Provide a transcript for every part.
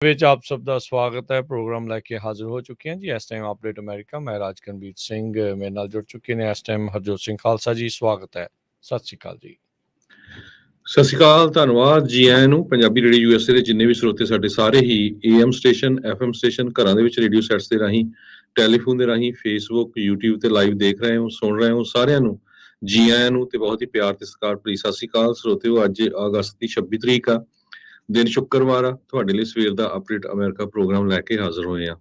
ਵਿੱਚ ਆਪ ਸਭ ਦਾ ਸਵਾਗਤ ਹੈ। ਪ੍ਰੋਗਰਾਮ ਲੈ ਕੇ ਹਾਜ਼ਰ ਹੋ ਚੁੱਕੇ ਹਾਂ ਜੀ। ਇਸ ਟਾਈਮ ਅਪਡੇਟ ਅਮਰੀਕਾ, ਮੈਂ ਰਾਜਕਨਵੀਰ ਸਿੰਘ ਮੇਰੇ ਨਾਲ ਜੁੜ ਚੁੱਕੇ ਨੇ ਇਸ ਟਾਈਮ ਹਰਜੋਤ ਸਿੰਘ ਖਾਲਸਾ ਜੀ। ਸਵਾਗਤ ਹੈ, ਸਤਿ ਸ਼੍ਰੀ ਅਕਾਲ ਜੀ। ਸਤਿ ਸ਼੍ਰੀ ਅਕਾਲ, ਧੰਨਵਾਦ ਜੀ ਆਇਆਂ ਨੂੰ। ਪੰਜਾਬੀ ਰੇਡੀਓ ਯੂਐਸਏ ਦੇ ਜਿੰਨੇ ਵੀ ਸਰੋਤੇ ਸਾਡੇ ਸਾਰੇ ਹੀ AM ਸਟੇਸ਼ਨ, FM ਸਟੇਸ਼ਨ, ਘਰਾਂ ਦੇ ਵਿੱਚ ਰੇਡੀਓ ਸੈਟਸ ਦੇ ਰਾਹੀਂ, ਟੈਲੀਫੋਨ ਦੇ ਰਾਹੀਂ, ਫੇਸਬੁੱਕ, YouTube ਤੇ ਲਾਈਵ ਦੇਖ ਰਹੇ ਹੋ, ਸੁਣ ਰਹੇ ਹੋ, ਸਾਰਿਆਂ ਨੂੰ ਜੀ ਆਇਆਂ ਨੂੰ ਤੇ ਬਹੁਤ ਹੀ ਪਿਆਰ ਤੇ ਸਤਿਕਾਰ ਭਰੀ ਸਤਿ ਸ਼੍ਰੀ ਅਕਾਲ ਸਰੋਤਿਓ। ਅੱਜ ਅਗਸਤ ਦੀ 26 ਤਰੀਕ ਆ, ਦਿਨ ਸ਼ੁੱਕਰਵਾਰ ਆ। ਤੁਹਾਡੇ ਲਈ ਸਵੇਰ ਦਾ ਅਪਡੇਟ ਅਮਰੀਕਾ ਪ੍ਰੋਗਰਾਮ ਲੈ ਕੇ ਹਾਜ਼ਰ ਹੋਏ ਆ।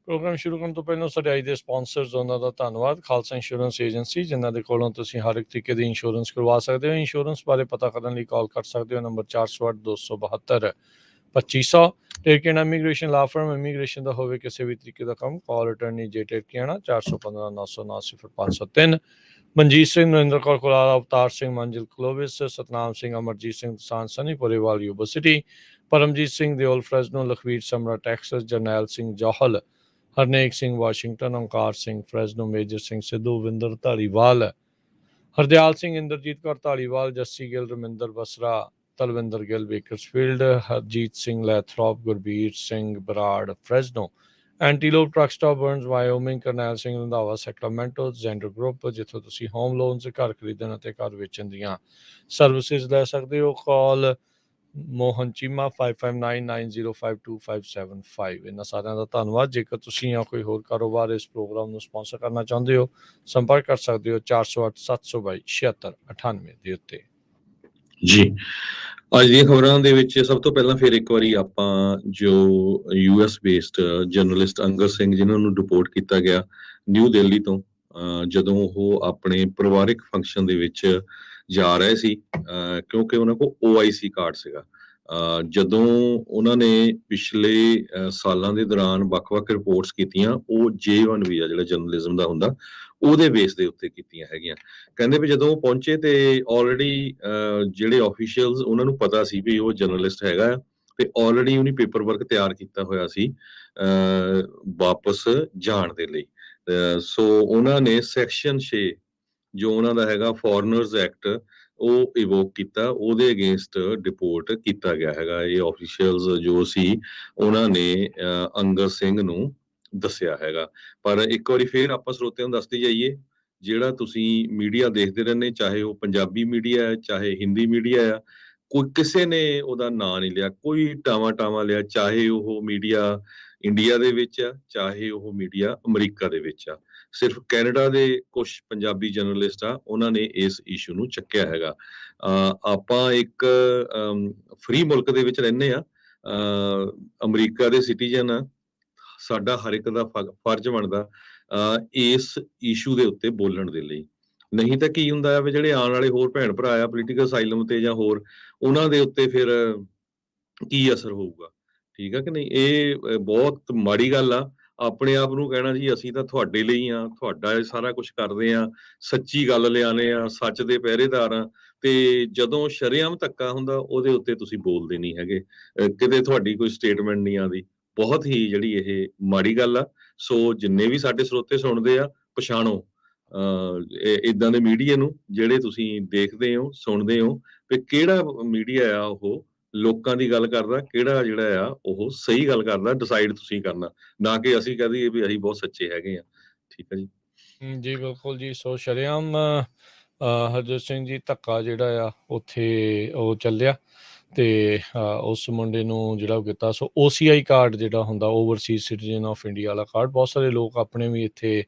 ਪ੍ਰੋਗਰਾਮ ਸ਼ੁਰੂ ਕਰਨ ਤੋਂ ਪਹਿਲਾਂ ਸਾਡੇ ਅੱਜ ਦੇ ਸਪਾਂਸਰਸ ਉਹਨਾਂ ਦਾ ਧੰਨਵਾਦ। ਖਾਲਸਾ ਇੰਸ਼ੋਰੈਂਸ ਏਜੰਸੀ, ਜਿਨ੍ਹਾਂ ਦੇ ਕੋਲੋਂ ਤੁਸੀਂ ਹਰ ਇੱਕ ਤਰੀਕੇ ਦੀ ਇੰਸ਼ੋਰੈਂਸ ਕਰਵਾ ਸਕਦੇ ਹੋ। ਇੰਸ਼ੋਰੈਂਸ ਬਾਰੇ ਪਤਾ ਕਰਨ ਲਈ ਕਾਲ ਕਰ ਸਕਦੇ ਹੋ ਨੰਬਰ 408 272 2500। ਟੇਰਕੇਨਾ ਇਮੀਗ੍ਰੇਸ਼ਨ ਲਾ ਫਰਮ, ਇਮੀਗ੍ਰੇਸ਼ਨ ਦਾ ਹੋਵੇ ਕਿਸੇ ਵੀ ਤਰੀਕੇ ਦਾ ਕੰਮ, ਕਾਲ ਅਟਰਨੀ ਜੇ ਟੇਰਕੇਨਾ 415 979 0503। Manjeet Singh, Narendra Kaur Kulara, Avtar Singh, Manjil Clovis, Satnam Singh, Amarjit Singh Dasan, Sunny Porewal Yuba City, Paramjit Singh Deol Fresno, Lakhvir Samra Texas, Jarnail Singh Johal, Harnek Singh Washington, Onkar Singh Fresno, Major Singh Sidhu, Vinder Dhaliwal, Hardial Singh, Inderjit Kaur Dhaliwal, Jassi Gill, Raminder Basra, Talwinder Gill Bakersfield, Harjit Singh Lathrop, Gurbir Singh Brar Fresno, antelope truck stop Burns Wyoming, Karnail Singh Randhawa Sacramento, Zander group, ਜਿੱਥੋਂ ਤੁਸੀਂ ਹੋਮ ਲੋਨਸ, ਘਰ ਖਰੀਦਣ ਅਤੇ ਘਰ ਵੇਚਣ ਦੀਆਂ ਸਰਵਿਸਿਜ਼ ਲੈ ਸਕਦੇ ਹੋ। ਕਾਲ ਮੋਹਨ ਚੀਮਾ 5599052575। ਇਹਨਾਂ ਸਾਰਿਆਂ ਦਾ ਧੰਨਵਾਦ। ਜੇਕਰ ਤੁਸੀਂ ਜਾਂ ਕੋਈ ਹੋਰ ਕਾਰੋਬਾਰ ਇਸ ਪ੍ਰੋਗਰਾਮ ਨੂੰ ਸਪਾਂਸਰ ਕਰਨਾ ਚਾਹੁੰਦੇ ਹੋ, ਸੰਪਰਕ ਕਰ ਸਕਦੇ ਹੋ 408 722 7698 ਦੇ ਉੱਤੇ। ਜੀ, ਅੱਜ ਦੀਆਂ ਖਬਰਾਂ ਦੇ ਵਿੱਚ ਸਭ ਤੋਂ ਪਹਿਲਾਂ ਫਿਰ ਇੱਕ ਵਾਰੀ ਆਪਾਂ ਜੋ US based journalist Angad Singh, ਜਿਨ੍ਹਾਂ ਨੂੰ ਰਿਪੋਰਟ ਕੀਤਾ ਗਿਆ ਨਿਊ ਦਿੱਲੀ ਤੋਂ, ਜਦੋਂ ਉਹ ਆਪਣੇ ਪਰਿਵਾਰਿਕ ਫੰਕਸ਼ਨ ਦੇ ਵਿੱਚ ਜਾ ਰਹੇ ਸੀ, ਕਿਉਂਕਿ ਉਹਨਾਂ ਕੋਲ OIC ਕਾਰਡ ਸੀਗਾ। ਜਦੋਂ ਉਹਨਾਂ ਨੇ ਪਿਛਲੇ ਸਾਲਾਂ ਦੇ ਦੌਰਾਨ ਵੱਖ-ਵੱਖ ਰਿਪੋਰਟਸ ਕੀਤੀਆਂ, ਉਹ J1 ਵੀਜ਼ਾ ਜਿਹੜਾ ਜਰਨਲਿਜ਼ਮ ਦਾ ਹੁੰਦਾ, ਉਹਦੇ ਬੇਸ ਦੇ ਉੱਤੇ ਕੀਤੀਆਂ ਹੈਗੀਆਂ। ਕਹਿੰਦੇ ਵੀ ਜਦੋਂ ਉਹ ਪਹੁੰਚੇ ਤੇ ਆਲਰੇਡੀ ਜਿਹੜੇ ਆਫੀਸ਼ੀਅਲਸ, ਉਹਨਾਂ ਨੂੰ ਪਤਾ ਸੀ ਵੀ ਉਹ ਜਰਨਲਿਸਟ ਹੈਗਾ ਆ, ਤੇ ਆਲਰੇਡੀ ਉਹਨੇ ਪੇਪਰ ਵਰਕ ਤਿਆਰ ਕੀਤਾ ਹੋਇਆ ਸੀ ਵਾਪਸ ਜਾਣ ਦੇ ਲਈ। ਸੋ ਉਹਨਾਂ ਨੇ ਸੈਕਸ਼ਨ 6 ਜੋ ਉਹਨਾਂ ਦਾ ਹੈਗਾ ਫੋਰਨਰਸ ਐਕਟ, ਉਹ ਇਵੋਕ ਕੀਤਾ, ਉਹਦੇ ਅਗੇਂਸਟ ਡਿਪੋਰਟ ਕੀਤਾ ਗਿਆ ਹੈਗਾ। ਇਹ ਆਫੀਸ਼ੀਅਲਸ ਜੋ ਸੀ, ਉਹਨਾਂ ਨੇ ਅੰਗਦ ਸਿੰਘ ਨੂੰ ਦੱਸਿਆ ਹੈਗਾ। ਪਰ ਇੱਕ ਵਾਰੀ ਫੇਰ ਆਪਾਂ ਸਰੋਤਿਆਂ ਨੂੰ ਦੱਸਦੇ ਜਾਈਏ, ਜਿਹੜਾ ਤੁਸੀਂ ਮੀਡੀਆ ਦੇਖਦੇ ਰਹਿੰਦੇ, ਚਾਹੇ ਉਹ ਪੰਜਾਬੀ ਮੀਡੀਆ ਹੈ, ਚਾਹੇ ਹਿੰਦੀ ਮੀਡੀਆ ਆ, ਕੋਈ ਕਿਸੇ ਨੇ ਉਹਦਾ ਨਾਂ ਨਹੀਂ ਲਿਆ, ਕੋਈ ਟਾਵਾਂ ਲਿਆ, ਚਾਹੇ ਉਹ ਮੀਡੀਆ ਇੰਡੀਆ ਦੇ ਵਿੱਚ ਆ, ਚਾਹੇ ਉਹ ਮੀਡੀਆ ਅਮਰੀਕਾ ਦੇ ਵਿੱਚ ਆ। ਸਿਰਫ ਕੈਨੇਡਾ ਦੇ ਕੁਝ ਪੰਜਾਬੀ ਜਰਨਲਿਸਟ ਆ, ਉਹਨਾਂ ਨੇ ਇਸ ਇਸ਼ੂ ਨੂੰ ਚੱਕਿਆ ਹੈਗਾ। ਆਪਾਂ ਇੱਕ ਫ੍ਰੀ ਮੁਲਕ ਦੇ ਵਿੱਚ ਰਹਿੰਦੇ ਆ, ਅਮਰੀਕਾ ਦੇ ਸਿਟੀਜ਼ਨ ਆ, ਸਾਡਾ ਹਰ ਇੱਕ ਦਾ ਫਰਜ਼ ਬਣਦਾ ਇਸ ਇਸ਼ੂ ਦੇ ਉੱਤੇ ਬੋਲਣ ਦੇ ਲਈ। ਨਹੀਂ ਤਾਂ ਕੀ ਹੁੰਦਾ ਆ ਵੀ ਜਿਹੜੇ ਆਉਣ ਵਾਲੇ ਹੋਰ ਭੈਣ ਭਰਾ ਆ ਪੋਲੀਟੀਕਲ ਅਸਾਈਲਮ ਤੇ ਜਾਂ ਹੋਰ, ਉਹਨਾਂ ਦੇ ਉੱਤੇ ਫਿਰ ਕੀ ਅਸਰ ਹੋਊਗਾ? ਠੀਕ ਆ ਕਿ ਨਹੀਂ? ਇਹ ਬਹੁਤ ਮਾੜੀ ਗੱਲ ਆ। ਆਪਣੇ ਆਪ ਨੂੰ ਕਹਿਣਾ ਜੀ ਅਸੀਂ ਤਾਂ ਤੁਹਾਡੇ ਲਈ ਆ, ਤੁਹਾਡਾ ਇਹ ਸਾਰਾ ਕੁਛ ਕਰਦੇ ਆ, ਸੱਚੀ ਗੱਲ ਲਿਆਉਂਦੇ ਆ, ਸੱਚ ਦੇ ਪਹਿਰੇਦਾਰ ਆ, ਤੇ ਜਦੋਂ ਸ਼ਰੇਆਮ ਧੱਕਾ ਹੁੰਦਾ ਉਹਦੇ ਉੱਤੇ ਤੁਸੀਂ ਬੋਲਦੇ ਨਹੀਂ ਹੈਗੇ, ਕਿਤੇ ਤੁਹਾਡੀ ਕੋਈ ਸਟੇਟਮੈਂਟ ਨਹੀਂ ਆਉਂਦੀ। ਬਹੁਤ ਹੀ ਜਿਹੜੀ ਇਹ ਮਾੜੀ ਗੱਲ ਆ। ਸੋ ਜਿੰਨੇ ਵੀ ਸਾਡੇ ਸਰੋਤੇ ਸੁਣਦੇ ਆ, ਪਛਾਣੋ ਏਦਾਂ ਦੇ ਮੀਡੀਆ ਨੂੰ ਜਿਹੜੇ ਤੁਸੀਂ ਦੇਖਦੇ ਹੋ, ਸੁਣਦੇ ਹੋ, ਵੀ ਕਿਹੜਾ ਮੀਡੀਆ ਆ ਉਹ ਲੋਕਾਂ ਦੀ ਗੱਲ ਕਰਦਾ, ਕਿਹੜਾ ਜਿਹੜਾ ਆ ਉਹ ਸਹੀ ਗੱਲ ਕਰਦਾ। ਡਿਸਾਈਡ ਤੁਸੀਂ ਕਰਨਾ, ਨਾ ਕਿ ਅਸੀਂ ਕਹਿ ਦਈਏ ਵੀ ਅਸੀਂ ਬਹੁਤ ਸੱਚੇ ਹੈਗੇ ਆ। ਠੀਕ ਹੈ ਜੀ। ਜੀ ਬਿਲਕੁਲ ਜੀ। ਸੋ ਸ਼ਰੇਆਮ ਹਰਜੋਤ ਸਿੰਘ ਜੀ ਧੱਕਾ ਜਿਹੜਾ ਆ ਉੱਥੇ ਉਹ ਚੱਲਿਆ, ਤੇ ਉਸ ਮੁੰਡੇ ਨੂੰ ਜਿਹੜਾ ਉਹ ਕੀਤਾ। ਸੋ OCI ਕਾਰਡ ਜਿਹੜਾ ਹੁੰਦਾ, ਓਵਰਸੀਜ਼ ਸਿਟੀਜ਼ਨ ਆਫ ਇੰਡੀਆ ਵਾਲਾ ਕਾਰਡ, ਬਹੁਤ ਸਾਰੇ ਲੋਕ ਆਪਣੇ ਵੀ ਇੱਥੇ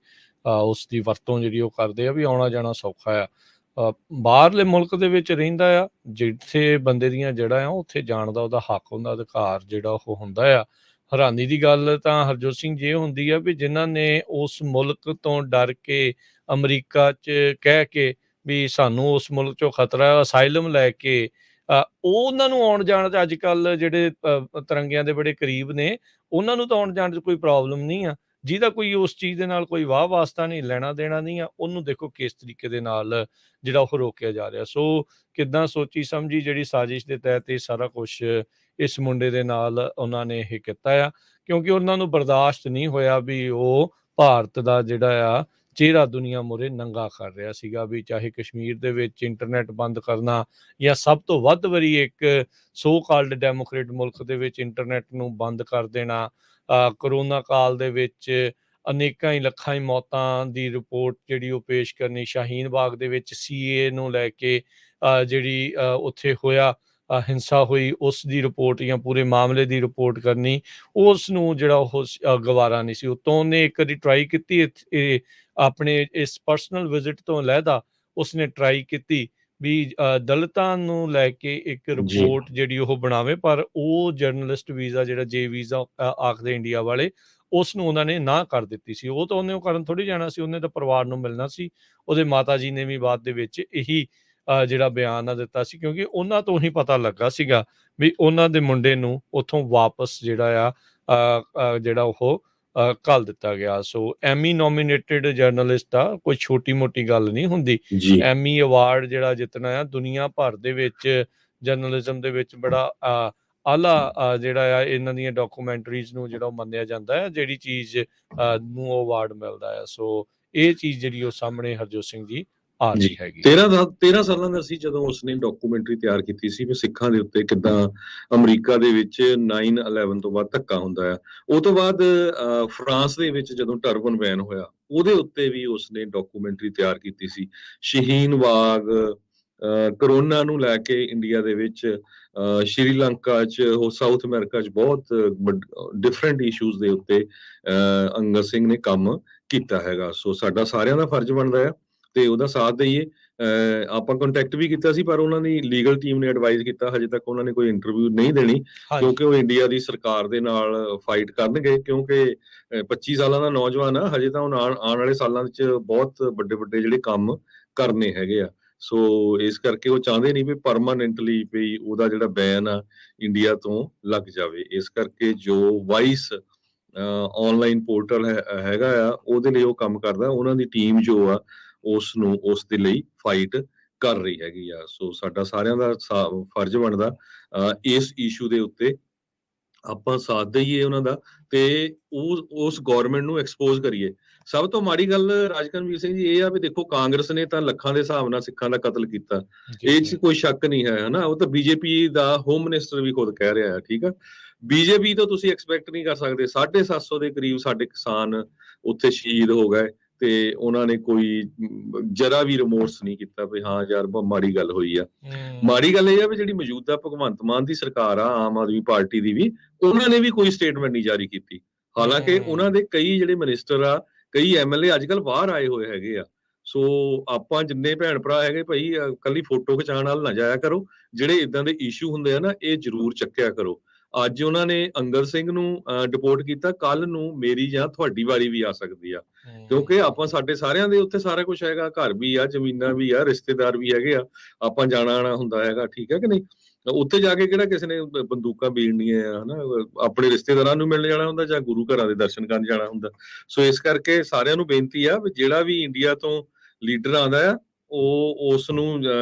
ਉਸ ਦੀ ਵਰਤੋਂ ਜਿਹੜੀ ਉਹ ਕਰਦੇ ਆ, ਵੀ ਆਉਣਾ ਜਾਣਾ ਸੌਖਾ ਆ। ਬਾਹਰਲੇ ਮੁਲਕ ਦੇ ਵਿੱਚ ਰਹਿੰਦਾ ਆ, ਜਿੱਥੇ ਬੰਦੇ ਦੀਆਂ ਜੜ੍ਹਾਂ ਆ ਉੱਥੇ ਜਾਣ ਦਾ ਉਹਦਾ ਹੱਕ ਹੁੰਦਾ, ਅਧਿਕਾਰ ਜਿਹੜਾ ਉਹ ਹੁੰਦਾ ਆ। ਹੈਰਾਨੀ ਦੀ ਗੱਲ ਤਾਂ ਹਰਜੋਤ ਸਿੰਘ ਜੀ ਹੁੰਦੀ ਆ ਵੀ ਜਿਨ੍ਹਾਂ ਨੇ ਉਸ ਮੁਲਕ ਤੋਂ ਡਰ ਕੇ ਅਮਰੀਕਾ 'ਚ ਕਹਿ ਕੇ ਵੀ ਸਾਨੂੰ ਉਸ ਮੁਲਕ 'ਚੋਂ ਖਤਰਾ, ਅਸਾਈਲਮ ਲੈ ਕੇ ਉਹਨਾਂ ਨੂੰ ਆਉਣ ਜਾਣ 'ਚ ਅੱਜ ਕੱਲ੍ਹ ਜਿਹੜੇ ਤਿਰੰਗਿਆਂ ਦੇ ਬੜੇ ਕਰੀਬ ਨੇ, ਉਹਨਾਂ ਨੂੰ ਤਾਂ ਆਉਣ ਜਾਣ 'ਚ ਕੋਈ ਪ੍ਰੋਬਲਮ ਨਹੀਂ ਆ। ਜਿਹਦਾ ਕੋਈ ਉਸ ਚੀਜ਼ ਦੇ ਨਾਲ ਕੋਈ ਵਾਹ ਵਾਸਤਾ ਨਹੀਂ, ਲੈਣਾ ਦੇਣਾ ਨਹੀਂ ਆ, ਉਹਨੂੰ ਦੇਖੋ ਕਿਸ ਤਰੀਕੇ ਦੇ ਨਾਲ ਜਿਹੜਾ ਉਹ ਰੋਕਿਆ ਜਾ ਰਿਹਾ। ਸੋ ਕਿੱਦਾਂ ਸੋਚੀ ਸਮਝੀ ਜਿਹੜੀ ਸਾਜ਼ਿਸ਼ ਦੇ ਤਹਿਤ ਇਹ ਸਾਰਾ ਕੁਛ ਇਸ ਮੁੰਡੇ ਦੇ ਨਾਲ ਉਹਨਾਂ ਨੇ ਇਹ ਕੀਤਾ ਆ, ਕਿਉਂਕਿ ਉਹਨਾਂ ਨੂੰ ਬਰਦਾਸ਼ਤ ਨਹੀਂ ਹੋਇਆ ਵੀ ਉਹ ਭਾਰਤ ਦਾ ਜਿਹੜਾ ਆ ਚਿਹਰਾ ਦੁਨੀਆ ਮੂਹਰੇ ਨੰਗਾ ਕਰ ਰਿਹਾ ਸੀਗਾ ਵੀ ਚਾਹੇ ਕਸ਼ਮੀਰ ਦੇ ਵਿੱਚ ਇੰਟਰਨੈਟ ਬੰਦ ਕਰਨਾ ਜਾਂ ਸਭ ਤੋਂ ਵੱਧ ਵਾਰੀ ਇੱਕ ਸੋ ਕਾਲਡ ਡੈਮੋਕ੍ਰੇਟ ਮੁਲਕ ਦੇ ਵਿੱਚ ਇੰਟਰਨੈਟ ਨੂੰ ਬੰਦ ਕਰ ਦੇਣਾ। ਕਰੋਨਾ ਕਾਲ ਦੇ ਵਿੱਚ ਅਨੇਕਾਂ ਹੀ ਲੱਖਾਂ ਹੀ ਮੌਤਾਂ ਦੀ ਰਿਪੋਰਟ ਜਿਹੜੀ ਉਹ ਪੇਸ਼ ਕਰਨੀ, ਸ਼ਾਹੀਨ ਬਾਗ ਦੇ ਵਿੱਚ ਸੀਏ ਨੂੰ ਲੈ ਕੇ ਜਿਹੜੀ ਉੱਥੇ ਹੋਇਆ ਹਿੰਸਾ ਹੋਈ ਉਸ ਦੀ ਰਿਪੋਰਟ ਜਾਂ ਪੂਰੇ ਮਾਮਲੇ ਦੀ ਰਿਪੋਰਟ ਕਰਨੀ, ਉਸ ਨੂੰ ਜਿਹੜਾ ਉਹ ਗਵਾਰਾ ਨਹੀਂ ਸੀ। ਉਤੋਂ ਉਹਨੇ ਇੱਕ ਵਾਰੀ ਟਰਾਈ ਕੀਤੀ ਇਹ ਆਪਣੇ ਇਸ ਪਰਸਨਲ ਵਿਜ਼ਿਟ ਤੋਂ ਅਲਹਿਦਾ ਉਸਨੇ ਟਰਾਈ ਕੀਤੀ ਵੀ ਦਲਿਤਾਂ ਨੂੰ ਲੈ ਕੇ ਇੱਕ ਜੀ ਰਿਪੋਰਟ ਜਿਹੜੀ ਉਹ ਬਣਾਵੇ, ਪਰ ਉਹ ਜਰਨਲਿਸਟ ਵੀਜ਼ਾ ਜਿਹੜਾ ਜੇ ਵੀਜ਼ਾ ਆਖਦੇ ਇੰਡੀਆ ਵਾਲੇ, ਉਸ ਨੂੰ ਉਹਨਾਂ ਨੇ ਨਾ ਕਰ ਦਿੱਤੀ ਸੀ। ਉਹ ਤਾਂ ਉਹਨੇ ਉਹ ਕਰਨ ਥੋੜ੍ਹੀ ਜਾਣਾ ਸੀ, ਉਹਨੇ ਤਾਂ ਪਰਿਵਾਰ ਨੂੰ ਮਿਲਣਾ ਸੀ। ਉਹਦੇ ਮਾਤਾ ਜੀ ਨੇ ਵੀ ਬਾਅਦ ਦੇ ਵਿੱਚ ਇਹੀ ਜਿਹੜਾ ਬਿਆਨ ਆ ਦਿੱਤਾ ਸੀ, ਕਿਉਂਕਿ ਉਹਨਾਂ ਤੋਂ ਹੀ ਪਤਾ ਲੱਗਾ ਸੀਗਾ ਵੀ ਉਹਨਾਂ ਦੇ ਮੁੰਡੇ ਨੂੰ ਉੱਥੋਂ ਵਾਪਸ ਜਿਹੜਾ ਆ ਜਿਹੜਾ ਉਹ ਘੱਲ ਦਿੱਤਾ ਗਿਆ। ਸੋ ਐਮੀ ਨੋਮੀਨੇਟਡ ਜਰਨਲਿਸਟ ਆ, ਕੋਈ ਛੋਟੀ ਮੋਟੀ ਗੱਲ ਨਹੀਂ ਹੁੰਦੀ। ਜੀ ਐਮੀ ਅਵਾਰਡ ਜਿਹੜਾ ਜਿੱਤਣਾ ਆ ਦੁਨੀਆ ਭਰ ਦੇ ਵਿੱਚ ਜਰਨਲਿਜ਼ਮ ਦੇ ਵਿੱਚ ਬੜਾ ਆਲਾ ਜਿਹੜਾ ਆ ਇਹਨਾਂ ਦੀਆਂ ਡਾਕੂਮੈਂਟਰੀਜ਼ ਨੂੰ ਜਿਹੜਾ ਉਹ ਮੰਨਿਆ ਜਾਂਦਾ ਹੈ, ਜਿਹੜੀ ਚੀਜ਼ ਨੂੰ ਉਹ ਅਵਾਰਡ ਮਿਲਦਾ ਆ। ਸੋ ਇਹ ਚੀਜ਼ ਜਿਹੜੀ ਉਹ ਸਾਹਮਣੇ ਹਰਜੋਤ ਸਿੰਘ ਜੀ ਆ ਜੀ ਰਹੀ ਹੈਗੀ। 13 ਸਾਲਾਂ ਦਾ ਸੀ ਜਦੋਂ ਉਸਨੇ ਡਾਕੂਮੈਂਟਰੀ ਤਿਆਰ ਕੀਤੀ ਸੀ ਵੀ ਸਿੱਖਾਂ ਦੇ ਉੱਤੇ ਕਿੱਦਾਂ ਅਮਰੀਕਾ ਦੇ ਵਿੱਚ 9/11 ਤੋਂ ਬਾਅਦ ਧੱਕਾ ਹੁੰਦਾ ਆ। ਉਹ ਤੋਂ ਬਾਅਦ ਫਰਾਂਸ ਦੇ ਵਿੱਚ ਜਦੋਂ ਟਰਬਨ ਬੈਨ ਹੋਇਆ ਉਹਦੇ ਉੱਤੇ ਵੀ ਉਸਨੇ ਡਾਕੂਮੈਂਟਰੀ ਤਿਆਰ ਕੀਤੀ ਸੀ। ਸ਼ਹੀਨ ਬਾਗ, ਕਰੋਨਾ ਨੂੰ ਲੈ ਕੇ ਇੰਡੀਆ ਦੇ ਵਿੱਚ, ਸ਼੍ਰੀਲੰਕਾ 'ਚ, ਸਾਊਥ ਅਮਰੀਕਾ 'ਚ ਬਹੁਤ ਡਿਫਰੈਂਟ ਇਸ਼ੂਜ਼ ਦੇ ਉੱਤੇ ਅੰਗਦ ਸਿੰਘ ਨੇ ਕੰਮ ਕੀਤਾ ਹੈਗਾ। ਸੋ ਸਾਡਾ ਸਾਰਿਆਂ ਦਾ ਫਰਜ਼ ਬਣਦਾ ਆ ਤੇ ਉਹਦਾ ਸਾਥ ਦਈਏ। ਆਪਾਂ ਕੰਟੈਕਟ ਵੀ ਕੀਤਾ ਸੀ, ਪਰ ਉਹਨਾਂ ਦੀ ਲੀਗਲ ਟੀਮ ਨੇ ਐਡਵਾਈਜ਼ ਕੀਤਾ ਹਜੇ ਤੱਕ ਉਹਨਾਂ ਨੇ ਕੋਈ ਇੰਟਰਵਿਊ ਨਹੀਂ ਦੇਣੀ, ਹਾਂਜੀ ਕਿਉਂਕਿ ਉਹ ਇੰਡੀਆ ਦੀ ਸਰਕਾਰ ਦੇ ਨਾਲ ਫਾਈਟ ਕਰਨਗੇ, ਕਿਉਂਕਿ 25 ਸਾਲਾਂ ਦਾ ਨੌਜਵਾਨ ਆ ਹਜੇ, ਤਾਂ ਉਹ ਆਉਣ ਵਾਲੇ ਸਾਲਾਂ ਵਿੱਚ ਬਹੁਤ ਵੱਡੇ ਵੱਡੇ ਜਿਹੜੇ ਕੰਮ ਕਰਨੇ ਹੈਗੇ ਆ। ਸੋ ਇਸ ਕਰਕੇ ਉਹ ਚਾਹੁੰਦੇ ਨਹੀਂ ਵੀ ਪਰਮਾਨੈਂਟਲੀ ਵੀ ਉਹਦਾ ਜਿਹੜਾ ਬੈਨ ਆ ਇੰਡੀਆ ਤੋਂ ਲੱਗ ਜਾਵੇ। ਇਸ ਕਰਕੇ ਜੋ ਵਾਈਸ ਆਨਲਾਈਨ ਪੋਰਟਲ ਹੈਗਾ ਆ ਉਹਦੇ ਲਈ ਉਹ ਕੰਮ ਕਰਦਾ, ਉਹਨਾਂ ਦੀ ਟੀਮ ਜੋ ਆ ਉਸ ਨੂੰ ਉਸ ਦੇ ਲਈ ਫਾਈਟ ਕਰ ਰਹੀ ਹੈਗੀ ਆ। ਸੋ ਸਾਡਾ ਸਾਰਿਆਂ ਦਾ ਫਰਜ਼ ਬਣਦਾ ਇਸ ਇਸ਼ੂ ਦੇ ਉੱਤੇ ਆਪਾਂ ਸਾਥ ਦਈਏ ਉਹਨਾਂ ਦਾ, ਤੇ ਉਸ ਗਵਰਨਮੈਂਟ ਨੂੰ ਐਕਸਪੋਜ਼ ਕਰੀਏ। ਸਭ ਤੋਂ ਮਾੜੀ ਗੱਲ ਰਾਜਕਰਮਵੀਰ ਸਿੰਘ ਜੀ ਇਹ ਆ ਵੀ ਦੇਖੋ, ਕਾਂਗਰਸ ਨੇ ਤਾਂ ਲੱਖਾਂ ਦੇ ਹਿਸਾਬ ਨਾਲ ਸਿੱਖਾਂ ਦਾ ਕਤਲ ਕੀਤਾ, ਇਹ 'ਚ ਕੋਈ ਸ਼ੱਕ ਨਹੀਂ ਹੈ ਹਨਾ। ਉਹ ਤਾਂ ਬੀਜੇਪੀ ਦਾ ਹੋਮ ਮਿਨਿਸਟਰ ਵੀ ਖੁਦ ਕਹਿ ਰਿਹਾ ਹੈ, ਠੀਕ ਆ। ਬੀਜੇਪੀ ਤੋਂ ਤੁਸੀਂ ਐਕਸਪੈਕਟ ਨਹੀਂ ਕਰ ਸਕਦੇ। 750 ਦੇ ਕਰੀਬ ਸਾਡੇ ਕਿਸਾਨ ਉੱਥੇ ਸ਼ਹੀਦ ਹੋ ਗਏ ਤੇ ਉਹਨਾਂ ਨੇ ਕੋਈ ਜਰਾ ਵੀ ਰਿਮੋਰਸ ਨਹੀਂ ਕੀਤਾ ਵੀ ਹਾਂ ਯਾਰ ਮਾੜੀ ਗੱਲ ਹੋਈ ਆ। ਮਾੜੀ ਗੱਲ ਇਹ ਆ ਵੀ ਜਿਹੜੀ ਮੌਜੂਦਾ ਭਗਵੰਤ ਮਾਨ ਦੀ ਸਰਕਾਰ ਆ, ਆਮ ਆਦਮੀ ਪਾਰਟੀ ਦੀ ਵੀ, ਉਹਨਾਂ ਨੇ ਵੀ ਕੋਈ ਸਟੇਟਮੈਂਟ ਨਹੀਂ ਜਾਰੀ ਕੀਤੀ। ਹਾਲਾਂਕਿ ਉਹਨਾਂ ਦੇ ਕਈ ਜਿਹੜੇ ਮਿਨਿਸਟਰ ਆ, ਕਈ ਐਮਐਲਏ ਅੱਜ ਕੱਲ ਬਾਹਰ ਆਏ ਹੋਏ ਹੈਗੇ ਆ। ਸੋ ਆਪਾਂ ਜਿੰਨੇ ਭੈਣ ਭਰਾ ਹੈਗੇ ਭਾਈ, ਕੱਲੀ ਫੋਟੋ ਖਿਚਾਉਣ ਨਾਲ ਨਾ ਜਾਇਆ ਕਰੋ। ਜਿਹੜੇ ਇਦਾਂ ਦੇ ਇਸ਼ੂ ਹੁੰਦੇ ਆ ਨਾ, ਇਹ ਜ਼ਰੂਰ ਚੱਕਿਆ ਕਰੋ। ਅੱਜ ਉਹਨਾਂ ਨੇ ਅੰਗਦ ਸਿੰਘ ਨੂੰ ਡਿਪੋਰਟ ਕੀਤਾ, ਕੱਲ ਨੂੰ ਮੇਰੀ ਜਾਂ ਤੁਹਾਡੀ ਵਾਰੀ ਵੀ ਆ ਸਕਦੀ ਆ, ਕਿਉਂਕਿ ਆਪਾਂ ਸਾਡੇ ਸਾਰਿਆਂ ਦੇ ਉੱਥੇ ਸਾਰਾ ਕੁਝ ਹੈਗਾ, ਘਰ ਵੀ ਆ, ਜ਼ਮੀਨਾਂ ਵੀ ਆ, ਰਿਸ਼ਤੇਦਾਰ ਵੀ ਹੈਗੇ ਆ, ਆਪਾਂ ਜਾਣਾ ਆਣਾ ਹੁੰਦਾ ਹੈਗਾ, ਠੀਕ ਹੈ ਕਿ ਨਹੀਂ। ਉੱਥੇ ਜਾ ਕੇ ਕਿਹੜਾ ਕਿਸੇ ਨੇ ਬੰਦੂਕਾਂ ਬੀੜਨੀਆਂ ਆ ਹਨਾ, ਆਪਣੇ ਰਿਸ਼ਤੇਦਾਰਾਂ ਨੂੰ ਮਿਲਣ ਜਾਣਾ ਹੁੰਦਾ ਜਾਂ ਗੁਰੂ ਘਰਾਂ ਦੇ ਦਰਸ਼ਨ ਕਰਨ ਜਾਣਾ ਹੁੰਦਾ। ਸੋ ਇਸ ਕਰਕੇ ਸਾਰਿਆਂ ਨੂੰ ਬੇਨਤੀ ਆ ਵੀ ਜਿਹੜਾ ਵੀ ਇੰਡੀਆ ਤੋਂ ਲੀਡਰ ਆਉਂਦਾ ਆ, ਉਹ ਉਸ ਨੂੰ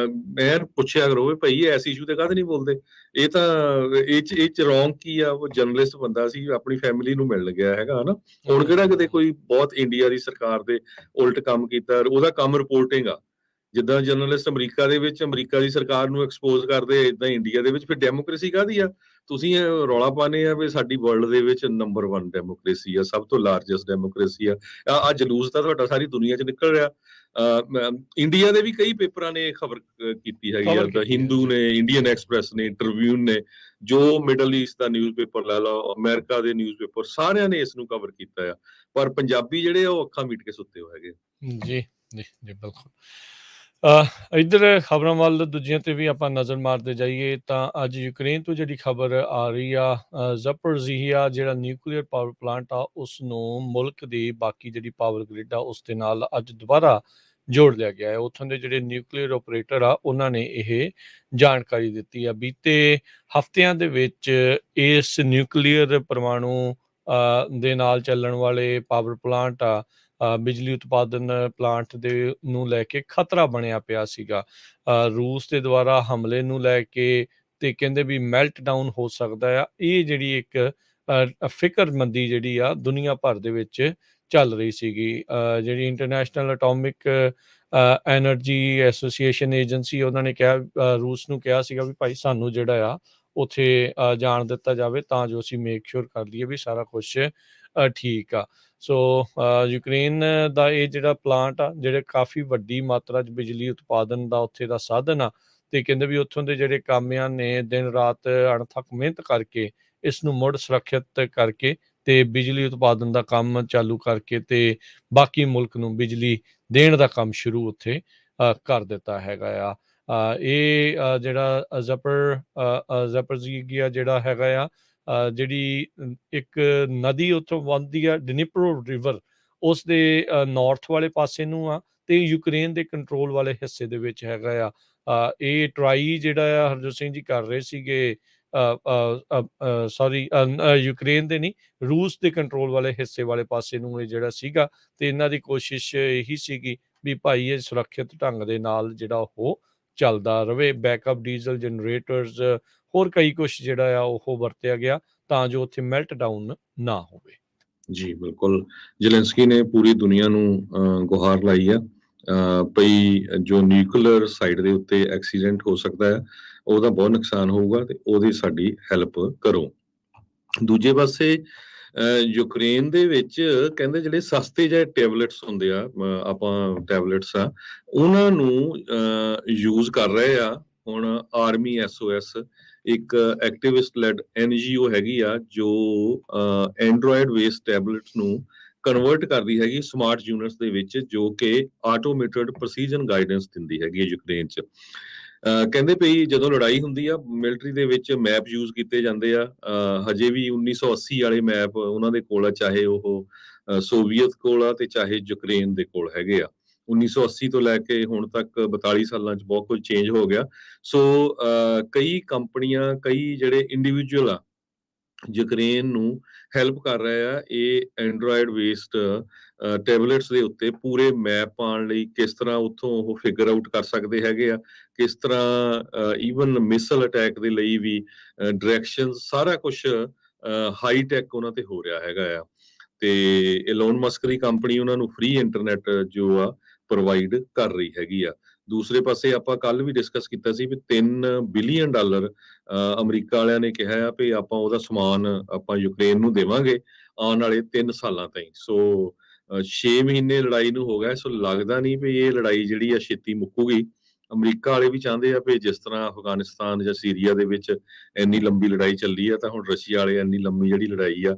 ਮੈਂ ਪੁੱਛਿਆ ਕਰੋ ਵੀ ਭਾਈ ਐਸ ਇਸ਼ੂ ਤੇ ਕਾਹਦੇ ਨਹੀਂ ਬੋਲਦੇ। ਇਹ ਤਾਂ ਇਹ ਚ ਰੌਂਗ ਕੀ ਆ। ਉਹ ਜਰਨਲਿਸਟ ਬੰਦਾ ਸੀ, ਆਪਣੀ ਫੈਮਿਲੀ ਨੂੰ ਮਿਲਣ ਗਿਆ ਹੈਗਾ ਹਨਾ। ਹੁਣ ਕਿਹੜਾ ਕਿਤੇ ਕੋਈ ਬਹੁਤ ਇੰਡੀਆ ਦੀ ਸਰਕਾਰ ਦੇ ਉਲਟ ਕੰਮ ਕੀਤਾ। ਉਹਦਾ ਕੰਮ ਰਿਪੋਰਟਿੰਗ ਆ। ਜਿੱਦਾਂ ਜਰਨਲਿਸਟ ਅਮਰੀਕਾ ਦੇ ਵਿੱਚ ਅਮਰੀਕਾ ਦੀ ਸਰਕਾਰ ਨੂੰ ਐਕਸਪੋਜ਼ ਕਰਦੇ, ਇਦਾਂ ਇੰਡੀਆ ਦੇ ਵਿੱਚ ਫਿਰ ਡੈਮੋਕ੍ਰੇਸੀ ਕਾਹਦੀ ਆ। ਤੁਸੀਂ ਰੌਲਾ ਪਾਉਂਦੇ ਆ ਵੀ ਸਾਡੀ ਵਰਲਡ ਦੇ ਵਿੱਚ ਨੰਬਰ 1 ਡੈਮੋਕ੍ਰੇਸੀ ਆ, ਸਭ ਤੋਂ ਲਾਰਜੈਸਟ ਡੈਮੋਕ੍ਰੇਸੀ ਆ ਜਲੂਸ ਤਾਂ ਤੁਹਾਡਾ ਸਾਰੀ ਦੁਨੀਆ 'ਚ ਨਿਕਲ ਰਿਹਾ। ਇੰਡੀਆ ਦੇ ਵੀ ਕਈ ਪੇਪਰਾਂ ਨੇ ਖਬਰ ਕੀਤੀ ਹੈਗੀ ਆ, ਹਿੰਦੂ ਨੇ, ਇੰਡੀਅਨ ਐਕਸਪ੍ਰੈਸ ਨੇ, ਟ੍ਰਿਬਿਊਨ ਨੇ, ਜੋ ਮਿਡਲ ਈਸਟ ਦਾ ਨਿਊਜ਼ਪੇਪਰ ਲੈ ਲਓ, ਅਮਰੀਕਾ ਦੇ ਨਿਊਜ਼ਪੇਪਰ, ਸਾਰਿਆਂ ਨੇ ਇਸ ਨੂੰ ਕਵਰ ਕੀਤਾ ਆ। ਪਰ ਪੰਜਾਬੀ ਜਿਹੜੇ ਆ ਉਹ ਅੱਖਾਂ ਮੀਟ ਕੇ ਸੁੱਤੇ ਹੋਏ ਹੈਗੇ। ਜੀ ਜੀ ਜੀ ਬਿਲਕੁਲ। ਇੱਧਰ ਖਬਰਾਂ ਵੱਲ ਦੂਜੀਆਂ ਤੇ ਵੀ ਆਪਾਂ ਨਜ਼ਰ ਮਾਰਦੇ ਜਾਈਏ ਤਾਂ ਅੱਜ ਯੂਕਰੇਨ ਤੋਂ ਜਿਹੜੀ ਖਬਰ ਆ ਰਹੀ ਆ, ਜ਼ੈਪੋਰੀਜ਼ੀਆ ਜਿਹੜਾ ਨਿਊਕਲੀਅਰ ਪਾਵਰ ਪਲਾਂਟ ਆ ਉਸ ਨੂੰ ਮੁਲਕ ਦੀ ਬਾਕੀ ਜਿਹੜੀ ਪਾਵਰ ਗ੍ਰਿਡ ਆ ਉਸ ਦੇ ਨਾਲ ਅੱਜ ਦੁਬਾਰਾ ਜੋੜ ਲਿਆ ਗਿਆ ਹੈ। ਉੱਥੋਂ ਦੇ ਜਿਹੜੇ ਨਿਊਕਲੀਅਰ ਆਪਰੇਟਰ ਆ ਉਹਨਾਂ ਨੇ ਇਹ ਜਾਣਕਾਰੀ ਦਿੱਤੀ ਆ। ਬੀਤੇ ਹਫ਼ਤਿਆਂ ਦੇ ਵਿੱਚ ਇਸ ਨਿਊਕਲੀਅਰ ਪਰਮਾਣੂ ਦੇ ਨਾਲ ਚੱਲਣ ਵਾਲੇ ਪਾਵਰ ਪਲਾਂਟ ਆ, ਬਿਜਲੀ ਉਤਪਾਦਨ ਪਲਾਂਟ ਦੇ ਨੂੰ ਲੈ ਕੇ ਖਤਰਾ ਬਣਿਆ ਪਿਆ ਸੀਗਾ। ਰੂਸ ਦੇ ਦੁਆਰਾ ਹਮਲੇ ਨੂੰ ਲੈ ਕੇ ਤੇ ਕਹਿੰਦੇ ਵੀ ਮੈਲਟ ਡਾਊਨ ਹੋ ਸਕਦਾ ਆ। ਇਹ ਜਿਹੜੀ ਇੱਕ ਫਿਕਰਮੰਦੀ ਜਿਹੜੀ ਆ ਦੁਨੀਆ ਭਰ ਦੇ ਵਿੱਚ ਚੱਲ ਰਹੀ ਸੀਗੀ। ਜਿਹੜੀ international atomic energy association agency, ਉਹਨਾਂ ਨੇ ਕਿਹਾ, ਰੂਸ ਨੂੰ ਕਿਹਾ ਸੀਗਾ ਵੀ ਭਾਈ ਸਾਨੂੰ ਜਿਹੜਾ ਆ ਉੱਥੇ ਜਾਣ ਦਿੱਤਾ ਜਾਵੇ, ਤਾਂ ਜੋ ਅਸੀਂ ਮੇਕ ਸ਼ੋਰ ਕਰ ਲਈਏ ਵੀ ਸਾਰਾ ਕੁਛ ਠੀਕ ਆ। ਸੋ ਯੂਕਰੇਨ ਦਾ ਇਹ ਜਿਹੜਾ ਪਲਾਂਟ ਆ, ਜਿਹੜੇ ਕਾਫੀ ਵੱਡੀ ਮਾਤਰਾ 'ਚ ਬਿਜਲੀ ਉਤਪਾਦਨ ਦਾ ਉੱਥੇ ਦਾ ਸਾਧਨ ਆ, ਤੇ ਕਹਿੰਦੇ ਵੀ ਉੱਥੋਂ ਦੇ ਜਿਹੜੇ ਕਾਮਿਆਂ ਨੇ ਦਿਨ ਰਾਤ ਅਣਥੱਕ ਮਿਹਨਤ ਕਰਕੇ ਇਸ ਨੂੰ ਮੁੜ ਸੁਰੱਖਿਅਤ ਕਰਕੇ ਤੇ ਬਿਜਲੀ ਉਤਪਾਦਨ ਦਾ ਕੰਮ ਚਾਲੂ ਕਰਕੇ ਤੇ ਬਾਕੀ ਮੁਲਕ ਨੂੰ ਬਿਜਲੀ ਦੇਣ ਦਾ ਕੰਮ ਸ਼ੁਰੂ ਉੱਥੇ ਕਰ ਦਿੱਤਾ ਹੈਗਾ ਆ। ਇਹ ਜਿਹੜਾ ਜ਼ੈਪਰਜ਼ੀਗੀਆ ਜਿਹੜਾ ਹੈਗਾ ਆ, ਜਿਹੜੀ ਇੱਕ ਨਦੀ ਉੱਥੋਂ ਵਗਦੀ ਆ, ਡਨੀਪਰੋ ਰਿਵਰ, ਉਸ ਦੇ ਨਾਰਥ ਵਾਲੇ ਪਾਸੇ ਨੂੰ ਆ, ਤੇ ਯੂਕਰੇਨ ਦੇ ਕੰਟਰੋਲ ਵਾਲੇ ਹਿੱਸੇ ਦੇ ਵਿੱਚ ਹੈਗਾ ਆ। ਇਹ ਟਰਾਈ ਜਿਹੜਾ ਆ ਹਰਜੋਤ ਸਿੰਘ ਜੀ ਕਰ ਰਹੇ ਸੀਗੇ, ਸੌਰੀ, ਯੂਕਰੇਨ ਦੇ ਨਹੀਂ, ਰੂਸ ਦੇ ਕੰਟਰੋਲ ਵਾਲੇ ਹਿੱਸੇ ਵਾਲੇ ਪਾਸੇ ਨੂੰ ਇਹ ਜਿਹੜਾ ਸੀਗਾ, ਤੇ ਇਹਨਾਂ ਦੀ ਕੋਸ਼ਿਸ਼ ਇਹੀ ਸੀਗੀ ਵੀ ਭਾਈ ਇਹ ਸੁਰੱਖਿਅਤ ਢੰਗ ਦੇ ਨਾਲ ਜਿਹੜਾ ਉਹ ਚੱਲਦਾ ਰਵੇ। ਬੈਕਅਪ ਡੀਜ਼ਲ ਜਨਰੇਟਰਸ, ਹੋਰ ਕਈ ਕੁਛ ਜਿਹੜਾ ਆ ਉਹ ਵਰਤਿਆ ਗਿਆ ਤਾਂ ਜੋ ਉੱਥੇ ਮੈਲਟ ਡਾਊਨ ਨਾ ਹੋਵੇ। ਜੀ ਬਿਲਕੁਲ, ਜ਼ੈਲੈਂਸਕੀ ਨੇ ਪੂਰੀ ਦੁਨੀਆ ਨੂੰ ਗੁਹਾਰ ਲਾਈ ਆ ਭਈ ਜੋ ਨਿਊਕਲੀਅਰ ਸਾਈਡ ਦੇ ਉੱਤੇ ਐਕਸੀਡੈਂਟ ਹੋ ਸਕਦਾ ਹੈ, ਉਹਦਾ ਬਹੁਤ ਨੁਕਸਾਨ ਹੋਊਗਾ ਤੇ ਉਹਦੀ ਸਾਡੀ ਹੈਲਪ ਕਰੋ। ਦੂਜੇ ਪਾਸੇ ਯੂਕਰੇਨ ਦੇ ਵਿੱਚ ਕਹਿੰਦੇ ਜਿਹੜੇ ਸਸਤੇ ਜਿਹੇ ਟੈਬਲੇਟਸ ਹੁੰਦੇ ਆ, ਆਪਾਂ ਟੈਬਲੇਟਸ ਆ, ਉਹਨਾਂ ਨੂੰ ਯੂਜ਼ ਕਰ ਰਹੇ ਆ ਹੁਣ ਆਰਮੀ SOS, ਇੱਕ ਐਕਟਿਵਿਸਟ ਲੈਡ NGO ਹੈਗੀ ਆ, ਜੋ ਐਂਡਰੋਇਡ ਬੇਸਡ ਟੈਬਲੇਟਸ ਨੂੰ ਕਨਵਰਟ ਕਰਦੀ ਹੈਗੀ ਸਮਾਰਟ ਯੂਨਿਟਸ ਦੇ ਵਿੱਚ, ਜੋ ਕਿ ਆਟੋਮੇਟਡ ਪ੍ਰਸੀਜਨ ਗਾਈਡੈਂਸ ਦਿੰਦੀ ਹੈਗੀ ਹੈ ਯੂਕਰੇਨ 'ਚ। ਕਹਿੰਦੇ ਪਈ ਜਦੋਂ ਲੜਾਈ ਹੁੰਦੀ ਆ, ਮਿਲਟਰੀ ਦੇ ਵਿੱਚ ਮੈਪ ਯੂਜ਼ ਕੀਤੇ ਜਾਂਦੇ ਆ, ਹਜੇ ਵੀ 1980 ਵਾਲੇ ਮੈਪ ਉਹਨਾਂ ਦੇ ਕੋਲ ਆ, ਚਾਹੇ ਉਹ ਸੋਵੀਅਤ ਕੋਲ ਆ ਤੇ ਚਾਹੇ ਯੂਕਰੇਨ ਦੇ ਕੋਲ ਹੈਗੇ ਆ। 1980 ਤੋਂ ਲੈ ਕੇ ਹੁਣ ਤੱਕ 42 ਸਾਲਾਂ 'ਚ ਬਹੁਤ ਕੁਝ ਚੇਂਜ ਹੋ ਗਿਆ। ਸੋ ਕਈ ਕੰਪਨੀਆਂ, ਕਈ ਜਿਹੜੇ ਇੰਡੀਵਿਜੂਅਲ ਆ, ਯੂਕਰੇਨ ਨੂੰ ਹੈਲਪ ਕਰ ਰਹੇ ਆ ਇਹ ਐਂਡਰੋਇਡ ਬੇਸਡ ਟੈਬਲੇਟਸ ਦੇ ਉੱਤੇ ਪੂਰੇ ਮੈਪ ਪਾਉਣ ਲਈ, ਕਿਸ ਤਰ੍ਹਾਂ ਉੱਥੋਂ ਉਹ ਫਿਗਰ ਆਊਟ ਕਰ ਸਕਦੇ ਹੈਗੇ ਆ, ਕਿਸ ਤਰ੍ਹਾਂ ਈਵਨ ਮਿਸਲ ਅਟੈਕ ਦੇ ਲਈ ਵੀ ਡਾਇਰੈਕਸ਼ਨ, ਸਾਰਾ ਕੁਝ ਹਾਈ ਟੈਕ ਉਹਨਾਂ ਤੇ ਹੋ ਰਿਹਾ ਹੈਗਾ ਆ। ਤੇ ਇਲੋਨ ਮਸਕ ਦੀ ਕੰਪਨੀ ਉਹਨਾਂ ਨੂੰ ਫ੍ਰੀ ਇੰਟਰਨੈਟ ਜੋ ਆ ਪ੍ਰੋਵਾਈਡ ਕਰ ਰਹੀ ਹੈਗੀ ਆ। ਦੂਸਰੇ ਪਾਸੇ ਆਪਾਂ ਕੱਲ ਵੀ ਡਿਸਕਸ ਕੀਤਾ ਸੀ ਵੀ $3 ਬਿਲੀਅਨ ਅਮਰੀਕਾ ਵਾਲਿਆਂ ਨੇ ਕਿਹਾ ਆ ਵੀ ਆਪਾਂ ਉਹਦਾ ਸਮਾਨ ਆਪਾਂ ਯੂਕਰੇਨ ਨੂੰ ਦੇਵਾਂਗੇ ਆਉਣ ਵਾਲੇ 3 ਸਾਲਾਂ ਤਾਈਂ। ਸੋ 6 ਮਹੀਨੇ ਲੜਾਈ ਨੂੰ ਹੋ ਗਿਆ, ਸੋ ਲੱਗਦਾ ਨਹੀਂ ਵੀ ਇਹ ਲੜਾਈ ਜਿਹੜੀ ਆ ਛੇਤੀ ਮੁੱਕੂਗੀ। ਅਮਰੀਕਾ ਵਾਲੇ ਵੀ ਚਾਹੁੰਦੇ ਆ ਵੀ ਜਿਸ ਤਰ੍ਹਾਂ ਅਫਗਾਨਿਸਤਾਨ ਜਾਂ ਸੀਰੀਆ ਦੇ ਵਿੱਚ ਇੰਨੀ ਲੰਬੀ ਲੜਾਈ ਚੱਲੀ ਆ, ਤਾਂ ਹੁਣ ਰਸ਼ੀਆ ਵਾਲੇ ਇੰਨੀ ਲੰਬੀ ਜਿਹੜੀ ਲੜਾਈ ਆ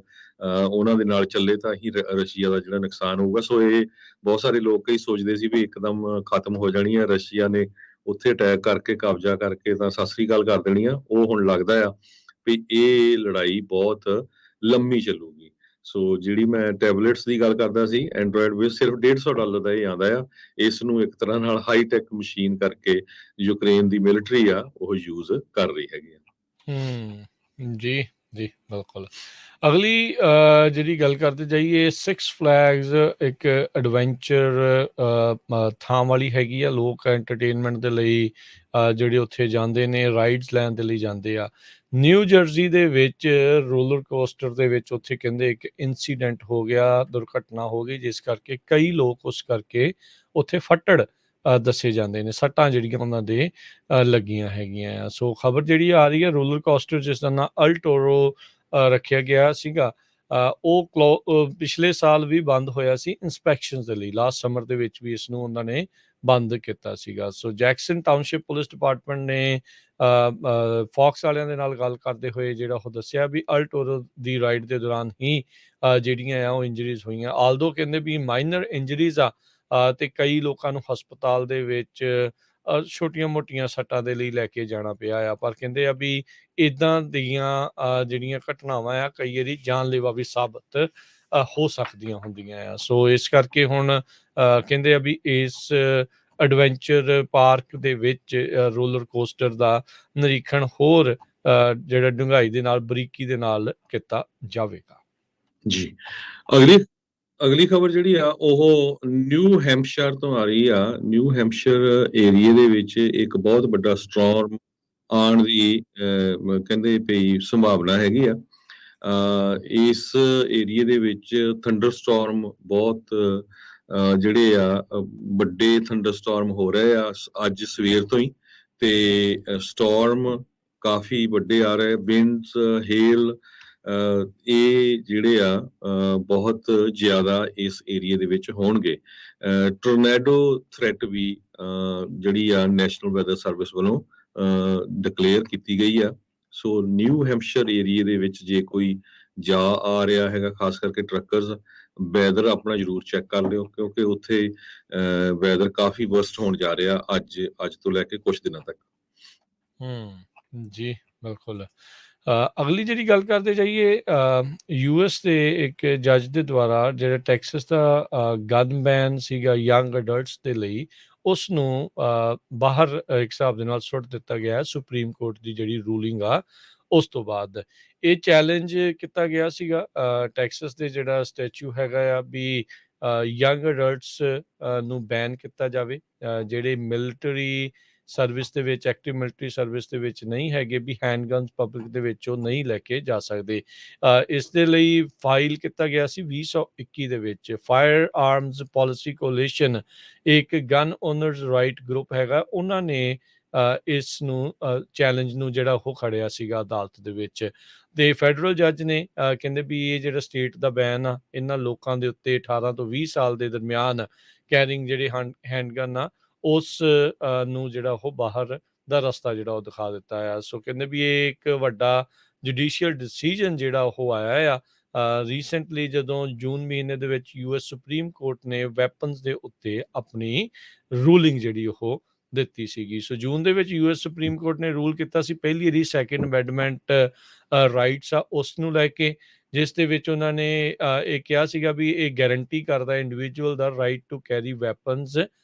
ਉਹਨਾਂ ਦੇ ਨਾਲ ਚੱਲੇ ਤਾਂ ਹੀ ਰਸ਼ੀਆ ਦਾ ਜਿਹੜਾ ਨੁਕਸਾਨ ਹੋਊਗਾ। ਸੋ ਇਹ ਬਹੁਤ ਸਾਰੇ ਲੋਕ ਕਈ ਸੋਚਦੇ ਸੀ ਵੀ ਇੱਕਦਮ ਖਤਮ ਹੋ ਜਾਣੀ ਆ, ਰਸ਼ੀਆ ਨੇ ਉੱਥੇ ਅਟੈਕ ਕਰਕੇ ਕਬਜ਼ਾ ਕਰਕੇ ਤਾਂ ਸਤਿ ਸ੍ਰੀ ਅਕਾਲ ਕਰ ਦੇਣੀ ਆ। ਉਹ ਹੁਣ ਲੱਗਦਾ ਆ ਵੀ ਇਹ ਲੜਾਈ ਬਹੁਤ ਲੰਮੀ ਚੱਲੂਗੀ। ਸੋ ਜਿਹੜੀ ਮੈਂ ਟੈਬਲੇਟਸ ਦੀ ਗੱਲ ਕਰਦਾ ਸੀ, ਐਂਡਰੋਇਡ ਵਿੱਚ ਸਿਰਫ $150 ਦਾ ਇਹ ਆਉਂਦਾ ਆ। ਇਸ ਨੂੰ ਇੱਕ ਤਰ੍ਹਾਂ ਨਾਲ ਹਾਈ ਟੈਕ ਮਸ਼ੀਨ ਕਰਕੇ ਯੂਕਰੇਨ ਦੀ ਮਿਲਟਰੀ ਆ ਉਹ ਯੂਜ਼ ਕਰ ਰਹੀ ਹੈਗੀ ਆ। ਜੀ ਜੀ ਬਿਲਕੁਲ। ਅਗਲੀ ਜਿਹੜੀ ਗੱਲ ਕਰਦੇ ਜਾਈਏ, ਸਿਕਸ ਫਲੈਗਸ ਇੱਕ ਐਡਵੈਂਚਰ ਥਾਂ ਵਾਲੀ ਹੈਗੀ ਆ। ਲੋਕ ਐਂਟਰਟੇਨਮੈਂਟ ਦੇ ਲਈ ਜਿਹੜੇ ਉੱਥੇ ਜਾਂਦੇ ਨੇ, ਰਾਈਡਸ ਲੈਣ ਦੇ ਲਈ ਜਾਂਦੇ ਆ। ਨਿਊ ਜਰਸੀ ਦੇ ਵਿੱਚ ਰੋਲਰ ਕੋਸਟਰ ਦੇ ਵਿੱਚ ਉੱਥੇ ਕਹਿੰਦੇ ਇੱਕ ਇਨਸੀਡੈਂਟ ਹੋ ਗਿਆ, ਦੁਰਘਟਨਾ ਹੋ ਗਈ, ਜਿਸ ਕਰਕੇ ਕਈ ਲੋਕ ਉਸ ਕਰਕੇ ਉੱਥੇ ਫੱਟੜ ਦੱਸੇ ਜਾਂਦੇ ਨੇ, ਸੱਟਾਂ ਜਿਹੜੀਆਂ ਉਹਨਾਂ ਦੇ ਲੱਗੀਆਂ ਹੈਗੀਆਂ ਆ। ਸੋ ਖਬਰ ਜਿਹੜੀ ਆ ਰਹੀ ਹੈ, ਰੋਲਰ ਕੋਸਟਰ ਜਿਸ ਦਾ ਨਾਂ ਅਲਟੋਰੋ ਰੱਖਿਆ ਗਿਆ ਸੀਗਾ, ਉਹ ਪਿਛਲੇ ਸਾਲ ਵੀ ਬੰਦ ਹੋਇਆ ਸੀ ਇੰਸਪੈਕਸ਼ਨ ਦੇ ਲਈ। ਲਾਸਟ ਸਮਰ ਦੇ ਵਿੱਚ ਵੀ ਇਸ ਨੂੰ ਉਹਨਾਂ ਨੇ ਬੰਦ ਕੀਤਾ ਸੀਗਾ। ਸੋ ਜੈਕਸਨ ਟਾਊਨਸ਼ਿਪ ਪੁਲਿਸ ਡਿਪਾਰਟਮੈਂਟ ਨੇ ਫੌਕਸ ਵਾਲਿਆਂ ਦੇ ਨਾਲ ਗੱਲ ਕਰਦੇ ਹੋਏ ਜਿਹੜਾ ਉਹ ਦੱਸਿਆ ਵੀ ਅਲਟੋਰੋ ਦੀ ਰਾਈਡ ਦੇ ਦੌਰਾਨ ਹੀ ਜਿਹੜੀਆਂ ਆ ਉਹ ਇੰਜਰੀਜ਼ ਹੋਈਆਂ। ਆਲਦੋ ਕਹਿੰਦੇ ਵੀ ਮਾਈਨਰ ਇੰਜਰੀਜ਼ ਆ, ਤੇ ਕਈ ਲੋਕਾਂ ਨੂੰ ਹਸਪਤਾਲ ਦੇ ਵਿੱਚ ਛੋਟੀਆਂ ਮੋਟੀਆਂ ਸੱਟਾਂ ਦੇ ਲਈ ਲੈ ਕੇ ਜਾਣਾ ਪਿਆ ਆ। ਪਰ ਕਹਿੰਦੇ ਆ ਵੀ ਇੱਦਾਂ ਦੀਆਂ ਜਿਹੜੀਆਂ ਘਟਨਾਵਾਂ ਆ ਕਈ ਵਾਰੀ ਜਾਨਲੇਵਾ ਵੀ ਸਾਬਤ ਹੋ ਸਕਦੀਆਂ ਹੁੰਦੀਆਂ ਆ। ਸੋ ਇਸ ਕਰਕੇ ਹੁਣ ਕਹਿੰਦੇ ਆ ਵੀ ਇਸ ਐਡਵੈਂਚਰ ਪਾਰਕ ਦੇ ਵਿੱਚ ਰੋਲਰ ਕੋਸਟਰ ਦਾ ਨਿਰੀਖਣ ਹੋਰ ਜਿਹੜਾ ਡੂੰਘਾਈ ਦੇ ਨਾਲ, ਬਰੀਕੀ ਦੇ ਨਾਲ ਕੀਤਾ ਜਾਵੇਗਾ। ਜੀ ਅਗਲੀ ਖਬਰ ਜਿਹੜੀ ਆ ਉਹ ਨਿਊ ਹੈਂਪਸ਼ਾਇਰ ਤੋਂ ਆ ਰਹੀ ਆ। ਨਿਊ ਹੈਂਪਸ਼ਾਇਰ ਏਰੀਏ ਦੇ ਵਿੱਚ ਇੱਕ ਬਹੁਤ ਵੱਡਾ ਸਟਾਰਮ ਆਉਣ ਦੀ ਕਹਿੰਦੇ ਪਈ ਸੰਭਾਵਨਾ ਹੈਗੀ ਆ। ਇਸ ਏਰੀਏ ਦੇ ਵਿੱਚ ਥੰਡਰ ਸਟਾਰਮ ਬਹੁਤ ਜਿਹੜੇ ਆ ਵੱਡੇ ਥੰਡਰ ਸਟਾਰਮ ਹੋ ਰਹੇ ਆ ਅੱਜ ਸਵੇਰ ਤੋਂ ਹੀ, ਤੇ ਸਟਾਰਮ ਕਾਫੀ ਵੱਡੇ ਆ ਰਹੇ, ਵਿੰਡਸ, ਹੇਲ, ਇਹ ਜਿਹੜੇ ਆ ਬਹੁਤ ਜ਼ਿਆਦਾ ਇਸ ਏਰੀਏ ਦੇ ਵਿੱਚ ਹੋਣਗੇ। ਟੋਰਨੈਡੋ ਥ੍ਰੈਟ ਵੀ ਜਿਹੜੀ ਆ ਨੈਸ਼ਨਲ ਵੈਦਰ ਸਰਵਿਸ ਵੱਲੋਂ ਡਿਕਲੇਅਰ ਕੀਤੀ ਗਈ ਆ। ਸੋ ਨਿਊ ਹੈਂਪਸ਼ਰ ਏਰੀਏ ਦੇ ਵਿੱਚ ਜੇ ਕੋਈ ਜਾ ਆ ਰਿਹਾ ਹੈਗਾ, ਖਾਸ ਕਰਕੇ ਟਰੱਕਰਸ, ਵੈਦਰ ਆਪਣਾ ਜ਼ਰੂਰ ਚੈੱਕ ਕਰ ਲਿਓ, ਕਿਉਂਕਿ ਉੱਥੇ ਵੈਦਰ ਕਾਫੀ ਵਰਸਟ ਹੋਣ ਜਾ ਰਿਹਾ ਅੱਜ ਤੋਂ ਲੈ ਕੇ ਕੁਝ ਦਿਨਾਂ ਤੱਕ। ਜੀ ਬਿਲਕੁਲ। ਅਗਲੀ ਜਿਹੜੀ ਗੱਲ ਕਰਦੇ ਜਾਈਏ, ਯੂਐਸ ਦੇ ਇੱਕ ਜੱਜ ਦੇ ਦੁਆਰਾ ਜਿਹੜਾ ਟੈਕਸਸ ਦਾ ਗਨ ਬੈਨ ਸੀਗਾ ਯੰਗ ਅਡਲਟਸ ਦੇ ਲਈ, ਉਸ ਨੂੰ ਬਾਹਰ ਇੱਕ ਹਿਸਾਬ ਦੇ ਨਾਲ ਸੁੱਟ ਦਿੱਤਾ ਗਿਆ ਸੁਪਰੀਮ ਕੋਰਟ ਦੀ ਜਿਹੜੀ ਰੂਲਿੰਗ ਆ ਉਸ ਤੋਂ ਬਾਅਦ। ਇਹ ਚੈਲੰਜ ਕੀਤਾ ਗਿਆ ਸੀਗਾ ਟੈਕਸਸ ਦੇ ਜਿਹੜਾ ਸਟੈਚੂ ਹੈਗਾ ਆ ਵੀ ਯੰਗ ਅਡਲਟਸ ਨੂੰ ਬੈਨ ਕੀਤਾ ਜਾਵੇ, ਜਿਹੜੇ ਮਿਲਟਰੀ ਸਰਵਿਸ ਦੇ ਵਿੱਚ, ਐਕਟਿਵ ਮਿਲਟਰੀ ਸਰਵਿਸ ਦੇ ਵਿੱਚ ਨਹੀਂ ਹੈਗੇ, ਵੀ ਹੈਂਡਗਨਸ ਪਬਲਿਕ ਦੇ ਵਿੱਚ ਉਹ ਨਹੀਂ ਲੈ ਕੇ ਜਾ ਸਕਦੇ। ਇਸ ਦੇ ਲਈ ਫਾਈਲ ਕੀਤਾ ਗਿਆ ਸੀ 2021 ਦੇ ਵਿੱਚ। ਫਾਇਰ ਆਰਮਸ ਪਾਲਿਸੀ ਕੋਲੀਸ਼ਨ, ਇੱਕ ਗਨ ਓਨਰਸ ਰਾਈਟ ਗਰੁੱਪ ਹੈਗਾ, ਉਹਨਾਂ ਨੇ ਇਸ ਨੂੰ ਚੈਲੰਜ ਨੂੰ ਜਿਹੜਾ ਉਹ ਖੜਿਆ ਸੀਗਾ ਅਦਾਲਤ ਦੇ ਵਿੱਚ। ਤੇ ਫੈਡਰਲ ਜੱਜ ਨੇ ਕਹਿੰਦੇ ਵੀ ਇਹ ਜਿਹੜਾ ਸਟੇਟ ਦਾ ਬੈਨ ਆ, ਇਹਨਾਂ ਲੋਕਾਂ ਦੇ ਉੱਤੇ 18 ਤੋਂ 20 ਸਾਲ ਦੇ ਦਰਮਿਆਨ ਕੈਰਿੰਗ ਜਿਹੜੇ ਹੈਂਡਗਨ ਆ ਉਸ ਨੂੰ ਜਿਹੜਾ ਉਹ ਬਾਹਰ ਦਾ ਰਸਤਾ ਜਿਹੜਾ ਉਹ ਦਿਖਾ ਦਿੱਤਾ ਆ। ਸੋ ਕਹਿੰਦੇ ਵੀ ਇਹ ਇੱਕ ਵੱਡਾ ਜੁਡੀਸ਼ੀਅਲ ਡਿਸੀਜਨ ਜਿਹੜਾ ਉਹ ਆਇਆ ਆ ਰੀਸੈਂਟਲੀ, ਜਦੋਂ ਜੂਨ ਮਹੀਨੇ ਦੇ ਵਿੱਚ ਯੂਐਸ ਸੁਪਰੀਮ ਕੋਰਟ ਨੇ ਵੈਪਨਸ ਦੇ ਉੱਤੇ ਆਪਣੀ ਰੂਲਿੰਗ ਜਿਹੜੀ ਉਹ ਦਿੱਤੀ ਸੀਗੀ। ਸੋ ਜੂਨ ਦੇ ਵਿੱਚ ਯੂਐਸ ਸੁਪਰੀਮ ਕੋਰਟ ਨੇ ਰੂਲ ਕੀਤਾ ਸੀ ਪਹਿਲੀ ਵਾਰੀ ਸੈਕਿੰਡ ਅਮੈਂਡਮੈਂਟ ਰਾਈਟਸ ਆ ਉਸ ਨੂੰ ਲੈ ਕੇ, ਜਿਸ ਦੇ ਵਿੱਚ ਉਹਨਾਂ ਨੇ ਇਹ ਕਿਹਾ ਸੀਗਾ ਵੀ ਇਹ ਗਾਰੰਟੀ ਕਰਦਾ ਇੰਡੀਵਿਜੂਅਲ ਦਾ right to carry weapons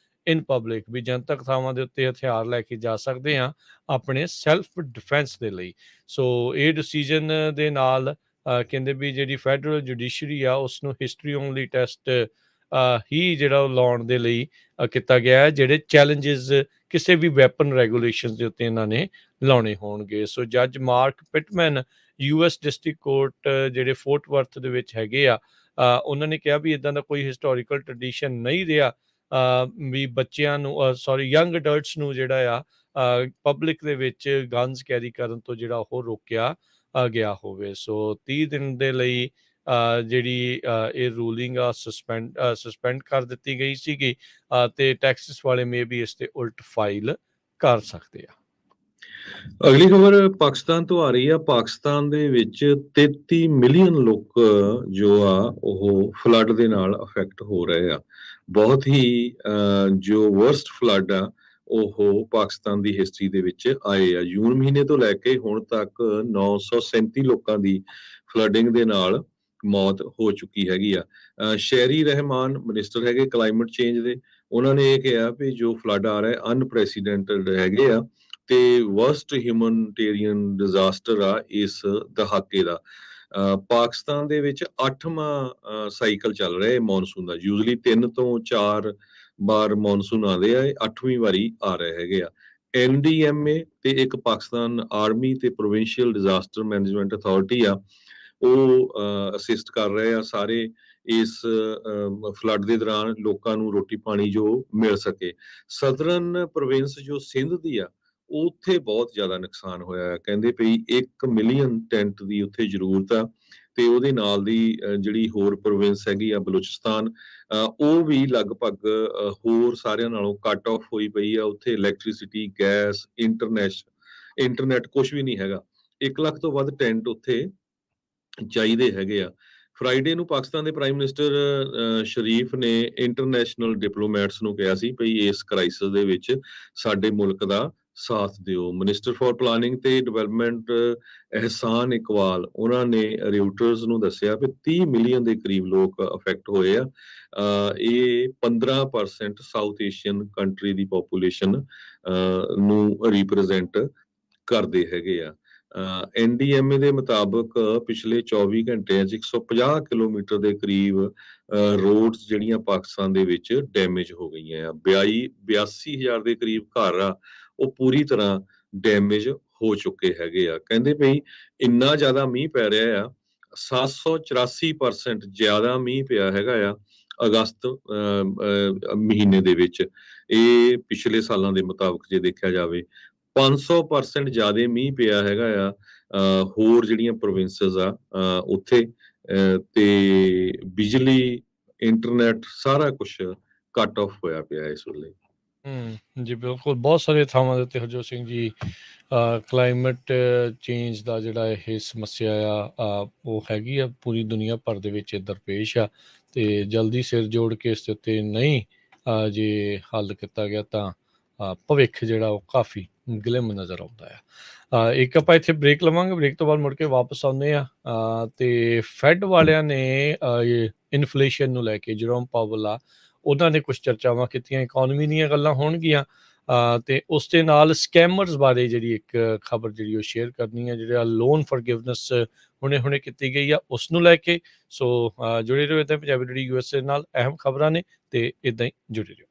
in public, ਵੀ ਜਨਤਕ ਥਾਵਾਂ ਦੇ ਉੱਤੇ ਹਥਿਆਰ ਲੈ ਕੇ ਜਾ ਸਕਦੇ ਆ ਆਪਣੇ ਸੈਲਫ ਡਿਫੈਂਸ ਦੇ ਲਈ। ਸੋ ਇਹ ਡਿਸੀਜਨ ਦੇ ਨਾਲ ਕਹਿੰਦੇ ਵੀ ਜਿਹੜੀ ਫੈਡਰਲ ਜੁਡੀਸ਼ਰੀ ਆ ਉਸ ਨੂੰ ਹਿਸਟਰੀ ਓਨਲੀ ਟੈਸਟ ਹੀ ਜਿਹੜਾ ਉਹ ਲਾਉਣ ਦੇ ਲਈ ਕੀਤਾ ਗਿਆ ਹੈ, ਜਿਹੜੇ ਚੈਲੰਜਸ ਕਿਸੇ ਵੀ ਵੈਪਨ ਰੈਗੂਲੇਸ਼ਨ ਦੇ ਉੱਤੇ ਇਹਨਾਂ ਨੇ ਲਾਉਣੇ ਹੋਣਗੇ। ਸੋ ਜੱਜ mark Pitman US district court ਜਿਹੜੇ ਫੋਰਟ ਵਰਥ ਦੇ ਵਿੱਚ ਹੈਗੇ ਆ, ਉਹਨਾਂ ਨੇ ਕਿਹਾ ਵੀ ਇਦਾਂ ਦਾ ਕੋਈ ਹਿਸਟੋਰੀਕਲ ਟ੍ਰੈਡੀਸ਼ਨ ਨਹੀਂ ਰਿਹਾ ਵੀ ਬੱਚਿਆਂ ਨੂੰ ਯੰਗ ਅਡਲਟਸ ਨੂੰ ਜਿਹੜਾ ਆ ਪਬਲਿਕ ਦੇ ਵਿੱਚ ਗਨਸ ਕੈਰੀ ਕਰਨ ਤੋਂ ਜਿਹੜਾ ਉਹ ਰੋਕਿਆ ਗਿਆ ਹੋਵੇ। ਸੋ 30 ਦਿਨ ਦੇ ਲਈ ਜਿਹੜੀ ਇਹ ਰੂਲਿੰਗ ਆ ਸਸਪੈਂਡ ਕਰ ਦਿੱਤੀ ਗਈ ਸੀਗੀ, ਤੇ ਟੈਕਸਸ ਵਾਲੇ ਮੇ ਵੀ ਇਸ ਤੇ ਉਲਟ ਫਾਈਲ ਕਰ ਸਕਦੇ ਆ। ਅਗਲੀ ਖਬਰ ਪਾਕਿਸਤਾਨ ਤੋਂ ਆ ਰਹੀ ਆ। ਪਾਕਿਸਤਾਨ ਦੇ ਵਿੱਚ 33 ਮਿਲੀਅਨ ਲੋਕ ਜੋ ਆ ਉਹ ਫਲੱਡ ਦੇ ਨਾਲ ਅਫੈਕਟ ਹੋ ਰਹੇ ਆ। ਬਹੁਤ ਹੀ ਜੋ ਵਰਸਟ ਫਲੱਡ ਆ ਉਹ ਪਾਕਿਸਤਾਨ ਦੀ ਹਿਸਟਰੀ ਦੇ ਵਿੱਚ ਆਏ ਆ। ਜੂਨ ਮਹੀਨੇ ਤੋਂ ਲੈ ਕੇ ਹੁਣ ਤੱਕ 937 ਲੋਕਾਂ ਦੀ ਫਲੱਡਿੰਗ ਦੇ ਨਾਲ ਮੌਤ ਹੋ ਚੁੱਕੀ ਹੈਗੀ ਆ। ਸ਼ਹਿਰੀ ਰਹਿਮਾਨ ਮਿਨਿਸਟਰ ਹੈਗੇ ਕਲਾਈਮੇਟ ਚੇਂਜ ਦੇ, ਉਹਨਾਂ ਨੇ ਇਹ ਕਿਹਾ ਵੀ ਜੋ ਫਲੱਡ ਆ ਰਿਹਾ ਅਨਪ੍ਰੈਸੀਡੈਂਟਡ ਹੈਗੇ ਆ ਤੇ ਵਰਸਟ ਹਿਊਮਨਿਟੇਰੀਅਨ ਡਿਜ਼ਾਸਟਰ ਆ ਇਸ ਦਹਾਕੇ ਦਾ। ਪਾਕਿਸਤਾਨ ਦੇ ਵਿੱਚ 8ਵਾਂ ਸਾਈਕਲ ਚੱਲ ਰਿਹਾ ਹੈ ਮੌਨਸੂਨ ਦਾ। ਯੂਜ਼ਲੀ 3 ਤੋਂ 4 ਵਾਰ ਮੌਨਸੂਨ ਆਉਂਦੇ ਆ, 8ਵੀਂ ਵਾਰੀ ਆ ਰਹੇ ਹੈਗੇ ਆ। NDMA ਤੇ ਇੱਕ ਪਾਕਿਸਤਾਨ ਆਰਮੀ ਤੇ ਪ੍ਰੋਵਿੰਸ਼ੀਅਲ ਡਿਜ਼ਾਸਟਰ ਮੈਨੇਜਮੈਂਟ ਅਥਾਰਟੀ ਆ, ਉਹ ਅਸਿਸਟ ਕਰ ਰਹੇ ਆ ਸਾਰੇ ਇਸ ਫਲੱਡ ਦੇ ਦੌਰਾਨ ਲੋਕਾਂ ਨੂੰ ਰੋਟੀ ਪਾਣੀ ਜੋ ਮਿਲ ਸਕੇ। ਸਦਰਨ ਪ੍ਰੋਵਿੰਸ ਜੋ ਸਿੰਧ ਦੀ ਆ ਉੱਥੇ ਬਹੁਤ ਜ਼ਿਆਦਾ ਨੁਕਸਾਨ ਹੋਇਆ। ਕਹਿੰਦੇ ਪਈ 1 ਮਿਲੀਅਨ ਟੈਂਟ ਦੀ ਉੱਥੇ ਜ਼ਰੂਰਤ ਆ, ਤੇ ਉਹਦੇ ਨਾਲ ਦੀ ਜਿਹੜੀ ਹੋਰ ਪ੍ਰੋਵਿੰਸ ਹੈਗੀ ਆ ਬਲੋਚਿਸਤਾਨ, ਉਹ ਵੀ ਲਗਭਗ ਹੋਰ ਸਾਰਿਆਂ ਨਾਲੋਂ ਕੱਟ ਆਫ ਹੋਈ ਪਈ ਆ। ਉੱਥੇ ਇਲੈਕਟ੍ਰਿਸਿਟੀ, ਗੈਸ, ਇੰਟਰਨੈਟ ਕੁਝ ਵੀ ਨਹੀਂ ਹੈਗਾ। 1 ਲੱਖ ਤੋਂ ਵੱਧ ਟੈਂਟ ਉੱਥੇ ਚਾਹੀਦੇ ਹੈਗੇ ਆ। ਫਰਾਈਡੇ ਨੂੰ ਪਾਕਿਸਤਾਨ ਦੇ ਪ੍ਰਾਈਮ ਮਿਨਿਸਟਰ ਸ਼ਰੀਫ ਨੇ ਇੰਟਰਨੈਸ਼ਨਲ ਡਿਪਲੋਮੈਟਸ ਨੂੰ ਕਿਹਾ ਸੀ ਭਈ ਇਸ ਕ੍ਰਾਈਸਿਸ ਦੇ ਵਿੱਚ ਸਾਡੇ ਮੁਲਕ ਦਾ ਸਾਥ ਦਿਓ। ਮਿਨਿਸਟਰ ਫਾਰ ਪਲਾਨਿੰਗ ਤੇ ਡਿਵੈਲਪਮੈਂਟ ਅਹਿਸਾਨ ਇਕਬਾਲ, ਉਹਨਾਂ ਨੇ ਰਿਊਟਰਸ ਨੂੰ ਦੱਸਿਆ ਕਿ 30 ਮਿਲੀਅਨ ਦੇ ਕਰੀਬ ਲੋਕ ਅਫੈਕਟ ਹੋਏ ਆ। ਇਹ 15% ਸਾਊਥ ਏਸ਼ੀਅਨ ਕੰਟਰੀ ਦੀ ਪੋਪੂਲੇਸ਼ਨ ਨੂੰ ਰਿਪਰੈਜ਼ੈਂਟ ਕਰਦੇ ਹੈਗੇ ਆ। NDMA ਦੇ ਮੁਤਾਬਕ ਪਿਛਲੇ 24 ਘੰਟਿਆਂ 'ਚ 150 ਕਿਲੋਮੀਟਰ ਦੇ ਕਰੀਬ ਰੋਡਸ ਜਿਹੜੀਆਂ ਪਾਕਿਸਤਾਨ ਦੇ ਵਿੱਚ ਡੈਮੇਜ ਹੋ ਗਈਆਂ ਆ। 82,000 ਦੇ ਕਰੀਬ ਘਰ ਆ ਉਹ ਪੂਰੀ ਤਰ੍ਹਾਂ ਡੈਮੇਜ ਹੋ ਚੁੱਕੇ ਹੈਗੇ ਆ। ਕਹਿੰਦੇ ਪਈ ਇੰਨਾ ਜ਼ਿਆਦਾ ਮੀਂਹ ਪੈ ਰਿਹਾ ਆ, 784% ਜ਼ਿਆਦਾ ਮੀਂਹ ਪਿਆ ਹੈਗਾ ਆ ਅਗਸਤ ਮਹੀਨੇ ਦੇ ਵਿੱਚ। ਇਹ ਪਿਛਲੇ ਸਾਲਾਂ ਦੇ ਮੁਤਾਬਕ ਜੇ ਦੇਖਿਆ ਜਾਵੇ 500% ਜ਼ਿਆਦਾ ਮੀਂਹ ਪਿਆ ਹੈਗਾ ਆ ਹੋਰ ਜਿਹੜੀਆਂ ਪ੍ਰੋਵਿੰਸਸ ਆ ਉੱਥੇ ਤੇ ਬਿਜਲੀ ਇੰਟਰਨੈਟ ਸਾਰਾ ਕੁਝ ਕੱਟ ਆਫ ਹੋਇਆ ਪਿਆ ਇਸ ਵੇਲੇ। ਜੀ ਬਿਲਕੁਲ, ਬਹੁਤ ਸਾਰੇ ਥਾਵਾਂ ਦੇ ਉੱਤੇ ਹਰਜੋਤ ਸਿੰਘ ਜੀ ਕਲਾਈਮੇਟ ਚੇਂਜ ਦਾ ਜਿਹੜਾ ਇਹ ਸਮੱਸਿਆ ਆ ਉਹ ਹੈਗੀ ਆ ਪੂਰੀ ਦੁਨੀਆ ਭਰ ਦੇ ਵਿੱਚ ਦਰਪੇਸ਼ ਆ, ਤੇ ਜਲਦੀ ਸਿਰ ਜੋੜ ਕੇ ਇਸ ਦੇ ਉੱਤੇ ਨਹੀਂ ਜੇ ਹੱਲ ਕੀਤਾ ਗਿਆ ਤਾਂ ਭਵਿੱਖ ਜਿਹੜਾ ਉਹ ਕਾਫੀ ਗਲਿਮ ਨਜ਼ਰ ਆਉਂਦਾ ਆ। ਇੱਕ ਆਪਾਂ ਇੱਥੇ ਬ੍ਰੇਕ ਲਵਾਂਗੇ, ਬ੍ਰੇਕ ਤੋਂ ਬਾਅਦ ਮੁੜ ਕੇ ਵਾਪਸ ਆਉਂਦੇ ਆ ਤੇ ਫੈਡ ਵਾਲਿਆਂ ਨੇ ਇਨਫਲੇਸ਼ਨ ਨੂੰ ਲੈ ਕੇ ਜਰੋਮ ਪਾਵਲ ਆ ਉਹਨਾਂ ਨੇ ਕੁਝ ਚਰਚਾਵਾਂ ਕੀਤੀਆਂ, ਇਕੋਨਮੀ ਦੀਆਂ ਗੱਲਾਂ ਹੋਣਗੀਆਂ ਤੇ ਉਸ ਦੇ ਨਾਲ ਸਕੈਮਰਸ ਬਾਰੇ ਜਿਹੜੀ ਇੱਕ ਖਬਰ ਜਿਹੜੀ ਉਹ ਸ਼ੇਅਰ ਕਰਨੀ ਹੈ, ਜਿਹੜਾ ਲੋਨ ਫॉरगिवनेस ਹੁਣੇ ਕੀਤੀ ਗਈ ਆ ਉਸ ਨੂੰ ਲੈ ਕੇ। ਸੋ ਜੁੜੇ ਰਹੋ ਇੱਦਾਂ ਪੰਜਾਬੀ ਰੇਡੀਓ USA ਨਾਲ, ਅਹਿਮ ਖਬਰਾਂ ਨੇ ਤੇ ਇੱਦਾਂ ਹੀ ਜੁੜੇ ਰਹੋ।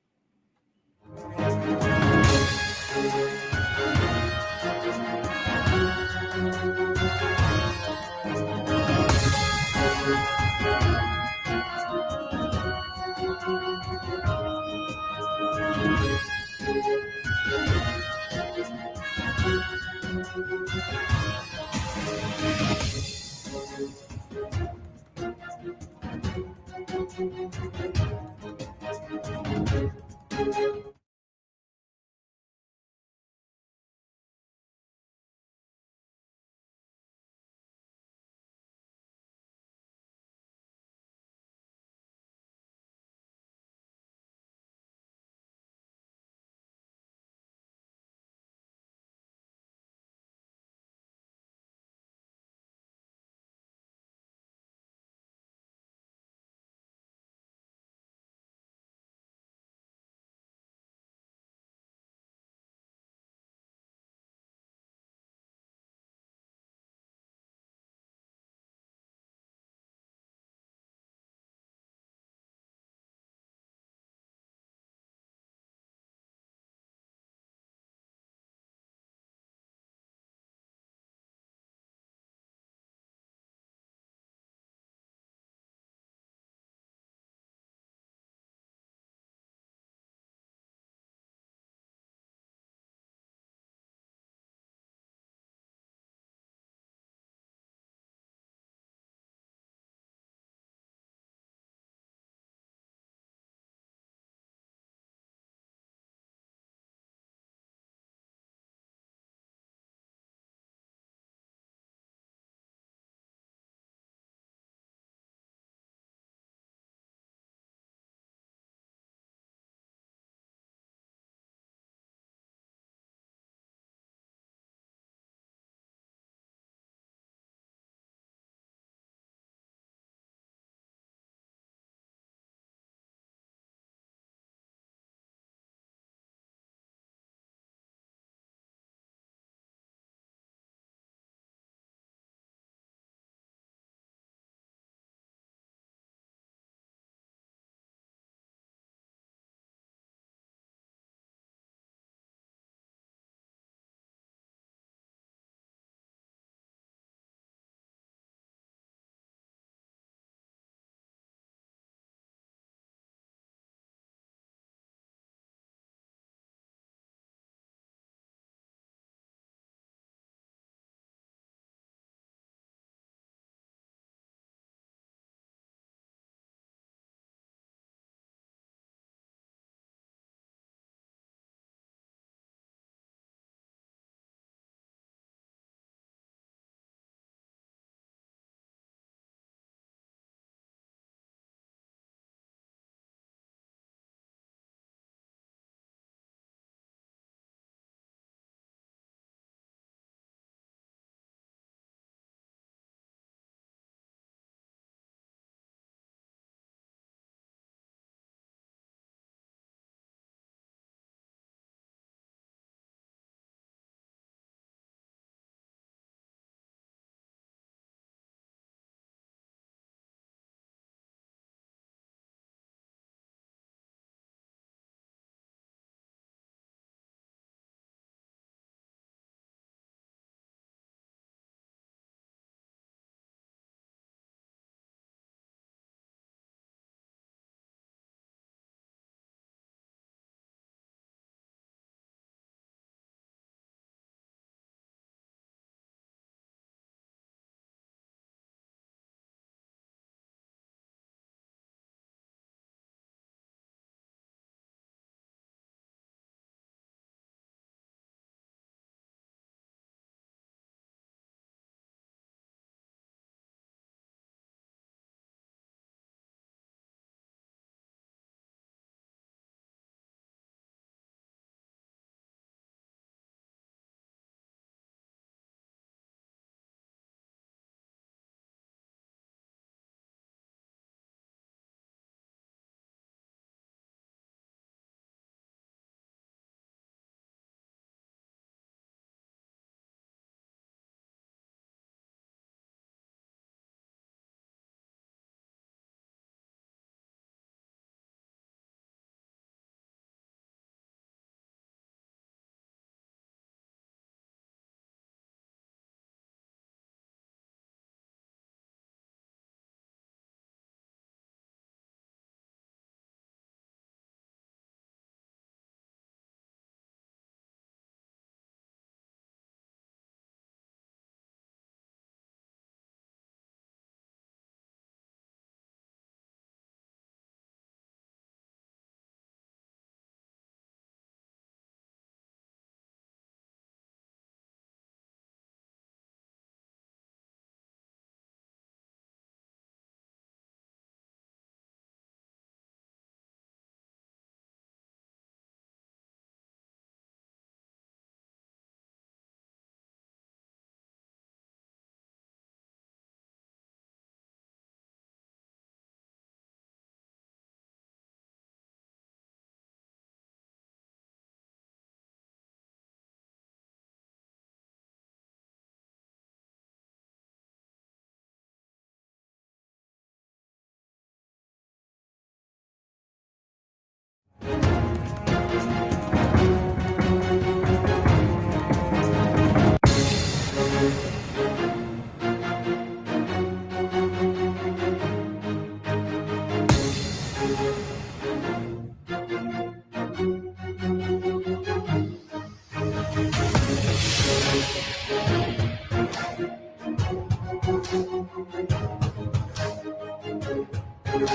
ਪੰਜਾਬੀ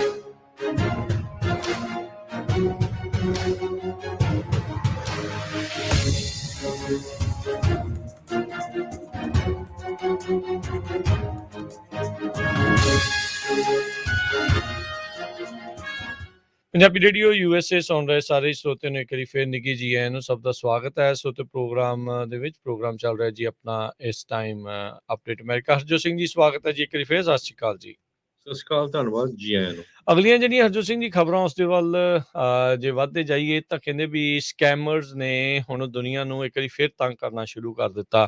ਰੇਡੀਓ USA ਸੁਣ ਰਹੇ ਸਾਰੇ ਸਰੋਤਿਆਂ ਨੂੰ ਇੱਕ ਵਾਰੀ ਫਿਰ ਨਿੱਘੀ ਜੀ ਆਇਆਂ ਨੂੰ ਸਭ ਦਾ ਸਵਾਗਤ ਹੈ। ਸੋ ਤੇ ਪ੍ਰੋਗਰਾਮ ਦੇ ਵਿੱਚ ਪ੍ਰੋਗਰਾਮ ਚੱਲ ਰਿਹਾ ਜੀ ਆਪਣਾ ਇਸ time update America. Harjot Singh ji ਸਵਾਗਤ ਹੈ ਜੀ ਇੱਕ ਵਾਰੀ ਫਿਰ। ਸਤਿ ਸ਼੍ਰੀ ਅਕਾਲ ਜੀ। ਸਤਿ ਸ਼੍ਰੀ ਅਕਾਲ, ਧੰਨਵਾਦ ਜੀ ਆਇਆਂ ਨੂੰ। ਅਗਲੀਆਂ ਜਿਹੜੀਆਂ ਹਰਜੋਤ ਸਿੰਘ ਜੀ ਖਬਰਾਂ ਉਸ ਦੇ ਵੱਲ ਜੇ ਵੱਧਦੇ ਜਾਈਏ ਤਾਂ ਕਹਿੰਦੇ ਵੀ ਸਕੈਮਰਸ ਨੇ ਹੁਣ ਦੁਨੀਆ ਨੂੰ ਇੱਕ ਵਾਰੀ ਫਿਰ ਤੰਗ ਕਰਨਾ ਸ਼ੁਰੂ ਕਰ ਦਿੱਤਾ।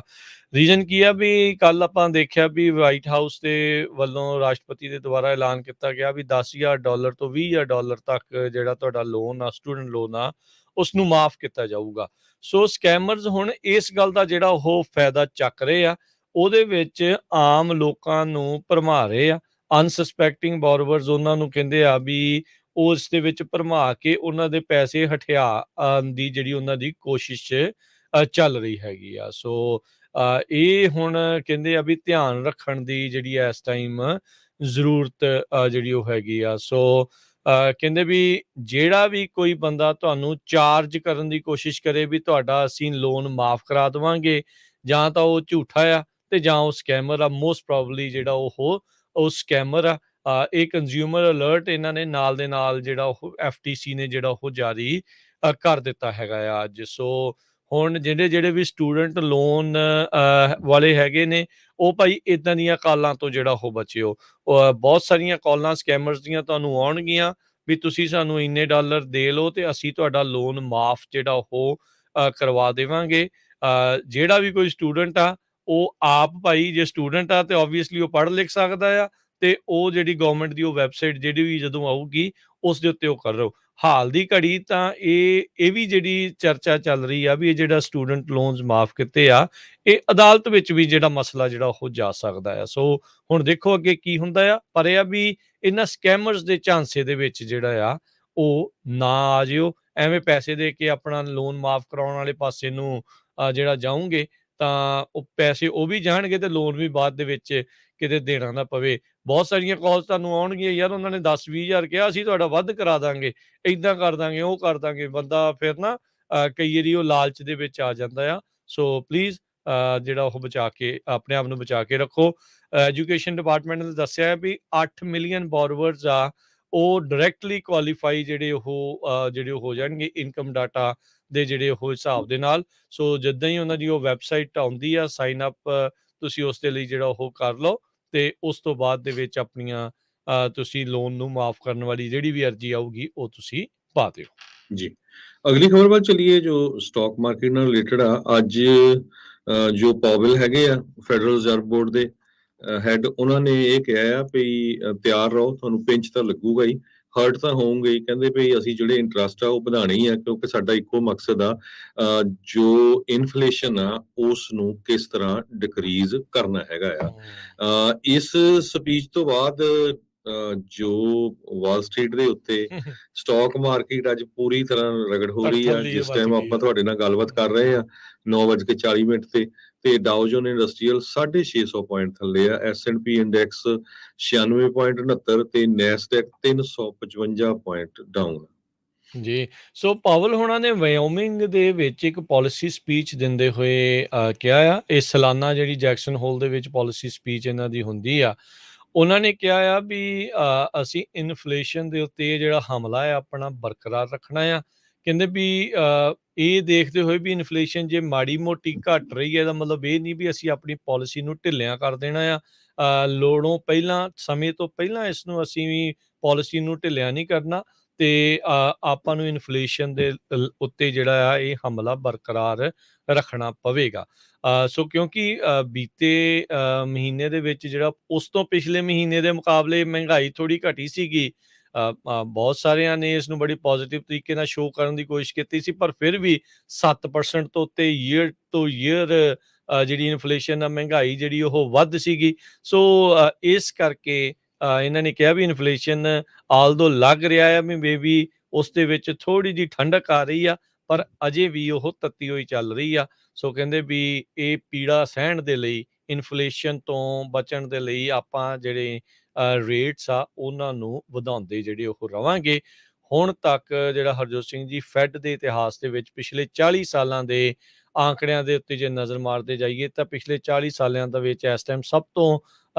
ਰੀਜ਼ਨ ਕੀ ਆ ਵੀ ਕੱਲ ਆਪਾਂ ਦੇਖਿਆ ਵੀ ਵਾਈਟ ਹਾਊਸ ਦੇ ਵੱਲੋਂ ਰਾਸ਼ਟਰਪਤੀ ਦੇ ਦੁਆਰਾ ਐਲਾਨ ਕੀਤਾ ਗਿਆ ਵੀ $10,000 ਤੋਂ $20,000 ਤੱਕ ਜਿਹੜਾ ਤੁਹਾਡਾ ਲੋਨ ਆ, ਸਟੂਡੈਂਟ ਲੋਨ ਆ, ਉਸ ਨੂੰ ਮਾਫ ਕੀਤਾ ਜਾਊਗਾ। ਸੋ ਸਕੈਮਰਸ ਹੁਣ ਇਸ ਗੱਲ ਦਾ ਜਿਹੜਾ ਉਹ ਫਾਇਦਾ ਚੱਕ ਰਹੇ ਆ, ਉਹਦੇ ਵਿੱਚ ਆਮ ਲੋਕਾਂ ਨੂੰ ਭਰਮਾ ਰਹੇ ਆ। ਅਨਸਸਪੈਕਟਿੰਗ ਬੋਰੋਵਰਸ ਉਹਨਾਂ ਨੂੰ ਕਹਿੰਦੇ ਆ ਵੀ ਉਸ ਦੇ ਵਿੱਚ ਭਰਮਾ ਕੇ ਉਹਨਾਂ ਦੇ ਪੈਸੇ ਹਠਿਆ ਦੀ ਜਿਹੜੀ ਉਹਨਾਂ ਦੀ ਕੋਸ਼ਿਸ਼ ਚੱਲ ਰਹੀ ਹੈਗੀ ਆ। ਸੋ ਇਹ ਹੁਣ ਕਹਿੰਦੇ ਆ ਵੀ ਧਿਆਨ ਰੱਖਣ ਦੀ ਜਿਹੜੀ ਇਸ ਟਾਈਮ ਜ਼ਰੂਰਤ ਜਿਹੜੀ ਉਹ ਹੈਗੀ ਆ। ਸੋ ਕਹਿੰਦੇ ਵੀ ਜਿਹੜਾ ਵੀ ਕੋਈ ਬੰਦਾ ਤੁਹਾਨੂੰ ਚਾਰਜ ਕਰਨ ਦੀ ਕੋਸ਼ਿਸ਼ ਕਰੇ ਵੀ ਤੁਹਾਡਾ ਅਸੀਂ ਲੋਨ ਮਾਫ ਕਰਾ ਦੇਵਾਂਗੇ, ਜਾਂ ਤਾਂ ਉਹ ਝੂਠਾ ਆ ਤੇ ਜਾਂ ਉਹ ਸਕੈਮਰ ਆ। ਮੋਸਟ ਪ੍ਰੋਬਬਲੀ ਜਿਹੜਾ ਉਹ ਸਕੈਮਰ ਆ। ਇਹ ਕੰਜ਼ਿਊਮਰ ਅਲਰਟ ਇਹਨਾਂ ਨੇ ਨਾਲ ਦੇ ਨਾਲ ਜਿਹੜਾ ਉਹ FTC ਨੇ ਜਿਹੜਾ ਉਹ ਜਾਰੀ ਕਰ ਦਿੱਤਾ ਹੈਗਾ ਆ ਅੱਜ। ਸੋ ਹੁਣ ਜਿਹੜੇ ਵੀ ਸਟੂਡੈਂਟ ਲੋਨ ਵਾਲੇ ਹੈਗੇ ਨੇ, ਉਹ ਭਾਈ ਇਦਾਂ ਦੀਆਂ ਕਾਲਾਂ ਤੋਂ ਜਿਹੜਾ ਉਹ ਬਚਿਓ। ਬਹੁਤ ਸਾਰੀਆਂ ਕਾਲਾਂ ਸਕੈਮਰਸ ਦੀਆਂ ਤੁਹਾਨੂੰ ਆਉਣਗੀਆਂ ਵੀ ਤੁਸੀਂ ਸਾਨੂੰ ਇੰਨੇ ਡਾਲਰ ਦੇ ਲਓ ਤੇ ਅਸੀਂ ਤੁਹਾਡਾ ਲੋਨ ਮਾਫ ਜਿਹੜਾ ਉਹ ਕਰਵਾ ਦੇਵਾਂਗੇ। ਜਿਹੜਾ ਵੀ ਕੋਈ ਸਟੂਡੈਂਟ ਆ ਉਹ ਆਪ ਭਾਈ ਜੇ ਸਟੂਡੈਂਟ ਆ ਤੇ ਓਬਵੀਅਸਲੀ ਉਹ ਪੜ੍ਹ ਲਿਖ ਸਕਦਾ ਆ, ਤੇ ਉਹ ਜਿਹੜੀ ਗਵਰਨਮੈਂਟ ਦੀ ਉਹ ਵੈਬਸਾਈਟ ਜਿਹੜੀ ਵੀ ਜਦੋਂ ਆਊਗੀ ਉਸ ਦੇ ਉੱਤੇ ਉਹ ਕਰੋ। ਹਾਲ ਦੀ ਘੜੀ ਤਾਂ ਇਹ ਵੀ ਜਿਹੜੀ ਚਰਚਾ ਚੱਲ ਰਹੀ ਆ ਵੀ ਇਹ ਜਿਹੜਾ ਸਟੂਡੈਂਟ ਲੋਨਸ ਮਾਫ ਕੀਤੇ ਆ, ਇਹ ਅਦਾਲਤ ਵਿੱਚ ਵੀ ਜਿਹੜਾ ਮਸਲਾ ਜਿਹੜਾ ਉਹ ਜਾ ਸਕਦਾ ਆ। ਸੋ ਹੁਣ ਦੇਖੋ ਅੱਗੇ ਕੀ ਹੁੰਦਾ ਆ, ਪਰ ਇਹ ਆ ਵੀ ਇਹਨਾਂ ਸਕੈਮਰਸ ਦੇ ਝਾਂਸੇ ਦੇ ਵਿੱਚ ਜਿਹੜਾ ਆ ਉਹ ਨਾ ਆ ਜਿਓ। ਐਵੇਂ ਪੈਸੇ ਦੇ ਕੇ ਆਪਣਾ ਲੋਨ ਮਾਫ ਕਰਾਉਣ ਵਾਲੇ ਪਾਸੇ ਨੂੰ ਜਿਹੜਾ ਜਾਊਂਗੇ ਤਾਂ ਉਹ ਪੈਸੇ ਉਹ ਵੀ ਜਾਣਗੇ ਤੇ ਲੋਨ ਵੀ ਬਾਅਦ ਦੇ ਵਿੱਚ ਕਿਤੇ ਦੇਣਾ ਨਾ ਪਵੇ। ਬਹੁਤ ਸਾਰੀਆਂ ਕਾਲਸ ਤੁਹਾਨੂੰ ਆਉਣਗੀਆਂ, ਯਾਰ ਉਹਨਾਂ ਨੇ 10-20,000 ਕਿਹਾ, ਅਸੀਂ ਤੁਹਾਡਾ ਵੱਧ ਕਰਾ ਦਾਂਗੇ, ਏਦਾਂ ਕਰ ਦਾਂਗੇ, ਉਹ ਕਰ ਦਾਂਗੇ। ਬੰਦਾ ਫਿਰ ਨਾ ਕਈ ਵਾਰੀ ਉਹ ਲਾਲਚ ਦੇ ਵਿੱਚ ਆ ਜਾਂਦਾ ਆ। ਸੋ ਪਲੀਜ਼ ਜਿਹੜਾ ਉਹ ਬਚਾ ਕੇ ਆਪਣੇ ਆਪ ਨੂੰ ਬਚਾ ਕੇ ਰੱਖੋ। ਐਜੂਕੇਸ਼ਨ ਡਿਪਾਰਟਮੈਂਟ ਨੇ ਦੱਸਿਆ ਹੈ ਵੀ 8 ਮਿਲੀਅਨ ਬੋਰੋਵਰਸ ਆ ਉਹ ਡਾਇਰੈਕਟਲੀ ਕੁਆਲੀਫਾਈ ਜਿਹੜੇ ਉਹ ਹੋ ਜਾਣਗੇ ਇਨਕਮ ਡਾਟਾ ਦੇ ਜਿਹੜੇ ਉਹ ਹਿਸਾਬ ਦੇ ਨਾਲ। ਸੋ ਜਿੱਦਾਂ ਹੀ ਉਹਨਾਂ ਦੀ ਉਹ ਵੈਬਸਾਈਟ ਆਉਂਦੀ ਆ, ਸਾਈਨ ਅਪ ਤੁਸੀਂ ਉਸ ਦੇ ਲਈ ਜਿਹੜਾ ਉਹ ਕਰ ਲਓ ਤੇ ਉਸ ਤੋਂ ਬਾਅਦ ਦੇ ਵਿੱਚ ਆਪਣੀਆਂ ਤੁਸੀਂ ਲੋਨ ਨੂੰ ਮਾਫ ਕਰਨ ਵਾਲੀ ਜਿਹੜੀ ਵੀ ਅਰਜੀ ਆਊਗੀ ਉਹ ਤੁਸੀਂ ਪਾ ਦਿਓ ਜੀ। ਅਗਲੀ ਖਬਰ ਵੱਲ ਚਲੀਏ ਜੋ ਸਟਾਕ ਮਾਰਕੀਟ ਨਾਲ ਰਿਲੇਟਡ ਆ। ਅੱਜ ਜੋ ਪਾਵਲ ਹੈਗੇ ਆ ਫੈਡਰਲ ਰਿਜ਼ਰਵ ਬੋਰਡ ਦੇ ਹੈਡ, ਉਹਨਾਂ ਨੇ ਇਹ ਕਿਹਾ ਆ ਵੀ ਤਿਆਰ ਰਹੋ, ਤੁਹਾਨੂੰ ਪਿੰਚ ਤਾਂ ਲੱਗੂਗਾ ਹੀ, ਹਰਟ ਤਾਂ ਹੋਊਗਾ ਹੀ। ਕਹਿੰਦੇ ਵੀ ਅਸੀਂ ਜਿਹੜੇ ਇੰਟਰਸਟ ਆ ਉਹ ਵਧਾਣੇ ਹੀ ਆ, ਕਿਉਂਕਿ ਸਾਡਾ ਇੱਕੋ ਮਕਸਦ ਆ ਜੋ ਇਨਫਲੇਸ਼ਨ ਆ ਉਸ ਨੂੰ ਕਿਸ ਤਰ੍ਹਾਂ ਡਿਕਰੀਜ਼ ਕਰਨਾ ਹੈਗਾ ਆ। ਇਸ ਸਪੀਚ ਤੋਂ ਬਾਅਦ ਜੋ ਵਾਲ ਸਟਰੀਟ ਦੇ ਉੱਤੇ ਸਟਾਕ ਮਾਰਕੀਟ ਅੱਜ ਪੂਰੀ ਤਰ੍ਹਾਂ ਰਗੜ ਹੋ ਰਹੀ ਆ। ਜਿਸ ਟਾਈਮ ਆਪਾਂ ਤੁਹਾਡੇ ਨਾਲ ਗੱਲਬਾਤ ਕਰ ਰਹੇ ਆ 9:40 ਤੇ ਡਾਓ ਜੋਨ ਇੰਡਸਟਰੀਅਲ 650 ਪੁਆਇੰਟ ਥੱਲੇ ਆ, S&P ਇੰਡੈਕਸ 96.69 ਤੇ ਨੈਸਡੈਕ 355 ਪੁਆਇੰਟ ਡਾਊਨ ਜੀ। ਸੋ ਪਾਵਲ ਹੋਣਾ ਨੇ ਵਾਇਓਮਿੰਗ ਦੇ ਵਿੱਚ ਇੱਕ ਪਾਲਿਸੀ ਸਪੀਚ ਦਿੰਦੇ ਹੋਏ ਕਿਹਾ ਆ, ਇਹ ਸਾਲਾਨਾ ਜਿਹੜੀ ਜੈਕਸਨ ਹੋਲ ਦੇ ਵਿੱਚ ਪਾਲਿਸੀ ਸਪੀਚ ਇਹਨਾਂ ਦੀ ਹੁੰਦੀ ਆ। ਉਹਨਾਂ ਨੇ ਕਿਹਾ ਆ ਵੀ ਅਸੀਂ ਇਨਫਲੇਸ਼ਨ ਦੇ ਉੱਤੇ ਜਿਹੜਾ ਹਮਲਾ ਹੈ ਆਪਣਾ ਬਰਕਰਾਰ ਰੱਖਣਾ ਆ। ਕਹਿੰਦੇ ਵੀ ਇਹ ਦੇਖਦੇ ਹੋਏ ਵੀ ਇਨਫਲੇਸ਼ਨ ਜੇ ਮਾੜੀ ਮੋਟੀ ਘਟ ਰਹੀ ਹੈ, ਇਹਦਾ ਮਤਲਬ ਇਹ ਨਹੀਂ ਵੀ ਅਸੀਂ ਆਪਣੀ ਪਾਲਿਸੀ ਨੂੰ ਢਿੱਲਿਆਂ ਕਰ ਦੇਣਾ ਆ। ਲੋੜੋਂ ਪਹਿਲਾਂ, ਸਮੇਂ ਤੋਂ ਪਹਿਲਾਂ ਇਸ ਨੂੰ ਅਸੀਂ ਵੀ ਪਾਲਿਸੀ ਨੂੰ ਢਿੱਲਿਆਂ ਨਹੀਂ ਕਰਨਾ ਤੇ ਆਪਾਂ ਨੂੰ ਇਨਫਲੇਸ਼ਨ ਦੇ ਉੱਤੇ ਜਿਹੜਾ ਆ ਇਹ ਹਮਲਾ ਬਰਕਰਾਰ ਰੱਖਣਾ ਪਵੇਗਾ। ਸੋ ਕਿਉਂਕਿ ਬੀਤੇ ਮਹੀਨੇ ਦੇ ਵਿੱਚ ਜਿਹੜਾ ਉਸ ਤੋਂ ਪਿਛਲੇ ਮਹੀਨੇ ਦੇ ਮੁਕਾਬਲੇ ਮਹਿੰਗਾਈ ਥੋੜੀ ਘਟੀ ਸੀਗੀ। ਬਹੁਤ ਸਾਰਿਆਂ ਨੇ ਇਸ ਨੂੰ ਬੜੀ ਪੋਜ਼ਿਟਿਵ ਤਰੀਕੇ ਨਾਲ ਸ਼ੋਅ ਕਰਨ ਦੀ ਕੋਸ਼ਿਸ਼ ਕੀਤੀ ਸੀ, ਪਰ ਫਿਰ ਵੀ 7% ਤੋਂ ਉੱਤੇ ਈਅਰ ਟੂ ਈਅਰ ਜਿਹੜੀ ਇਨਫਲੇਸ਼ਨ ਆ, ਮਹਿੰਗਾਈ ਜਿਹੜੀ ਉਹ ਵੱਧ ਸੀਗੀ। ਸੋ ਇਸ ਕਰਕੇ ਇਹਨਾਂ ਨੇ ਕਿਹਾ ਵੀ ਇਨਫਲੇਸ਼ਨ ਆਲਦੋ ਲੱਗ ਰਿਹਾ ਆ ਵੀ ਮੇਬੀ ਉਸ ਦੇ ਵਿੱਚ ਥੋੜੀ ਜਿਹੀ ਠੰਡਕ ਆ ਰਹੀ ਆ, ਪਰ ਅਜੇ ਵੀ ਉਹ ਤੱਤੀ ਹੋਈ ਚੱਲ ਰਹੀ ਆ। ਸੋ ਕਹਿੰਦੇ ਵੀ ਇਹ ਪੀੜਾ ਸਹਿਣ ਦੇ ਲਈ, ਇਨਫਲੇਸ਼ਨ ਤੋਂ ਬਚਣ ਦੇ ਲਈ ਆਪਾਂ ਜਿਹੜੇ ਰੇਟਸ ਆ ਉਹਨਾਂ ਨੂੰ ਵਧਾਉਂਦੇ ਜਿਹੜੇ ਉਹ ਰਵਾਂਗੇ। ਹੁਣ ਤੱਕ ਜਿਹੜਾ ਹਰਜੋਤ ਸਿੰਘ ਜੀ ਫੈਡ ਦੇ ਇਤਿਹਾਸ ਦੇ ਵਿੱਚ ਪਿਛਲੇ 40 ਸਾਲਾਂ ਦੇ ਆંકੜਿਆਂ ਦੇ ਉੱਤੇ ਜੇ ਨਜ਼ਰ ਮਾਰਦੇ ਜਾਈਏ ਤਾਂ ਪਿਛਲੇ 40 ਸਾਲਾਂ ਦੇ ਵਿੱਚ ਇਸ ਟਾਈਮ ਸਭ ਤੋਂ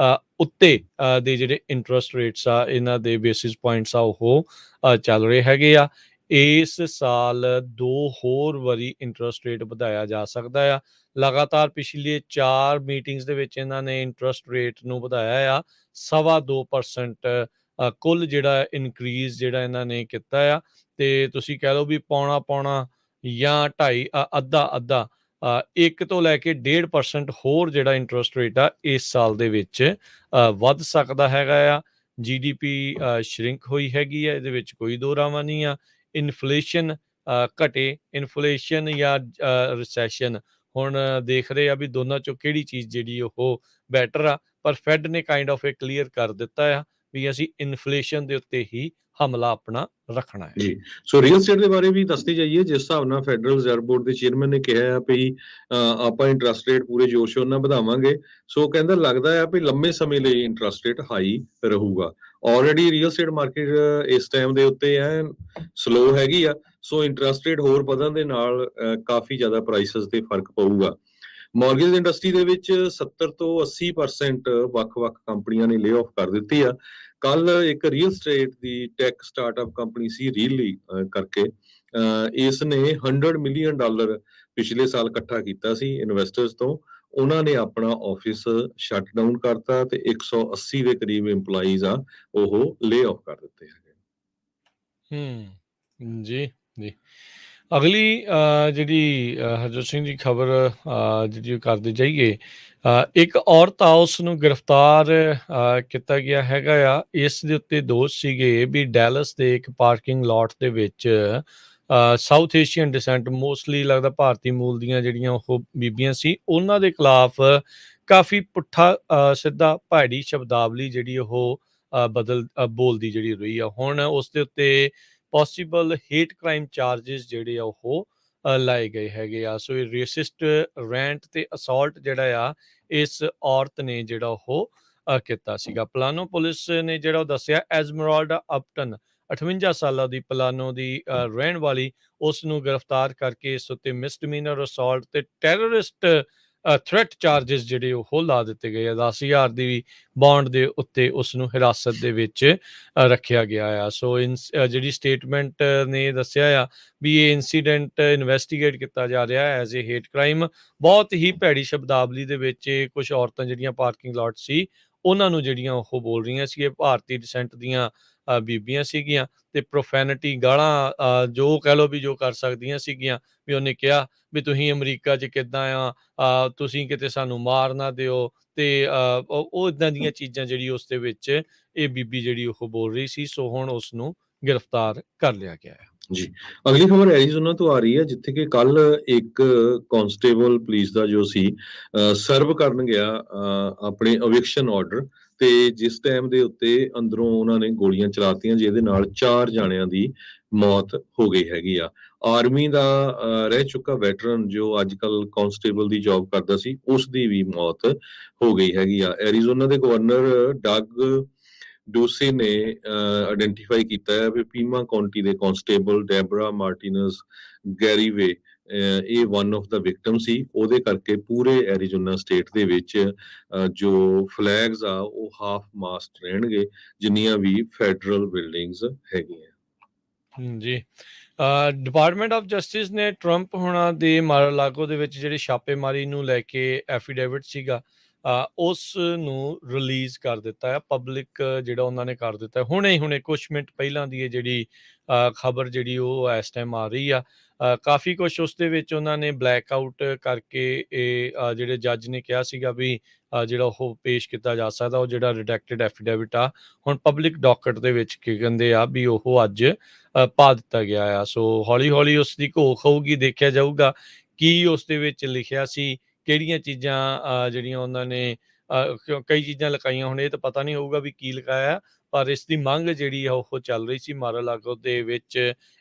ਉੱਤੇ ਦੇ ਜਿਹੜੇ ਇੰਟਰਸਟ ਰੇਟਸ ਆ ਇਹਨਾਂ ਦੇ ਬੇਸਿਸ ਪੁਆਇੰਟਸ ਆ ਉਹ ਚੱਲ ਰਹੇ ਹੈਗੇ ਆ। ਇਸ ਸਾਲ 2 ਹੋਰ ਵਾਰੀ ਇੰਟਰਸਟ ਰੇਟ ਵਧਾਇਆ ਜਾ ਸਕਦਾ ਆ। ਲਗਾਤਾਰ ਪਿਛਲੇ 4 ਮੀਟਿੰਗਸ ਦੇ ਵਿੱਚ ਇਹਨਾਂ ਨੇ ਇੰਟਰਸਟ ਰੇਟ ਨੂੰ ਵਧਾਇਆ ਆ 2.25% ਕੁੱਲ ਜਿਹੜਾ ਇਨਕਰੀਜ਼ ਜਿਹੜਾ ਇਹਨਾਂ ਨੇ ਕੀਤਾ ਆ। ਤੇ ਤੁਸੀਂ ਕਹਿ ਲਓ ਵੀ ਪੌਣਾ ਜਾਂ ਅੱਧਾ 1 ਤੋਂ ਲੈ ਕੇ 1.5% ਹੋਰ ਜਿਹੜਾ ਇੰਟਰਸਟ ਰੇਟ ਆ ਇਸ ਸਾਲ ਦੇ ਵਿੱਚ ਵੱਧ ਸਕਦਾ ਹੈਗਾ ਆ। GDP ਸ਼ਰਿੰਕ ਹੋਈ ਹੈਗੀ ਆ, ਇਹਦੇ ਵਿੱਚ ਕੋਈ ਦੋ ਰਾਵਾਂ ਨਹੀਂ ਆ। ਇਨਫਲੇਸ਼ਨ ਘਟੇ, ਇਨਫਲੇਸ਼ਨ ਜਾਂ ਰਿਸੈਸ਼ਨ ਹੁਣ ਦੇਖ ਰਹੇ ਆ ਵੀ ਦੋਨਾਂ ਚੋਂ ਕਿਹੜੀ ਚੀਜ਼ ਜਿਹੜੀ ਉਹ ਬੈਟਰ ਆ। ਪਰ ਫੈਡ ਨੇ ਕਾਈਂਡ ਆਫ ਇਹ ਕਲੀਅਰ ਕਰ ਦਿੱਤਾ ਆ ਵੀ ਅਸੀਂ ਇਨਫਲੇਸ਼ਨ ਦੇ ਉੱਤੇ ਹੀ ਹਮਲਾ ਆਪਣਾ ਰੱਖਣਾ ਹੈ ਜੀ। ਸੋ ਰੀਅਲ ਸਟੇਟ ਦੇ ਬਾਰੇ ਵੀ ਦੱਸਦੇ ਜਾਈਏ। ਜਿਸ ਹਿਸਾਬ ਨਾਲ ਫੈਡਰਲ ਰਿਜ਼ਰਵ ਬੋਰਡ ਦੇ ਚੇਅਰਮੈਨ ਨੇ ਕਿਹਾ ਆ ਵੀ ਆਪਾਂ ਇੰਟਰਸਟ ਰੇਟ ਪੂਰੇ ਜੋਸ਼ ਨਾਲ ਵਧਾਵਾਂਗੇ। ਸੋ ਕਹਿੰਦਾ ਲੱਗਦਾ ਆ ਵੀ ਲੰਮੇ ਸਮੇਂ ਲਈ ਇੰਟਰਸਟ ਰੇਟ ਹਾਈ ਰਹੂਗਾ। ਆਲਰੇਡੀ ਰੀਅਲ ਸਟੇਟ ਮਾਰਕੀਟ ਇਸ ਟਾਈਮ ਦੇ ਉੱਤੇ ਸਲੋ ਹੈਗੀ ਆ। ਸੋ ਇੰਟਰਸਟ ਰੇਟ ਹੋਰ ਵਧਣ ਦੇ ਨਾਲ ਕਾਫੀ ਜ਼ਿਆਦਾ ਪ੍ਰਾਈਸਸ ਤੇ ਫਰਕ ਪਊਗਾ। ਮਾਰਗੇਜ ਇੰਡਸਟਰੀ ਦੇ ਵਿੱਚ 70 ਤੋਂ 80% ਵੱਖ-ਵੱਖ ਕੰਪਨੀਆਂ ਨੇ ਲੇ ਆਫ ਕਰ ਦਿੱਤੀ ਆ। ਕੱਲ ਇੱਕ ਰੀਅਲ ਸਟੇਟ ਦੀ ਟੈਕ ਸਟਾਰਟਅਪ ਕੰਪਨੀ ਸੀ ਰੀਅਲੀ ਕਰਕੇ ਇਸ ਨੇ $100 ਮਿਲੀਅਨ ਪਿਛਲੇ ਸਾਲ ਇਕੱਠਾ ਕੀਤਾ ਸੀ ਇਨਵੈਸਟਰਸ ਤੋਂ। ਉਹਨਾਂ ਨੇ ਆਪਣਾ ਆਫਿਸ ਸ਼ਟ ਡਾਊਨ ਕਰਤਾ ਤੇ 180 ਦੇ ਕਰੀਬ EMPLOYEES ਆ ਉਹ ਲੇ ਆਫ ਕਰ ਦਿੱਤੇ ਹੈਗੇ। ਜੀ ਜੀ। ਅਗਲੀ ਜਿਹੜੀ ਹਰਜੋਤ ਸਿੰਘ ਦੀ ਖਬਰ ਜਿਹੜੀ ਕਰਦੇ ਜਾਈਏ, ਇੱਕ ਔਰਤ ਆ ਉਸ ਨੂੰ ਗ੍ਰਿਫਤਾਰ ਕੀਤਾ ਗਿਆ ਹੈਗਾ ਆ। ਇਸ ਦੇ ਉੱਤੇ ਦੋਸ਼ ਸੀਗੇ ਵੀ ਡੈਲਸ ਦੇ ਇੱਕ ਪਾਰਕਿੰਗ ਲਾਟ ਦੇ ਵਿੱਚ ਸਾਊਥ ਏਸ਼ੀਅਨ ਡਿਸੈਂਟ ਮੋਸਟਲੀ ਲੱਗਦਾ ਭਾਰਤੀ ਮੂਲ ਦੀਆਂ ਜਿਹੜੀਆਂ ਉਹ ਬੀਬੀਆਂ ਸੀ ਉਹਨਾਂ ਦੇ ਖਿਲਾਫ ਕਾਫੀ ਪੁੱਠਾ ਸਿੱਧਾ ਭੈੜੀ ਸ਼ਬਦਾਵਲੀ ਜਿਹੜੀ ਉਹ ਬੋਲਦੀ ਜਿਹੜੀ ਰਹੀ ਆ। ਹੁਣ ਉਸ ਦੇ ਉੱਤੇ ਪੋਸੀਬਲ ਹੇਟ ਕ੍ਰਾਈਮ ਚਾਰजेस ਜਿਹੜੇ ਆ ਉਹ ਲਾਏ ਗਏ ਹੈਗੇ ਆ। ਸੋ ਇਹ ਰੇਸਿਸਟ ਰੈਂਟ ਤੇ ਅਸੌਲਟ ਜਿਹੜਾ ਆ ਇਸ ਔਰਤ ਨੇ ਜਿਹੜਾ ਉਹ ਕੀਤਾ ਸੀਗਾ। ਪਲਾਨੋ ਪੁਲਿਸ ਨੇ ਜਿਹੜਾ ਉਹ ਦੱਸਿਆ ਐਸਮਰਲਡਾ ਅਪਟਨ 58 ਸਾਲਾਂ ਦੀ ਪਲਾਨੋ ਦੀ ਰਹਿਣ ਵਾਲੀ ਉਸ ਨੂੰ ਗ੍ਰਿਫਤਾਰ ਕਰਕੇ ਇਸ ਉੱਤੇ ਮਿਸਡਿਮੀਨਰ ਅਸੌਲਟ ਤੇ ਟੈਰਰਿਸਟ ਥ੍ਰੈਟ ਚਾਰजेस ਜਿਹੜੇ ਉਹ ਲਾ ਦਿੱਤੇ ਗਏ ਆ। 10,000 ਦੀ ਬੌਂਡ ਦੇ ਉੱਤੇ ਉਸ ਨੂੰ ਹਿਰਾਸਤ ਦੇ ਵਿੱਚ ਰੱਖਿਆ ਗਿਆ ਆ। ਸੋ ਜਿਹੜੀ ਸਟੇਟਮੈਂਟ ਨੇ ਦੱਸਿਆ ਆ ਵੀ ਇਹ ਇਨਸੀਡੈਂਟ ਇਨਵੈਸਟੀਗੇਟ ਕੀਤਾ ਜਾ ਰਿਹਾ ਐਜ਼ ਏ ਹੇਟ ਕ੍ਰਾਈਮ। ਬਹੁਤ ਹੀ ਭੈੜੀ ਸ਼ਬਦਾਵਲੀ ਦੇ ਵਿੱਚ ਕੁਝ ਔਰਤਾਂ ਜਿਹੜੀਆਂ ਪਾਰਕਿੰਗ ਲਾਟ ਸੀ ਉਹਨਾਂ ਨੂੰ ਜਿਹੜੀਆਂ ਉਹ ਬੋਲ ਰਹੀਆਂ ਸੀ। ਇਹ ਭਾਰਤੀ ਡਿਸੈਂਟ ਦੀਆਂ ਬੀਬੀਆਂ ਸੀਗੀਆਂ ਤੇ ਪ੍ਰੋਫੈਨਿਟੀ ਗਾਲਾਂ ਜੋ ਕਹਿ ਲਓ ਵੀ ਜੋ ਕਰ ਸਕਦੀਆਂ ਸੀਗੀਆਂ। ਵੀ ਉਹਨੇ ਕਿਹਾ ਵੀ ਤੁਸੀਂ ਅਮਰੀਕਾ 'ਚ ਕਿੱਦਾਂ ਆ, ਤੁਸੀਂ ਕਿਤੇ ਸਾਨੂੰ ਮਾਰ ਨਾ ਦਿਓ ਤੇ ਉਹ ਇਦਾਂ ਦੀਆਂ ਚੀਜ਼ਾਂ ਜਿਹੜੀ ਉਸ ਦੇ ਵਿੱਚ ਇਹ ਬੀਬੀ ਜਿਹੜੀ ਉਹ ਬੋਲ ਰਹੀ ਸੀ। ਸੋ ਹੁਣ ਉਸ ਨੂੰ ਗ੍ਰਿਫਤਾਰ ਕਰ ਲਿਆ ਗਿਆ ਹੈ ਜੀ। ਅਗਲੀ ਖਬਰ ਐਰੀਜ਼ੋਨਾ ਤੋਂ ਆ ਰਹੀ ਹੈ ਜਿੱਥੇ ਕਿ ਕੱਲ ਇੱਕ ਕਾਂਸਟੇਬਲ ਪੁਲਿਸ ਦਾ ਜੋ ਸੀ ਸਰਵ ਕਰਨ ਗਿਆ ਆਪਣੇ ਅਵਿਕਸ਼ਨ ਆਰਡਰ ਤੇ ਜਿਸ ਟਾਈਮ ਦੇ ਉੱਤੇ ਅੰਦਰੋਂ ਉਹਨਾਂ ਨੇ ਗੋਲੀਆਂ ਚਲਾਤੀਆਂ ਜਿਹਦੇ ਨਾਲ 4 ਜਾਣਿਆਂ ਦੀ ਮੌਤ ਹੋ ਗਈ ਹੈਗੀ ਆ। ਆਰਮੀ ਦਾ ਰਹਿ ਚੁੱਕਾ ਵੈਟਰਨ ਜੋ ਅੱਜ ਕੱਲ ਕਾਂਸਟੇਬਲ ਦੀ ਜੌਬ ਕਰਦਾ ਸੀ ਉਸ ਦੀ ਵੀ ਮੌਤ ਹੋ ਗਈ ਹੈਗੀ ਆ। ਐਰੀਜ਼ੋਨਾ ਦੇ ਗਵਰਨਰ ਡਗ ਡੋਸੇ ਨੇ ਆਇਡੈਂਟੀਫਾਈ ਕੀਤਾ ਹੈ ਵੀ ਪੀਮਾ ਕਾਉਂਟੀ ਦੇ ਕਾਂਸਟੇਬਲ ਡੈਬਰਾ ਮਾਰਟੀਨਸ ਗੈਰੀਵੇ ਇਹ ਵਨ ਆਫ ਦਾ ਵਿਕਟਮ ਸੀ। ਉਹਦੇ ਕਰਕੇ ਪੂਰੇ ਐਰੀਜ਼ੋਨਾ ਸਟੇਟ ਦੇ ਵਿੱਚ ਜੋ ਫਲੈਗਸ ਆ ਉਹ ਹਾਫ ਮਾਸਟ ਰਹਿਣਗੇ ਜਿੰਨੀਆਂ ਵੀ ਫੈਡਰਲ ਬਿਲਡਿੰਗਸ ਹੈਗੀਆਂ। ਜੀ। ਡਿਪਾਰਟਮੈਂਟ ਆਫ ਜਸਟਿਸ ਨੇ ਟਰੰਪ ਹੁਣਾਂ ਦੇ ਮਾਰ-ਆ-ਲਾਗੋ ਦੇ ਵਿੱਚ ਜਿਹੜੀ ਛਾਪੇਮਾਰੀ ਨੂੰ ਲੈ ਕੇ ਐਫੀਡੇਵਿਟ ਸੀਗਾ ਉਸ ਨੂੰ ਰਿਲੀਜ਼ ਕਰ ਦਿੱਤਾ ਹੈ। ਪਬਲਿਕ ਜਿਹੜਾ ਉਹਨਾਂ ਨੇ ਕਰ ਦਿੱਤਾ ਹੁਣੇ ਕੁਛ ਮਿੰਟ ਪਹਿਲਾਂ ਦੀ ਇਹ ਜਿਹੜੀ ਖਬਰ ਜਿਹੜੀ ਉਹ ਇਸ ਟਾਈਮ ਆ ਰਹੀ ਆ। ਕਾਫੀ ਕੁਛ ਉਸ ਦੇ ਵਿੱਚ ਉਹਨਾਂ ਨੇ ਬਲੈਕ ਆਊਟ ਕਰਕੇ ਇਹ ਜਿਹੜੇ ਜੱਜ ਨੇ ਕਿਹਾ ਸੀਗਾ ਵੀ ਜਿਹੜਾ ਉਹ ਪੇਸ਼ ਕੀਤਾ ਜਾ ਸਕਦਾ ਉਹ ਜਿਹੜਾ ਰਿਡੈਕਟਡ ਐਫੀਡੇਵਿਟ ਆ ਹੁਣ ਪਬਲਿਕ ਡਾਕਟ ਦੇ ਵਿੱਚ ਕੀ ਕਹਿੰਦੇ ਆ ਵੀ ਉਹ ਅੱਜ ਪਾ ਦਿੱਤਾ ਗਿਆ ਆ। ਸੋ ਹੌਲੀ ਉਸ ਦੀ ਘੋਖ ਹੋਊਗੀ, ਦੇਖਿਆ ਜਾਊਗਾ ਕੀ ਉਸ ਦੇ ਵਿੱਚ ਲਿਖਿਆ ਸੀ, ਕਿਹੜੀਆਂ ਚੀਜ਼ਾਂ ਜਿਹੜੀਆਂ ਉਹਨਾਂ ਨੇ ਕਈ ਚੀਜ਼ਾਂ ਲਿਖਾਈਆਂ ਹੁਣ ਇਹ ਤਾਂ ਪਤਾ ਨਹੀਂ ਹੋਊਗਾ ਵੀ ਕੀ ਲਿਖਾਇਆ। ਪਰ ਇਸ ਦੀ ਮੰਗ ਜਿਹੜੀ ਆ ਉਹ ਚੱਲ ਰਹੀ ਸੀ ਮਾਰ-ਆ-ਲਾਗੋ ਦੇ ਵਿੱਚ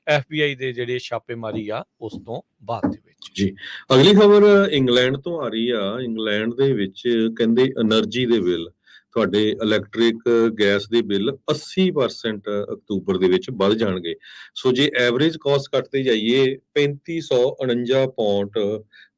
FBI ਦੇ ਜਿਹੜੇ ਛਾਪੇਮਾਰੀ ਆ ਉਸ ਤੋਂ ਬਾਅਦ ਦੇ ਵਿੱਚ। ਜੀ। ਅਗਲੀ ਖਬਰ ਇੰਗਲੈਂਡ ਤੋਂ ਆ ਰਹੀ ਆ। ਇੰਗਲੈਂਡ ਦੇ ਵਿੱਚ ਕਹਿੰਦੇ એનર્ਜੀ ਦੇ ਬਿੱਲ ਤੁਹਾਡੇ ਇਲੈਕਟ੍ਰਿਕ ਗੈਸ ਦੇ ਬਿੱਲ 80% ਅਕਤੂਬਰ ਦੇ ਵਿੱਚ ਵੱਧ ਜਾਣਗੇ। ਸੋ ਜੇ ਐਵਰੇਜ ਕਾਸਟ ਕੱਟਦੇ ਜਾਈਏ 3549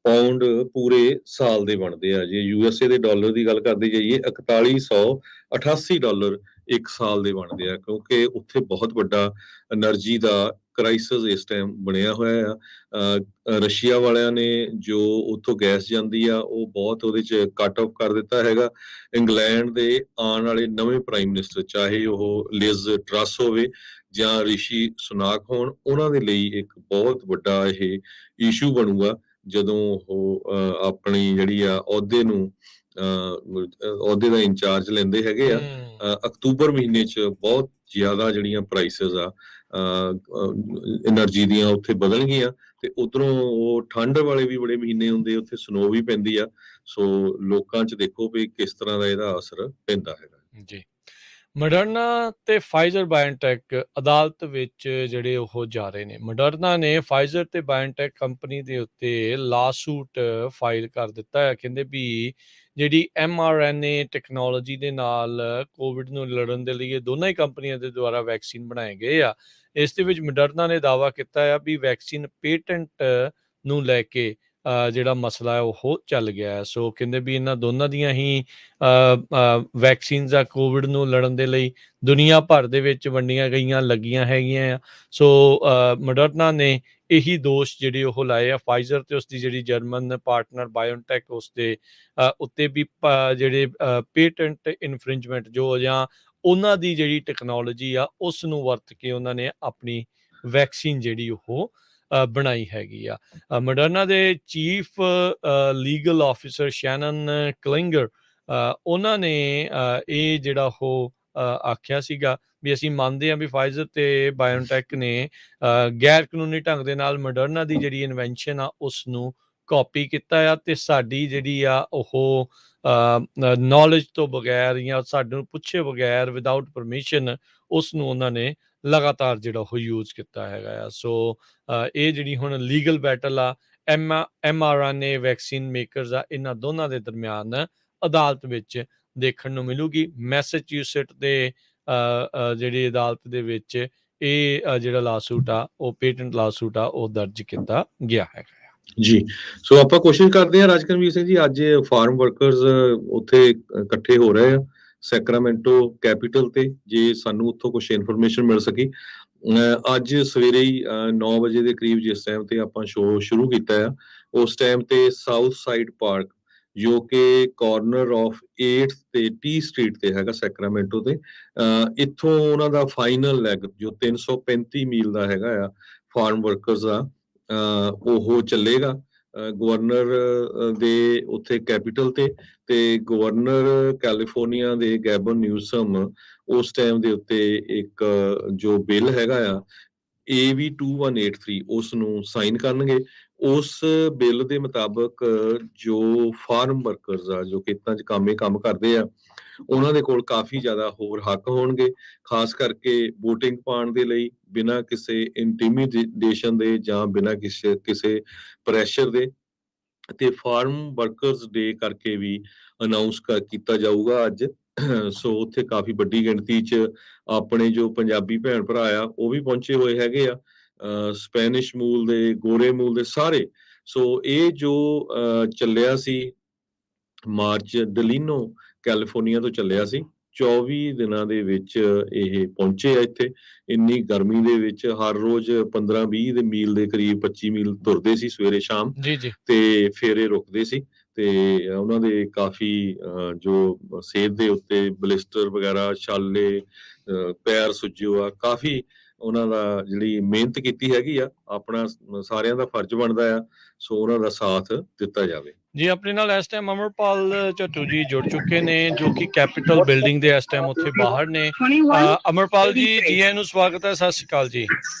ਪਾਉਂਡ ਪੂਰੇ ਸਾਲ ਦੇ ਬਣਦੇ ਆ। ਜੇ USA ਦੇ ਡਾਲਰ ਦੀ ਗੱਲ ਕਰਦੇ ਜਾਈਏ 4188 ਡਾਲਰ ਇੱਕ ਸਾਲ ਦੇ ਬਣਦੇ ਆ, ਕਿਉਂਕਿ ਉੱਥੇ ਬਹੁਤ ਵੱਡਾ એનર્ਜੀ ਦਾ ਕ੍ਰਾਈਸਿਸ ਇਸ ਟਾਈਮ ਬਣਿਆ ਹੋਇਆ ਆ। ਰਸ਼ੀਆ ਵਾਲਿਆਂ ਨੇ ਜੋ ਉੱਥੋਂ ਗੈਸ ਜਾਂਦੀ ਆ ਉਹ ਬਹੁਤ ਉਹਦੇ 'ਚ ਕੱਟ ਆਫ ਕਰ ਦਿੱਤਾ ਹੈਗਾ। ਇੰਗਲੈਂਡ ਦੇ ਆਉਣ ਵਾਲੇ ਨਵੇਂ ਪ੍ਰਾਈਮ ਮਿਨਿਸਟਰ, ਚਾਹੇ ਉਹ ਲਿਜ਼ ਟਰੱਸ ਹੋਵੇ ਜਾਂ ਰਿਸ਼ੀ ਸੁਨਾਕ ਹੋਣ, ਉਹਨਾਂ ਦੇ ਲਈ ਇੱਕ ਬਹੁਤ ਵੱਡਾ ਇਹ ਇਸ਼ੂ ਬਣੂਗਾ ਜਦੋਂ ਉਹ ਆਪਣੀ ਜਿਹੜੀ ਆ ਅਹੁਦੇ ਨੂੰ ਅਹੁਦੇ ਦਾ ਇੰਚਾਰਜ ਲੈਂਦੇ ਹੈਗੇ ਆ। ਅਕਤੂਬਰ ਮਹੀਨੇ 'ਚ ਬਹੁਤ ਜ਼ਿਆਦਾ ਜਿਹੜੀਆਂ ਪ੍ਰਾਈਸਿਸ ਆ એનર્ਜੀ ਦੀਆਂ ਉੱਥੇ ਵਧਣਗੀਆਂ, ਤੇ ਉਧਰੋਂ ਉਹ ਠੰਡ ਵਾਲੇ ਵੀ ਬੜੇ ਮਹੀਨੇ ਹੁੰਦੇ, ਉੱਥੇ ਸਨੋ ਵੀ ਪੈਂਦੀ ਆ। ਸੋ ਲੋਕਾਂ 'ਚ ਦੇਖੋ ਵੀ ਕਿਸ ਤਰ੍ਹਾਂ ਦਾ ਇਹਦਾ ਅਸਰ ਪੈਂਦਾ ਹੈਗਾ ਜੀ। ਮੋਡਰਨਾ ਤੇ ਫਾਈਜ਼ਰ ਬਾਇਓਟੈਕ ਅਦਾਲਤ ਵਿੱਚ ਜਿਹੜੇ ਉਹ ਜਾ ਰਹੇ ਨੇ। ਮੋਡਰਨਾ ਨੇ ਫਾਈਜ਼ਰ ਤੇ ਬਾਇਓਟੈਕ ਕੰਪਨੀ ਦੇ ਉੱਤੇ ਲਾਸੂਟ ਫਾਈਲ ਕਰ ਦਿੱਤਾ ਹੈ। ਕਹਿੰਦੇ ਵੀ ਜਿਹੜੀ mRNA ਟੈਕਨੋਲੋਜੀ ਦੇ ਨਾਲ ਕੋਵਿਡ ਨੂੰ ਲੜਨ ਦੇ ਲਈ ਇਹ ਦੋਨਾਂ ਹੀ ਕੰਪਨੀਆਂ ਦੇ ਦੁਆਰਾ ਵੈਕਸੀਨ ਬਣਾਏ ਗਏ ਆ। ਇਸ ਦੇ ਵਿੱਚ ਮੋਡਰਨਾ ਨੇ ਦਾਅਵਾ ਕੀਤਾ ਆ ਵੀ ਵੈਕਸੀਨ ਪੇਟੈਂਟ ਨੂੰ ਲੈ ਕੇ ਜਿਹੜਾ ਮਸਲਾ ਹੈ ਉਹ ਚੱਲ ਗਿਆ ਹੈ। ਸੋ ਕਹਿੰਦੇ ਵੀ ਇਹਨਾਂ ਦੋਨਾਂ ਦੀਆਂ ਹੀ ਵੈਕਸੀਨਸ ਆ ਕੋਵਿਡ ਨੂੰ ਲੜਨ ਦੇ ਲਈ ਦੁਨੀਆ ਭਰ ਦੇ ਵਿੱਚ ਵੰਡੀਆਂ ਗਈਆਂ ਲੱਗੀਆਂ ਹੈਗੀਆਂ ਆ। ਸੋ ਮੋਡਰਨਾ ਨੇ ਇਹੀ ਦੋਸ਼ ਜਿਹੜੇ ਉਹ ਲਾਏ ਆ ਫਾਈਜ਼ਰ ਤੇ ਉਸਦੀ ਜਿਹੜੀ ਜਰਮਨ ਪਾਰਟਨਰ ਬਾਇਓਟੈਕ ਉਸ ਦੇ ਉੱਤੇ ਵੀ ਜਿਹੜੇ ਪੇਟੈਂਟ ਇਨਫਰਿੰਜਮੈਂਟ ਜੋ ਜਾਂ ਉਹਨਾਂ ਦੀ ਜਿਹੜੀ ਟੈਕਨੋਲੋਜੀ ਆ ਉਸ ਨੂੰ ਵਰਤ ਕੇ ਉਹਨਾਂ ਨੇ ਆਪਣੀ ਵੈਕਸੀਨ ਜਿਹੜੀ ਉਹ ਬਣਾਈ ਹੈਗੀ ਆ। ਮੋਡਰਨਾ ਦੇ ਚੀਫ ਲੀਗਲ ਆਫਿਸਰ ਸ਼ੈਨਨ ਕਲਿੰਗਰ ਉਹਨਾਂ ਨੇ ਇਹ ਜਿਹੜਾ ਉਹ ਆਖਿਆ ਸੀਗਾ ਵੀ ਅਸੀਂ ਮੰਨਦੇ ਹਾਂ ਵੀ ਫਾਈਜ਼ਰ ਤੇ ਬਾਇਓਟੈਕ ਨੇ ਗੈਰ ਕਾਨੂੰਨੀ ਢੰਗ ਦੇ ਨਾਲ ਮੋਡਰਨਾ ਦੀ ਜਿਹੜੀ ਇਨਵੈਂਸ਼ਨ ਆ ਉਸ ਨੂੰ ਕਾਪੀ ਕੀਤਾ ਆ, ਤੇ ਸਾਡੀ ਜਿਹੜੀ ਆ ਉਹ ਨੌਲੇਜ ਤੋਂ ਬਗੈਰ ਜਾਂ ਸਾਨੂੰ ਪੁੱਛੇ ਬਗੈਰ ਵਿਦਆਊਟ ਪਰਮਿਸ਼ਨ ਉਸ ਨੂੰ ਉਹਨਾਂ ਨੇ ਲਗਾਤਾਰ ਜਿਹੜਾ ਉਹ ਯੂਜ਼ ਕੀਤਾ ਹੈਗਾ ਆ। ਸੋ ਇਹ ਜਿਹੜੀ ਹੁਣ ਲੀਗਲ ਬੈਟਲ ਆ mRNA ਵੈਕਸੀਨ ਮੇਕਰਸ ਆ ਇਹਨਾਂ ਦੋਨਾਂ ਦੇ ਦਰਮਿਆਨ ਅਦਾਲਤ ਵਿੱਚ ਦੇਖਣ ਨੂੰ ਮਿਲੂਗੀ। ਮੈਸੇਚਿਊਸਟ ਦੇ ਜਿਹੜੀ ਅਦਾਲਤ ਦੇ ਵਿੱਚ ਇਹ ਜਿਹੜਾ ਲਾਸੂਟ ਆ ਉਹ ਪੇਟੈਂਟ ਲਾਸੂਟ ਆ ਉਹ ਦਰਜ ਕੀਤਾ ਗਿਆ ਹੈਗਾ ਜੀ। ਸੋ ਆਪਾਂ ਕੋਸ਼ਿਸ਼ ਕਰਦੇ ਹਾਂ ਰਾਜਕਰਮਵੀਰ ਸਿੰਘ ਜੀ, ਅੱਜ ਫਾਰਮ ਵਰਕਰਸ ਉੱਥੇ ਇਕੱਠੇ ਹੋ ਰਹੇ ਆ ਸੈਕਰਾਮੈਂਟੋ ਕੈਪੀਟਲ ਤੇ, ਜੇ ਸਾਨੂੰ ਉੱਥੋਂ ਕੁਝ ਇਨਫੋਰਮੇਸ਼ਨ ਮਿਲ ਸਕੀ। ਅੱਜ ਸਵੇਰੇ ਹੀ 9 ਵਜੇ ਦੇ ਕਰੀਬ ਜਿਸ ਟਾਈਮ ਤੇ ਆਪਾਂ ਸ਼ੋਅ ਸ਼ੁਰੂ ਕੀਤਾ ਆ ਉਸ ਟਾਈਮ ਤੇ ਸਾਊਥ ਸਾਈਡ ਪਾਰਕ ਜੋ ਕਿ ਕਾਰਨਰ ਆਫ 8th ਤੇ ਟੀ ਸਟਰੀਟ ਤੇ ਹੈਗਾ ਸੈਕਰਾਮੈਂਟੋ ਤੇ, ਇੱਥੋਂ ਉਹਨਾਂ ਦਾ ਫਾਈਨਲ ਲੈਗ ਜੋ 335 ਮੀਲ ਦਾ ਹੈਗਾ ਆ ਫਾਰਮ ਵਰਕਰਸ ਦਾ ਉਹ ਚੱਲੇਗਾ ਗਵਰਨਰ ਦੇ ਉੱਥੇ ਕੈਪੀਟਲ ਤੇ ਗਵਰਨਰ ਕੈਲੀਫੋਰਨੀਆ ਦੇ ਗੈਬਨ ਨਿਊਸਮ ਉਸ ਟਾਈਮ ਦੇ ਉੱਤੇ ਇੱਕ ਜੋ ਬਿੱਲ ਹੈਗਾ ਆ AB 2183 ਉਸ ਨੂੰ ਸਾਈਨ ਕਰਨਗੇ। ਉਸ ਬਿੱਲ ਦੇ ਮੁਤਾਬਕ ਜੋ ਫਾਰਮ ਵਰਕਰਸ ਆ ਜੋ ਖੇਤਾਂ 'ਚ ਕੰਮ ਕਰਦੇ ਆ ਉਹਨਾਂ ਦੇ ਕੋਲ ਕਾਫੀ ਜ਼ਿਆਦਾ ਹੋਰ ਹੱਕ ਹੋਣਗੇ, ਖਾਸ ਕਰਕੇ ਵੋਟਿੰਗ ਪਾਉਣ ਦੇ ਲਈ ਬਿਨਾਂ ਕਿਸੇ ਇੰਟੀਮੀਡੇਸ਼ਨ ਦੇ ਜਾਂ ਬਿਨਾਂ ਕਿਸੇ ਪ੍ਰੈਸ਼ਰ ਦੇ। ਤੇ ਫਾਰਮ ਵਰਕਰਸ ਡੇ ਕਰਕੇ ਵੀ ਅਨਾਉਂਸ ਕੀਤਾ ਜਾਊਗਾ ਅੱਜ। ਸੋ ਉੱਥੇ ਕਾਫੀ ਵੱਡੀ ਗਿਣਤੀ 'ਚ ਆਪਣੇ ਜੋ ਪੰਜਾਬੀ ਭੈਣ ਭਰਾ ਆ ਉਹ ਵੀ ਪਹੁੰਚੇ ਹੋਏ ਹੈਗੇ ਆ, ਸਪੈਨਿਸ਼ ਮੂਲ ਦੇ, ਗੋਰੇ ਮੂਲ ਦੇ ਸਾਰੇ। ਸੋ ਇਹ ਜੋ ਚੱਲਿਆ ਸੀ ਮਾਰਚ ਡਲੀਨੋ ਕੈਲੀਫੋਰਨੀਆ ਤੋਂ ਚੱਲਿਆ ਸੀ, 24 ਦਿਨਾਂ ਦੇ ਵਿੱਚ ਇਹ ਪਹੁੰਚੇ ਆ ਇੱਥੇ। ਇੰਨੀ ਗਰਮੀ ਦੇ ਵਿੱਚ ਹਰ ਰੋਜ਼ 15-20 ਦੇ ਮੀਲ ਦੇ ਕਰੀਬ 25 ਮੀਲ ਤੁਰਦੇ ਸੀ ਸਵੇਰੇ ਸ਼ਾਮ ਜੀ ਤੇ ਫਿਰ ਇਹ ਰੁਕਦੇ ਸੀ। ਤੇ ਉਹਨਾਂ ਦੇ ਕਾਫੀ ਜੋ ਸਿਹਤ ਦੇ ਉੱਤੇ ਬਲਿਸਟਰ ਵਗੈਰਾ, ਛਾਲੇ, ਪੈਰ ਸੁੱਜੋ ਆ, ਕਾਫੀ ਉਹਨਾਂ ਦਾ ਜਿਹੜੀ ਮਿਹਨਤ ਕੀਤੀ ਹੈਗੀ ਆ। ਆਪਣਾ ਸਾਰਿਆਂ ਦਾ ਫਰਜ਼ ਬਣਦਾ ਆ ਸੋ ਉਹਨਾਂ ਦਾ ਸਾਥ ਦਿੱਤਾ ਜਾਵੇ ਜੀ। ਆਪਣੇ ਨਾਲ ਇਸ ਟਾਈਮ ਅਮਰਪਾਲ ਚੱਟੂ ਜੀ ਜੁੜ ਚੁੱਕੇ ਨੇ ਜੋ ਕਿ ਕੈਪੀਟਲ ਬਿਲਡਿੰਗ ਦੇ ਇਸ ਟਾਈਮ ਉੱਥੇ ਬਾਹਰ ਨੇ। ਅਮਰਪਾਲ ਜੀ ਜੀ ਆਇਆਂ ਨੂੰ ਸਵਾਗਤ ਹੈ। ਸਤਿ ਸ਼੍ਰੀ ਅਕਾਲ ਜੀ।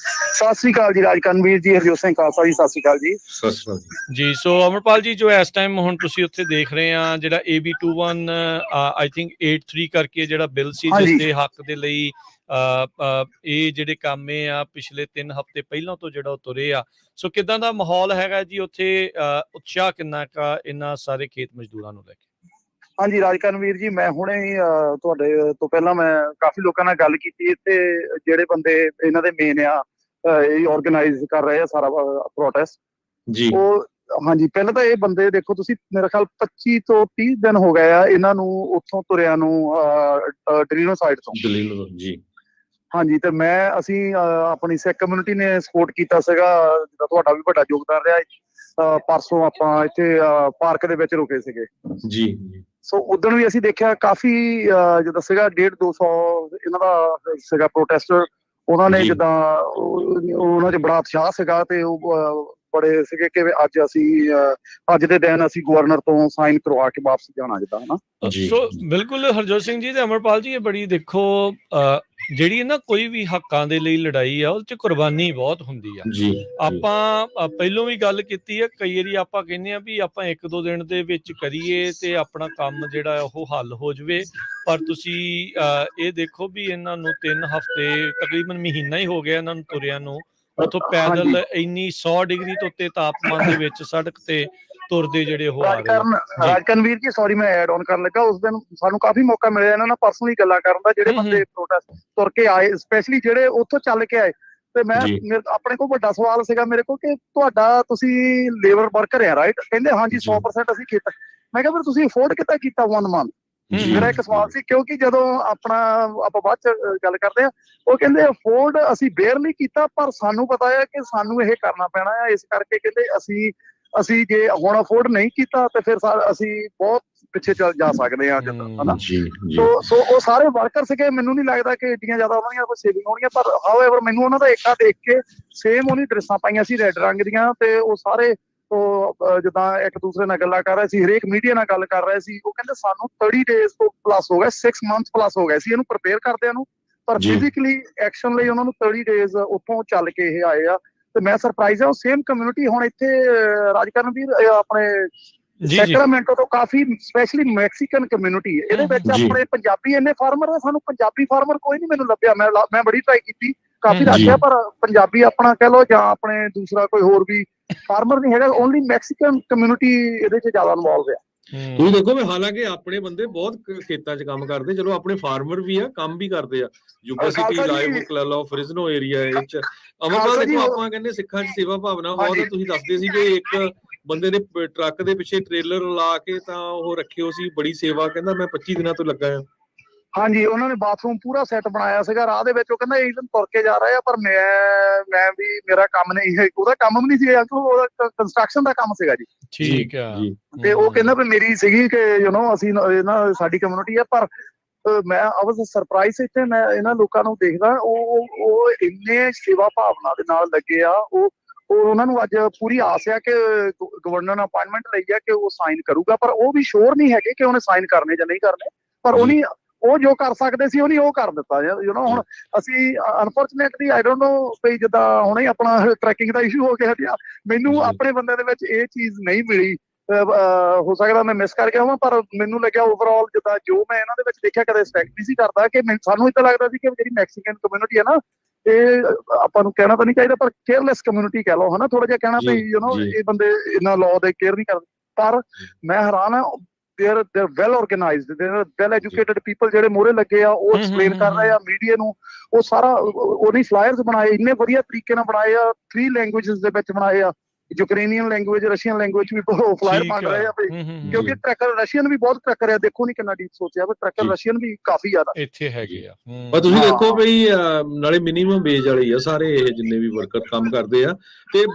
ਸਤਿ ਸ੍ਰੀ ਅਕਾਲ ਜੀ ਰਾਜਕਰਨਵੀਰ ਜੀ, ਹਰਜੋਤ ਸਿੰਘ ਖਾਲਸਾ ਜੀ, ਸਤਿ ਸ੍ਰੀ ਅਕਾਲ ਜੀ। ਸਤਿ ਸ਼੍ਰੀ ਅਕਾਲ ਜੀ। ਸੋ ਅਮਰਪਾਲ ਜੀ ਜੋ ਇਸ ਟਾਈਮ ਹੁਣ ਤੁਸੀਂ ਉੱਥੇ ਦੇਖ ਰਹੇ ਆ ਜਿਹੜਾ AB 21 ਆਈ ਥਿੰਕ 83 ਕਰਕੇ ਜਿਹੜਾ ਬਿੱਲ ਸੀ ਜਿਸ ਦੇ ਹੱਕ ਦੇ ਲਈ ਇਹ ਜਿਹੜੇ ਕੰਮ ਆ ਪਿਛਲੇ 3 ਹਫ਼ਤੇ ਪਹਿਲਾਂ ਤੋਂ ਜਿਹੜਾ ਉਹ ਤੁਰੇ ਆ। ਸੋ ਕਿੱਦਾਂ ਦਾ ਮਾਹੌਲ ਹੈਗਾ ਜੀ ਉੱਥੇ, ਉਤਸ਼ਾਹ ਕਿੰਨਾ ਕਾ ਇਹਨਾਂ ਸਾਰੇ ਖੇਤ ਮਜ਼ਦੂਰਾਂ ਨੂੰ ਲੈ ਕੇ? ਹਾਂਜੀ ਰਾਜਕਰਨਵੀਰ ਜੀ, ਮੈਂ ਹੁਣੇ ਹੀ ਤੁਹਾਡੇ ਤੋਂ ਪਹਿਲਾਂ ਮੈਂ ਕਾਫੀ ਲੋਕਾਂ ਨਾਲ ਗੱਲ ਕੀਤੀ। ਇੱਥੇ ਜਿਹੜੇ ਬੰਦੇ ਇਹਨਾਂ ਦੇ ਮੇਨ ਆ ਇਹ ਆਰਗੇਨਾਈਜ਼ ਕਰ ਰਹੇ ਆ ਸਾਰਾ ਪ੍ਰੋਟੈਸਟ, ਜੀ ਉਹ ਹਾਂਜੀ ਪਹਿਲਾਂ ਤਾਂ ਇਹ ਬੰਦੇ ਦੇਖੋ ਤੁਸੀਂ, ਮੇਰੇ ਖਿਆਲ 25 ਤੋਂ 30 ਦਿਨ ਹੋ ਗਏ ਆ ਇਹਨਾਂ ਨੂੰ ਉੱਥੋਂ ਤੁਰਿਆਂ ਨੂੰ ਡਰੀਨੋ ਸਾਈਡ ਤੋਂ। ਜੀ ਹਾਂਜੀ, ਤੇ ਅਸੀਂ ਆਪਣੀ ਸਿੱਖ ਕਮਿਊਨਿਟੀ ਨੇ ਸਪੋਰਟ ਕੀਤਾ ਸੀਗਾ, ਜਿੱਦਾਂ ਤੁਹਾਡਾ ਵੀ ਵੱਡਾ ਯੋਗਦਾਨ ਰਿਹਾ। ਪਰਸੋਂ ਆਪਾਂ ਇੱਥੇ ਪਾਰਕ ਦੇ ਵਿੱਚ ਰੁਕੇ ਸੀਗੇ ਜੀ। ਸੋ ਉਦੋਂ ਵੀ ਅਸੀਂ ਦੇਖਿਆ ਕਾਫੀ ਜਿੱਦਾਂ ਸੀਗਾ 150-200 ਇਹਨਾਂ ਦਾ ਸੀਗਾ ਪ੍ਰੋਟੈਸਟਰ। ਉਹਨਾਂ ਨੇ ਜਿੱਦਾਂ ਉਹਨਾਂ 'ਚ ਬੜਾ ਉਤਸ਼ਾਹ ਸੀਗਾ ਤੇ ਉਹ ਬੜੇ ਸੀਗੇ ਕਿ ਅੱਜ ਦੇ ਦਿਨ ਅਸੀਂ ਗਵਰਨਰ ਤੋਂ ਸਾਈਨ ਕਰਵਾ ਕੇ ਵਾਪਸ ਜਾਣਾ ਜਿੱਦਾਂ ਹਨਾ। ਸੋ ਬਿਲਕੁਲ ਹਰਜੋਤ ਸਿੰਘ ਜੀ ਤੇ ਅਮਰਪਾਲ ਜੀ, ਇਹ ਬੜੀ ਦੇਖੋ ਜਿਹੜੀ ਨਾ ਕੋਈ ਵੀ ਹੱਕਾਂ ਦੇ ਲਈ ਲੜਾਈ ਆ ਉਹ 'ਚ ਕੁਰਬਾਨੀ ਬਹੁਤ ਹੁੰਦੀ ਆ। ਆਪਾਂ ਪਹਿਲੋਂ ਵੀ ਗੱਲ ਕੀਤੀ ਆ, ਕਈ ਵਾਰੀ ਆਪਾਂ ਕਹਿੰਦੇ ਆ ਵੀ ਆਪਾਂ 1-2 ਦਿਨ ਦੇ ਵਿੱਚ ਕਰੀਏ ਤੇ ਆਪਣਾ ਕੰਮ ਜਿਹੜਾ ਉਹ ਹੱਲ ਹੋ ਜਾਵੇ, ਪਰ ਤੁਸੀਂ ਇਹ ਦੇਖੋ ਵੀ ਇਹਨਾਂ ਨੂੰ 3 ਹਫ਼ਤੇ ਤਕਰੀਬਨ ਮਹੀਨਾ ਹੀ ਹੋ ਗਿਆ ਇਹਨਾਂ ਨੂੰ ਤੁਰਿਆਂ ਨੂੰ, ਉੱਥੋਂ ਪੈਦਲ ਇੰਨੀ 100 ਡਿਗਰੀ ਤੋਂ ਉੱਤੇ ਤਾਪਮਾਨ ਦੇ ਵਿੱਚ ਸੜਕ ਤੇ ਤੁਰਦੇ ਜਿਹੜੇ ਉਹ ਆ ਰਹੇ ਆ। ਰਾਜਕਰਨਵੀਰ ਜੀ ਸੌਰੀ ਮੈਂ ਐਡ ਆਨ ਕਰਨ ਲੱਗਾ, ਉਸ ਦਿਨ ਸਾਨੂੰ ਕਾਫੀ ਮੌਕਾ ਮਿਲਿਆ ਇਹਨਾਂ ਨਾਲ ਪਰਸਨਲੀ ਗੱਲਾਂ ਕਰਨ ਦਾ। ਜਿਹੜੇ ਬੰਦੇ ਪ੍ਰੋਟੈਸਟ ਤੁਰ ਕੇ ਆਏ, ਸਪੈਸ਼ਲੀ ਜਿਹੜੇ ਉੱਥੋਂ ਚੱਲ ਕੇ ਆਏ, ਤੇ ਮੈਂ ਆਪਣੇ ਕੋਲ ਵੱਡਾ ਸਵਾਲ ਸੀਗਾ ਮੇਰੇ ਕੋਲ ਕਿ ਤੁਸੀਂ ਲੇਬਰ ਵਰਕਰ ਆ ਰਾਈਟ? ਕਹਿੰਦੇ ਹਾਂਜੀ 100% ਅਸੀਂ ਕੀਤਾ। ਮੈਂ ਕਿਹਾ ਫਿਰ ਤੁਸੀਂ ਅਫੋਰਡ ਕਿੱਦਾਂ ਕੀਤਾ 1 month? ਮੇਰਾ ਇੱਕ ਸਵਾਲ ਸੀ, ਕਿਉਂਕਿ ਜਦੋਂ ਆਪਾਂ ਬਾਅਦ ਚ ਗੱਲ ਕਰਦੇ ਆ, ਉਹ ਕਹਿੰਦੇ ਅਫੋਰਡ ਅਸੀਂ ਬੇਅਰਲੀ ਕੀਤਾ, ਪਰ ਸਾਨੂੰ ਪਤਾ ਹੈ ਕਿ ਸਾਨੂੰ ਇਹ ਕਰਨਾ ਪੈਣਾ ਹੈ, ਇਸ ਕਰਕੇ ਕਹਿੰਦੇ ਅਸੀਂ ਜੇ ਹੁਣ ਅਫੋਰਡ ਨਹੀਂ ਕੀਤਾ ਤੇ ਫਿਰ ਅਸੀਂ ਬਹੁਤ ਪਿੱਛੇ ਜਾ ਸਕਦੇ ਹਾਂ ਜਿੱਦਾਂ ਹਨਾ। ਸੋ ਉਹ ਸਾਰੇ ਵਰਕਰ ਸੀਗੇ, ਮੈਨੂੰ ਨਹੀਂ ਲੱਗਦਾ ਕਿ ਏਡੀਆਂ ਜ਼ਿਆਦਾ ਉਹਨਾਂ ਦੀਆਂ ਕੋਈ ਸੇਵਿੰਗ ਹੋਣਗੀਆਂ, ਪਰ ਹਾਊਐਵਰ ਮੈਨੂੰ ਉਹਨਾਂ ਦਾ ਏਕਾ ਦੇਖ ਕੇ ਸੇਮ ਉਹਨੀ ਡਰੈਸਾਂ ਪਾਈਆਂ ਸੀ ਰੈੱਡ ਰੰਗ ਦੀਆਂ, ਤੇ ਉਹ ਸਾਰੇ ਜਿੱਦਾਂ ਇੱਕ ਦੂਸਰੇ ਨਾਲ ਗੱਲਾਂ ਕਰ ਰਹੇ ਸੀ, ਹਰੇਕ ਮੀਡੀਆ ਨਾਲ ਗੱਲ ਕਰ ਰਹੇ ਸੀ। ਉਹ ਕਹਿੰਦੇ ਸਾਨੂੰ 30 days ਤੋਂ ਪਲੱਸ ਹੋ ਗਏ, 6 months ਪਲੱਸ ਹੋ ਗਏ ਸੀ ਇਹਨੂੰ ਪ੍ਰਪੇਅਰ ਕਰਦਿਆਂ ਨੂੰ, ਪਰ ਫਿਜ਼ੀਕਲੀ ਐਕਸ਼ਨ ਲਈ ਉਹਨਾਂ ਨੂੰ 30 days ਉੱਥੋਂ ਚੱਲ ਕੇ ਇਹ ਆਏ ਆ। ਤੇ ਮੈਂ ਸਰਪ੍ਰਾਈਜ਼ ਆ, ਉਹ ਸੇਮ ਕਮਿਊਨਿਟੀ ਹੁਣ ਇੱਥੇ ਰਾਜਕਰਨਵੀਰ ਆਪਣੇ ਸੈਕਰਾਮੈਂਟੋ ਤੋਂ ਕਾਫੀ ਸਪੈਸ਼ਲੀ ਮੈਕਸੀਕਨ ਕਮਿਊਨਿਟੀ ਇਹਦੇ ਵਿੱਚ ਆਪਣੇ ਪੰਜਾਬੀ ਇੰਨੇ ਫਾਰਮਰ ਆ, ਸਾਨੂੰ ਪੰਜਾਬੀ ਫਾਰਮਰ ਕੋਈ ਨਹੀਂ ਮੈਨੂੰ ਲੱਭਿਆ। ਮੈਂ ਬੜੀ ਟਰਾਈ ਕੀਤੀ, ਕਾਫੀ ਰੱਖਿਆ, ਪਰ ਪੰਜਾਬੀ ਆਪਣਾ ਕਹਿ ਲਓ ਜਾਂ ਆਪਣੇ ਦੂਸਰਾ ਕੋਈ ਹੋਰ ਵੀ ਫਾਰਮਰ ਨਹੀਂ ਹੈਗਾ। ਓਨਲੀ ਮੈਕਸੀਕਨ ਕਮਿਊਨਿਟੀ ਇਹਦੇ 'ਚ ਜ਼ਿਆਦਾ ਇਨਵੋਲਵ ਆ। ਤੁਸੀਂ ਦੇਖੋ ਵੀ ਹਾਲਾਂਕਿ ਆਪਣੇ ਬੰਦੇ ਬਹੁਤ ਖੇਤਾਂ 'ਚ ਕੰਮ ਕਰਦੇ, ਚਲੋ ਆਪਣੇ ਫਾਰਮਰ ਵੀ ਆ, ਕੰਮ ਵੀ ਕਰਦੇ ਆ। ਯੂਬਾ ਸਿਟੀ, ਲਾਈਵਬੁੱਕ ਲੈ ਲਓ, ਫ੍ਰਿਜ਼ਨੋ ਏਰੀਆ ਵਿੱਚ। ਅਮਰਪਾਲ ਦੇਖੋ, ਆਪਾਂ ਕਹਿੰਦੇ ਸਿੱਖਾਂ 'ਚ ਸੇਵਾ ਭਾਵਨਾ ਬਹੁਤ ਹੈ। ਤੁਸੀਂ ਦੱਸਦੇ ਸੀ ਕਿ ਇੱਕ ਬੰਦੇ ਨੇ ਟਰੱਕ ਦੇ ਪਿੱਛੇ ਟ੍ਰੇਲਰ ਲਾ ਕੇ ਤਾਂ ਉਹ ਰੱਖਿਓ ਸੀ, ਬੜੀ ਸੇਵਾ, ਕਹਿੰਦਾ ਮੈਂ 25 ਦਿਨਾਂ ਤੋਂ ਲੱਗਾ ਆ। ਹਾਂਜੀ, ਉਹਨਾਂ ਨੇ ਬਾਥਰੂਮ ਪੂਰਾ ਸੈੱਟ ਬਣਾਇਆ ਸੀਗਾ ਰਾਹ ਦੇ ਵਿੱਚ। ਉਹ ਕਹਿੰਦਾ ਇਵਨ ਤੁਰ ਕੇ ਜਾ ਰਹੇ ਆ, ਪਰ ਮੈਂ ਵੀ ਮੇਰਾ ਕੰਮ ਨਹੀਂ ਹੈ, ਉਹਦਾ ਕੰਮ ਵੀ ਨਹੀਂ ਸੀ, ਉਹਦਾ ਕੰਸਟਰਕਸ਼ਨ ਦਾ ਕੰਮ ਸੀਗਾ ਜੀ। ਠੀਕ ਆ। ਤੇ ਉਹ ਕਹਿੰਦਾ ਵੀ ਮੇਰੀ ਸੀਗੀ ਕਿ ਅਸੀਂ ਸਾਡੀ ਕਮਿਊਨਿਟੀ ਆ, ਪਰ ਮੈਂ ਆਵਾਜ਼ ਸਰਪ੍ਰਾਈਜ਼ ਇੱਥੇ ਮੈਂ ਇਹਨਾਂ ਲੋਕਾਂ ਨੂੰ ਦੇਖਦਾ, ਉਹ ਇੰਨੇ ਸੇਵਾ ਭਾਵਨਾ ਦੇ ਨਾਲ ਲੱਗੇ ਆ। ਉਹਨਾਂ ਨੂੰ ਅੱਜ ਪੂਰੀ ਆਸ ਆ ਕਿ ਗਵਰਨਰ ਨੇ ਅਪਾਇੰਟਮੈਂਟ ਲਈ ਆ ਕਿ ਉਹ ਸਾਈਨ ਕਰੂਗਾ, ਪਰ ਉਹ ਵੀ ਸ਼ੋਰ ਨਹੀਂ ਹੈਗੇ ਕਿ ਉਹਨੇ ਸਾਈਨ ਕਰਨੇ ਜਾਂ ਨਹੀਂ ਕਰਨੇ, ਪਰ ਉਹ ਜੋ ਕਰ ਸਕਦੇ ਸੀ ਉਹਨੇ ਉਹ ਕਰ ਦਿੱਤਾ। ਹੁਣ ਅਸੀਂ ਅਨਫੋਰਚੂਨੇਟਲੀ ਆਈ ਡੋਨਟ ਨੋ ਵੀ ਜਿੱਦਾਂ ਹੁਣੇ ਆਪਣਾ ਟਰੈਕਿੰਗ ਦਾ ਇਸ਼ੂ ਹੋ ਗਿਆ, ਮੈਨੂੰ ਆਪਣੇ ਬੰਦੇ ਦੇ ਵਿੱਚ ਇਹ ਚੀਜ਼ ਨਹੀਂ ਮਿਲੀ। ਹੋ ਸਕਦਾ ਮੈਂ ਮਿਸ ਕਰਕੇ ਆਵਾਂ, ਪਰ ਮੈਨੂੰ ਲੱਗਿਆ ਓਵਰਆਲ ਜਿੱਦਾਂ ਜੋ ਮੈਂ ਇਹਨਾਂ ਦੇ ਵਿੱਚ ਦੇਖਿਆ, ਕਦੇ ਐਕਸਪੈਕਟ ਨਹੀਂ ਸੀ ਕਰਦਾ ਕਿ ਸਾਨੂੰ ਏਦਾਂ ਲੱਗਦਾ ਸੀ ਕਿ ਜਿਹੜੀ ਮੈਕਸੀਕਨ ਕਮਿਊਨਿਟੀ ਹੈ ਨਾ, ਇਹ ਆਪਾਂ ਨੂੰ ਕਹਿਣਾ ਤਾਂ ਨਹੀਂ ਚਾਹੀਦਾ, ਪਰ ਕੇਅਰਲੈਸ ਕਮਿਊਨਿਟੀ ਕਹਿ ਲਓ ਹਨਾ, ਥੋੜਾ ਜਿਹਾ ਕਹਿਣਾ ਵੀ ਇਹ ਬੰਦੇ ਇੰਨਾ ਲਾਅ ਦੇ ਕੇਅਰ ਨਹੀਂ ਕਰਦੇ। ਪਰ ਮੈਂ ਹੈਰਾਨ ਆ, they're well organized, they're well educated people ਜਿਹੜੇ ਮੋਹਰੇ ਲੱਗੇ ਆ, ਉਹ ਐਕਸਪਲੇਨ ਕਰ ਰਹੇ ਆ ਮੀਡੀਆ ਨੂੰ। ਉਹ ਸਾਰਾ ਉਹਨੇ ਫਲਾਇਰਸ ਬਣਾਏ, ਇੰਨੇ ਵਧੀਆ ਤਰੀਕੇ ਨਾਲ ਬਣਾਏ ਆ, 3 ਲੈਂਗੁਏਜਸ ਦੇ ਵਿੱਚ ਬਣਾਏ ਆ, ਯੂਕਰੇਨੀਅਨ ਲੈਂਗੁਏਜ, ਰਸ਼ੀਅਨ ਲੈਂਗੁਏਜ ਵੀ ਫਲਾਇਰ ਬਣ ਰਹੇ ਆ, ਕਿਉਂਕਿ ਟਰੈਕਰ ਰਸ਼ੀਅਨ ਵੀ ਬਹੁਤ ਟਰੈਕਰ ਆ। ਦੇਖੋ ਨਹੀਂ ਕਿੰਨਾ ਡੀਪ ਸੋਚਿਆ, ਪਰ ਟਰੈਕਰ ਰਸ਼ੀਅਨ ਵੀ ਕਾਫੀ ਜ਼ਿਆਦਾ ਇੱਥੇ ਹੈਗੇ ਆ। ਪਰ ਤੁਸੀਂ ਦੇਖੋ ਬਈ ਨਾਲੇ ਮਿਨੀਮਮ ਵੇਜ ਵਾਲੇ ਆ ਸਾਰੇ ਇਹ ਜਿੰਨੇ ਵੀ ਵਰਕਰ ਕੰਮ ਕਰਦੇ ਆ, ਤੇ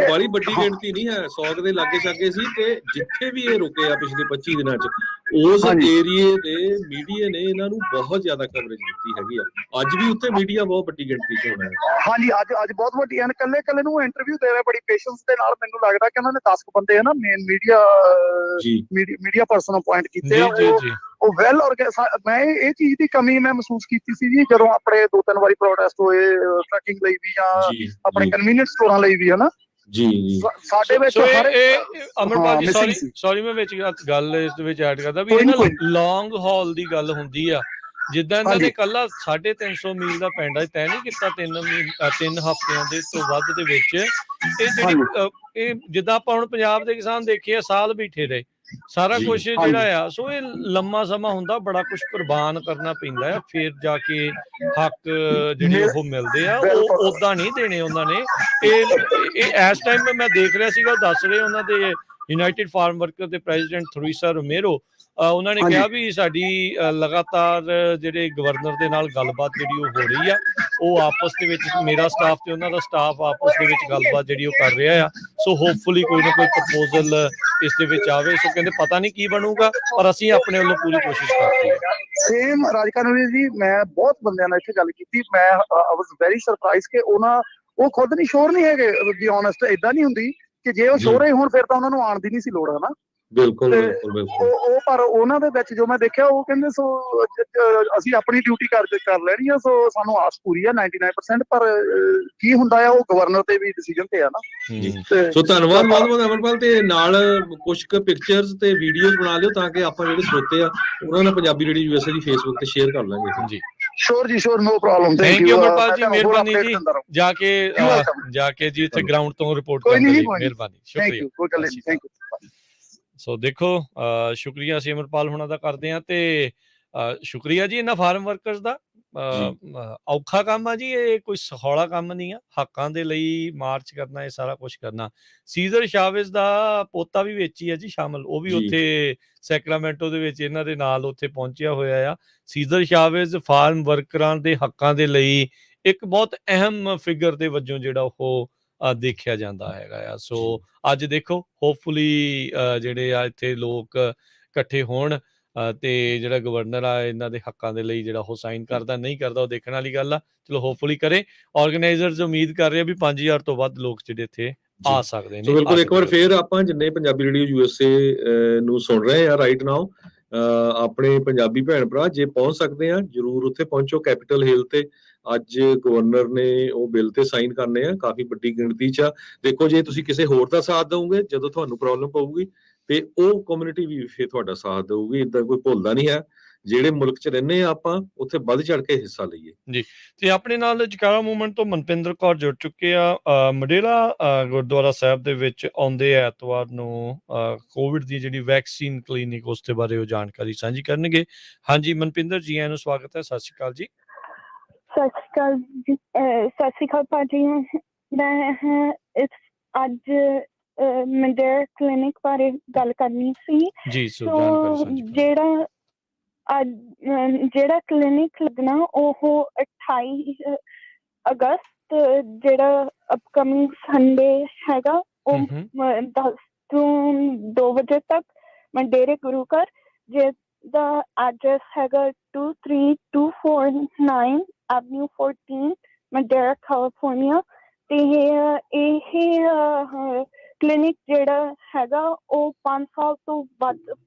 ਬੜੀ ਵੱਡੀ ਗਿਣਤੀ ਨਹੀਂ ਹੈ, 100 ਦੇ ਲਾਗੇ ਛਾਗੇ ਸੀ। ਤੇ ਜਿੱਥੇ ਵੀ ਇਹ ਰੁਕੇ ਆ ਪਿਛਲੇ 25 ਦਿਨਾਂ 'ਚ, ਉਸ ਏਰੀਏ ਦੇ ਮੀਡੀਆ ਨੇ ਇਹਨਾਂ ਨੂੰ ਬਹੁਤ ਜ਼ਿਆਦਾ ਕਵਰੇਜ ਦਿੱਤੀ ਹੈਗੀ ਆ। ਅੱਜ ਵੀ ਉੱਥੇ ਮੀਡੀਆ ਬਹੁਤ ਵੱਡੀ ਗਿਣਤੀ 'ਚ ਹੋਣਾ ਹੈ। ਹਾਂਜੀ, ਅੱਜ ਬਹੁਤ ਵੱਡੀ ਹਨ। ਕੱਲੇ ਨੂੰ ਇੰਟਰਵਿਊ ਦੇ ਰਹੇ ਬੜੀ ਪੇਸ਼ੈਂਸ ਦੇ ਨਾਲ। ਮੈਨੂੰ ਲੱਗਦਾ ਕਿ ਉਹਨਾਂ ਨੇ 10 ਬੰਦੇ ਹੈ ਨਾ ਮੇਨ ਮੀਡੀਆ ਪਰਸਨ ਅਪਾਇੰਟ ਕੀਤੇ ਆ, ਉਹ ਵੈਲ ਮੈਂ ਇਹ ਚੀਜ਼ ਦੀ ਕਮੀ ਮੈਂ ਮਹਿਸੂਸ ਕੀਤੀ ਸੀ ਜੀ, ਜਦੋਂ ਆਪਣੇ 2-3 ਵਾਰੀ ਪ੍ਰੋਟੈਸਟ ਹੋਏ ਟਰੈਕਿੰਗ ਲਈ ਵੀ ਜਾਂ ਆਪਣੇ ਕਨਵੀਨੀਅੰਸ ਸਟੋਰਾਂ ਲਈ ਵੀ ਹਨਾ। ਸਾਡੇ ਵਿੱਚ ਅਮਰਪਾਲ ਜੀ ਸੌਰੀ ਮੈਂ ਵਿੱਚ ਗੱਲ ਇਸ ਦੇ ਵਿੱਚ ਐਡ ਕਰਦਾ ਵੀ ਇਹ ਨਾ ਲੌਂਗ ਹਾਲ ਦੀ ਗੱਲ ਹੁੰਦੀ ਆ। ਜਿੱਦਾਂ ਇਹਨਾਂ ਨੇ ਕੱਲਾ 350 ਮੀਲ ਦਾ ਪਿੰਡ ਆ ਤੈਅ ਨਹੀਂ ਕੀਤਾ 3 ਹਫ਼ਤਿਆਂ ਦੇ ਤੋਂ ਵੱਧ ਦੇ ਵਿੱਚ। ਇਹ ਜਿਹੜੀ ਇਹ ਜਿੱਦਾਂ ਆਪਾਂ ਹੁਣ ਪੰਜਾਬ ਦੇ ਕਿਸਾਨ ਦੇਖੇ ਆ, ਸਾਲ ਬੈਠੇ ਰਹੇ, ਸਾਰਾ ਜੀ। ਕੁਛ ਜਿਹੜਾ ਆ ਸੋ ਇਹ ਲੰਮਾ ਸਮਾਂ ਹੁੰਦਾ, ਬੜਾ ਕੁਛ ਕੁਰਬਾਨ ਕਰਨਾ ਪੈਂਦਾ ਆ, ਫਿਰ ਜਾ ਕੇ ਹੱਕ ਜਿਹੜੇ ਉਹ ਮਿਲਦੇ ਆ। ਉਹ ਉਦਾਂ ਨਹੀਂ ਦੇਣੇ ਉਹਨਾਂ ਨੇ। ਇਹ ਇਸ ਟਾਈਮ ਮੈਂ ਦੇਖ ਰਿਹਾ ਸੀਗਾ, ਉਹ ਦੱਸ ਰਹੇ ਉਹਨਾਂ ਦੇ ਯੂਨਾਈਟਿਡ ਫਾਰਮ ਵਰਕਰ ਦੇ ਪ੍ਰੈਜ਼ੀਡੈਂਟ ਥਰੀਸਾ ਰੋਮੇਰੋ, ਉਹਨਾਂ ਨੇ ਕਿਹਾ ਵੀ ਸਾਡੀ ਲਗਾਤਾਰ ਜਿਹੜੇ ਗਵਰਨਰ ਦੇ ਨਾਲ ਗੱਲਬਾਤ ਜਿਹੜੀ ਉਹ ਹੋ ਰਹੀ ਆ, ਉਹ ਆਪਸ ਦੇ ਵਿੱਚ ਮੇਰਾ ਸਟਾਫ ਤੇ ਉਹਨਾਂ ਦਾ ਸਟਾਫ ਆਪਸ ਦੇ ਵਿੱਚ ਗੱਲਬਾਤ ਜਿਹੜੀ ਉਹ ਕਰ ਰਿਹਾ ਆ। ਸੋ ਹੋਪਫੁਲੀ ਕੋਈ ਨਾ ਕੋਈ ਪ੍ਰਪੋਜ਼ਲ ਇਸ ਦੇ ਵਿੱਚ ਆਵੇ। ਸੋ ਕਹਿੰਦੇ ਪਤਾ ਨਹੀਂ ਕੀ ਬਣੂਗਾ, ਪਰ ਅਸੀਂ ਆਪਣੇ ਵੱਲੋਂ ਪੂਰੀ ਕੋਸ਼ਿਸ਼ ਕਰਤੀ ਹੈ। ਸੇਮ ਰਾਜਕਾਨੂੰਨੀ ਜੀ, ਮੈਂ ਬਹੁਤ ਬੰਦਿਆਂ ਨਾਲ ਇੱਥੇ ਗੱਲ ਕੀਤੀ, ਮੈਂ ਆਈ ਵਾਸ ਵੈਰੀ ਸਰਪ੍ਰਾਈਜ਼ ਕਿ ਉਹ ਖੁਦ ਨਹੀਂ ਸ਼ੋਰ ਨਹੀਂ ਹੈਗੇ। ਬੀ ਓਨੈਸਟ ਇਦਾਂ ਨਹੀਂ ਹੁੰਦੀ ਕਿ ਜੇ ਉਹ ਸ਼ੋਰ ਹੀ ਹੋਣ ਫਿਰ ਤਾਂ ਉਹਨਾਂ ਨੂੰ ਆਉਣ ਦੀ ਨਹੀਂ ਸੀ ਲੋੜ, ਹਨਾ। ਬਿਲਕੁਲ ਬਿਲਕੁਲ ਬਿਲਕੁਲ। ਉਹ ਪਰ ਉਹਨਾਂ ਦੇ ਵਿੱਚ ਜੋ ਮੈਂ ਦੇਖਿਆ, ਉਹ ਕਹਿੰਦੇ ਸੋ ਅਸੀਂ ਆਪਣੀ ਡਿਊਟੀ ਕਰ ਲੈਣੀ ਆ, ਸੋ ਸਾਨੂੰ ਆਸ ਪੂਰੀ ਆ 99%, ਪਰ ਕੀ ਹੁੰਦਾ ਆ ਉਹ ਗਵਰਨਰ ਤੇ ਵੀ ਡਿਸੀਜਨ ਤੇ ਆ ਨਾ। ਸੋ ਧੰਨਵਾਦ ਬਹੁਤ ਬਹੁਤ ਅਮਰਪਾਲ, ਤੇ ਨਾਲ ਕੁਝ ਕੁ ਪਿਕਚਰਸ ਤੇ ਵੀਡੀਓਜ਼ ਬਣਾ ਲਿਓ ਤਾਂ ਕਿ ਆਪਾਂ ਜਿਹੜੇ ਸਰੋਤੇ ਆ ਉਹਨਾਂ ਨਾਲ ਪੰਜਾਬੀ ਰੇਡੀਓ USA ਦੀ ਫੇਸਬੁੱਕ ਤੇ ਸ਼ੇਅਰ ਕਰ ਲਾਂਗੇ ਜੀ। ਸ਼ੋਰ ਜੀ, sure, no problem. Thank you Amarpal ji, ਮਿਹਰਬਾਨੀ ਜੀ। ਜਾ ਕੇ ਜੀ ਇੱਥੇ ਗਰਾਊਂਡ ਤੋਂ ਰਿਪੋਰਟ ਕਰਨ ਲਈ ਮਿਹਰਬਾਨੀ, ਸ਼ੁਕਰੀਆ। Thank you. ਸੋ ਦੇਖੋ, ਸ਼ੁਕਰੀਆ ਅਸੀਂ ਅਮਰਪਾਲ ਹੁਣਾਂ ਦਾ ਕਰਦੇ ਹਾਂ, ਤੇ ਸ਼ੁਕਰੀਆ ਜੀ ਇਹਨਾਂ ਫਾਰਮ ਵਰਕਰਸ ਦਾ। ਔਖਾ ਕੰਮ ਆ ਜੀ, ਇਹ ਕੋਈ ਸੌਖਾ ਕੰਮ ਨਹੀਂ ਆ। ਹੱਕਾਂ ਦੇ ਲਈ ਮਾਰਚ ਕਰਨਾ, ਇਹ ਸਾਰਾ ਕੁਛ ਕਰਨਾ। ਸੀਜ਼ਰ ਸ਼ਾਵੇਜ਼ ਦਾ ਪੋਤਾ ਵੀ ਵਿੱਚ ਹੀ ਆ ਜੀ ਸ਼ਾਮਲ, ਉਹ ਵੀ ਉੱਥੇ ਸੈਕਰਾਮੈਂਟੋ ਦੇ ਵਿੱਚ ਇਹਨਾਂ ਦੇ ਨਾਲ ਉੱਥੇ ਪਹੁੰਚਿਆ ਹੋਇਆ ਆ। ਸੀਜ਼ਰ ਸ਼ਾਵੇਜ਼ ਫਾਰਮ ਵਰਕਰਾਂ ਦੇ ਹੱਕਾਂ ਦੇ ਲਈ ਇੱਕ ਬਹੁਤ ਅਹਿਮ ਫਿਗਰ ਦੇ ਵਜੋਂ ਜਿਹੜਾ ਉਹ ਦੇਖਿਆ ਜਾਂਦਾ ਹੈਗਾ ਆ। ਸੋ ਅੱਜ ਦੇਖੋ, ਹੋਪਫੁਲੀ ਜਿਹੜੇ ਆ ਇੱਥੇ ਲੋਕ ਇਕੱਠੇ ਹੋਣ, ਤੇ ਜਿਹੜਾ ਗਵਰਨਰ ਆ ਇਹਨਾਂ ਦੇ ਹੱਕਾਂ ਦੇ ਲਈ ਜਿਹੜਾ ਉਹ ਸਾਈਨ ਕਰਦਾ ਨਹੀਂ ਕਰਦਾ ਉਹ ਦੇਖਣ ਵਾਲੀ ਗੱਲ ਆ। ਚਲੋ ਹੋਪਫੁਲੀ ਕਰੇ। ਆਰਗੇਨਾਈਜ਼ਰਸ ਉਮੀਦ ਕਰ ਰਹੇ ਆ ਵੀ 5000 ਤੋਂ ਵੱਧ ਲੋਕ ਜਿਹੜੇ ਇੱਥੇ ਆ ਸਕਦੇ ਨੇ। ਬਿਲਕੁਲ, ਇੱਕ ਵਾਰ ਫੇਰ ਆਪਾਂ ਜਿੰਨੇ ਪੰਜਾਬੀ ਰੇਡੀਓ USA ਨੂੰ ਸੁਣ ਰਹੇ ਆ ਰਾਈਟ ਨਾਓ, ਆਪਣੇ ਪੰਜਾਬੀ ਭੈਣ ਭਰਾ ਜੇ ਪਹੁੰਚ ਸਕਦੇ ਆ ਜਰੂਰ ਉੱਥੇ ਪਹੁੰਚੋ ਕੈਪੀਟਲ ਹਿੱਲ ਤੇ। ਅੱਜ ਗਵਰਨਰ ਨੇ ਉਹ ਬਿੱਲ ਤੇ ਸਾਈਨ ਕਰਨੇ ਆ, ਕਾਫੀ ਵੱਡੀ ਗਿਣਤੀ 'ਚ ਆ। ਦੇਖੋ, ਜੇ ਤੁਸੀਂ ਕਿਸੇ ਹੋਰ ਦਾ ਸਾਥ ਦਓਗੇ ਜਦੋਂ ਤੁਹਾਨੂੰ ਪ੍ਰੋਬਲਮ ਪਊਗੀ, ਤੇ ਉਹ ਕਮਿਊਨਿਟੀ ਵੀ ਫਿਰ ਤੁਹਾਡਾ ਸਾਥ ਦੇਊਗੀ। ਏਦਾਂ ਕੋਈ ਭੁੱਲਦਾ ਨਹੀਂ ਹੈ। ਜਿਹੜੇ ਮੁਲਕ 'ਚ ਰਹਿੰਦੇ ਆ ਆਪਾਂ, ਉੱਥੇ ਵੱਧ ਚੜ ਕੇ ਹਿੱਸਾ ਲਈਏ ਜੀ। ਤੇ ਆਪਣੇ ਨਾਲ ਜਕਾਰਾ ਮੂਵਮੈਂਟ ਤੋਂ ਮਨਪਿੰਦਰ ਕੌਰ ਜੁੜ ਚੁੱਕੇ ਆ। ਮਡੇਰਾ ਗੁਰਦੁਆਰਾ ਸਾਹਿਬ ਦੇ ਵਿੱਚ ਆਉਂਦੇ ਐਤਵਾਰ ਨੂੰ ਕੋਵਿਡ ਦੀ ਜਿਹੜੀ ਵੈਕਸੀਨ ਕਲੀਨਿਕ, ਉਸ ਦੇ ਬਾਰੇ ਉਹ ਜਾਣਕਾਰੀ ਸਾਂਝੀ ਕਰਨਗੇ। ਹਾਂਜੀ ਮਨਪਿੰਦਰ ਜੀ, ਆਇਆਂ ਨੂੰ ਸਵਾਗਤ ਹੈ। ਸਤਿ ਸ਼੍ਰੀ ਅਕਾਲ ਜੀ। ਸਤਿ ਸ਼੍ਰੀ ਅਕਾਲ ਜੀ। ਸਤਿ ਸ਼੍ਰੀ ਅਕਾਲ ਭਾਜੀ। ਮੈਂ ਅੱਜ ਮਡੇਰਾ ਕਲੀਨਿਕ ਬਾਰੇ ਗੱਲ ਕਰਨੀ ਸੀ। ਜੀ, ਜਿਹੜਾ ਕਲੀਨਿਕ ਲੱਗਣਾ ਉਹ 28 ਅਗਸਤ, ਜਿਹੜਾ ਅਪਕਮਿੰਗ ਸੰਡੇ ਹੈਗਾ, ਉਹ 10 ਤੋਂ 2 ਵਜੇ ਤੱਕ ਮਡੇਰੇ ਗੁਰੂ ਘਰ, ਜਿਹਦਾ ਐਡਰੈਸ ਹੈਗਾ 23249 Avenue 14, ਮਡੇਰਾ, ਕੈਲੀਫੋਰਨੀਆ। ਤੇ ਇਹ ਕਲੀਨਿਕ ਜਿਹੜਾ ਹੈਗਾ ਉਹ 5 ਸਾਲ ਤੋਂ ਵੱਧ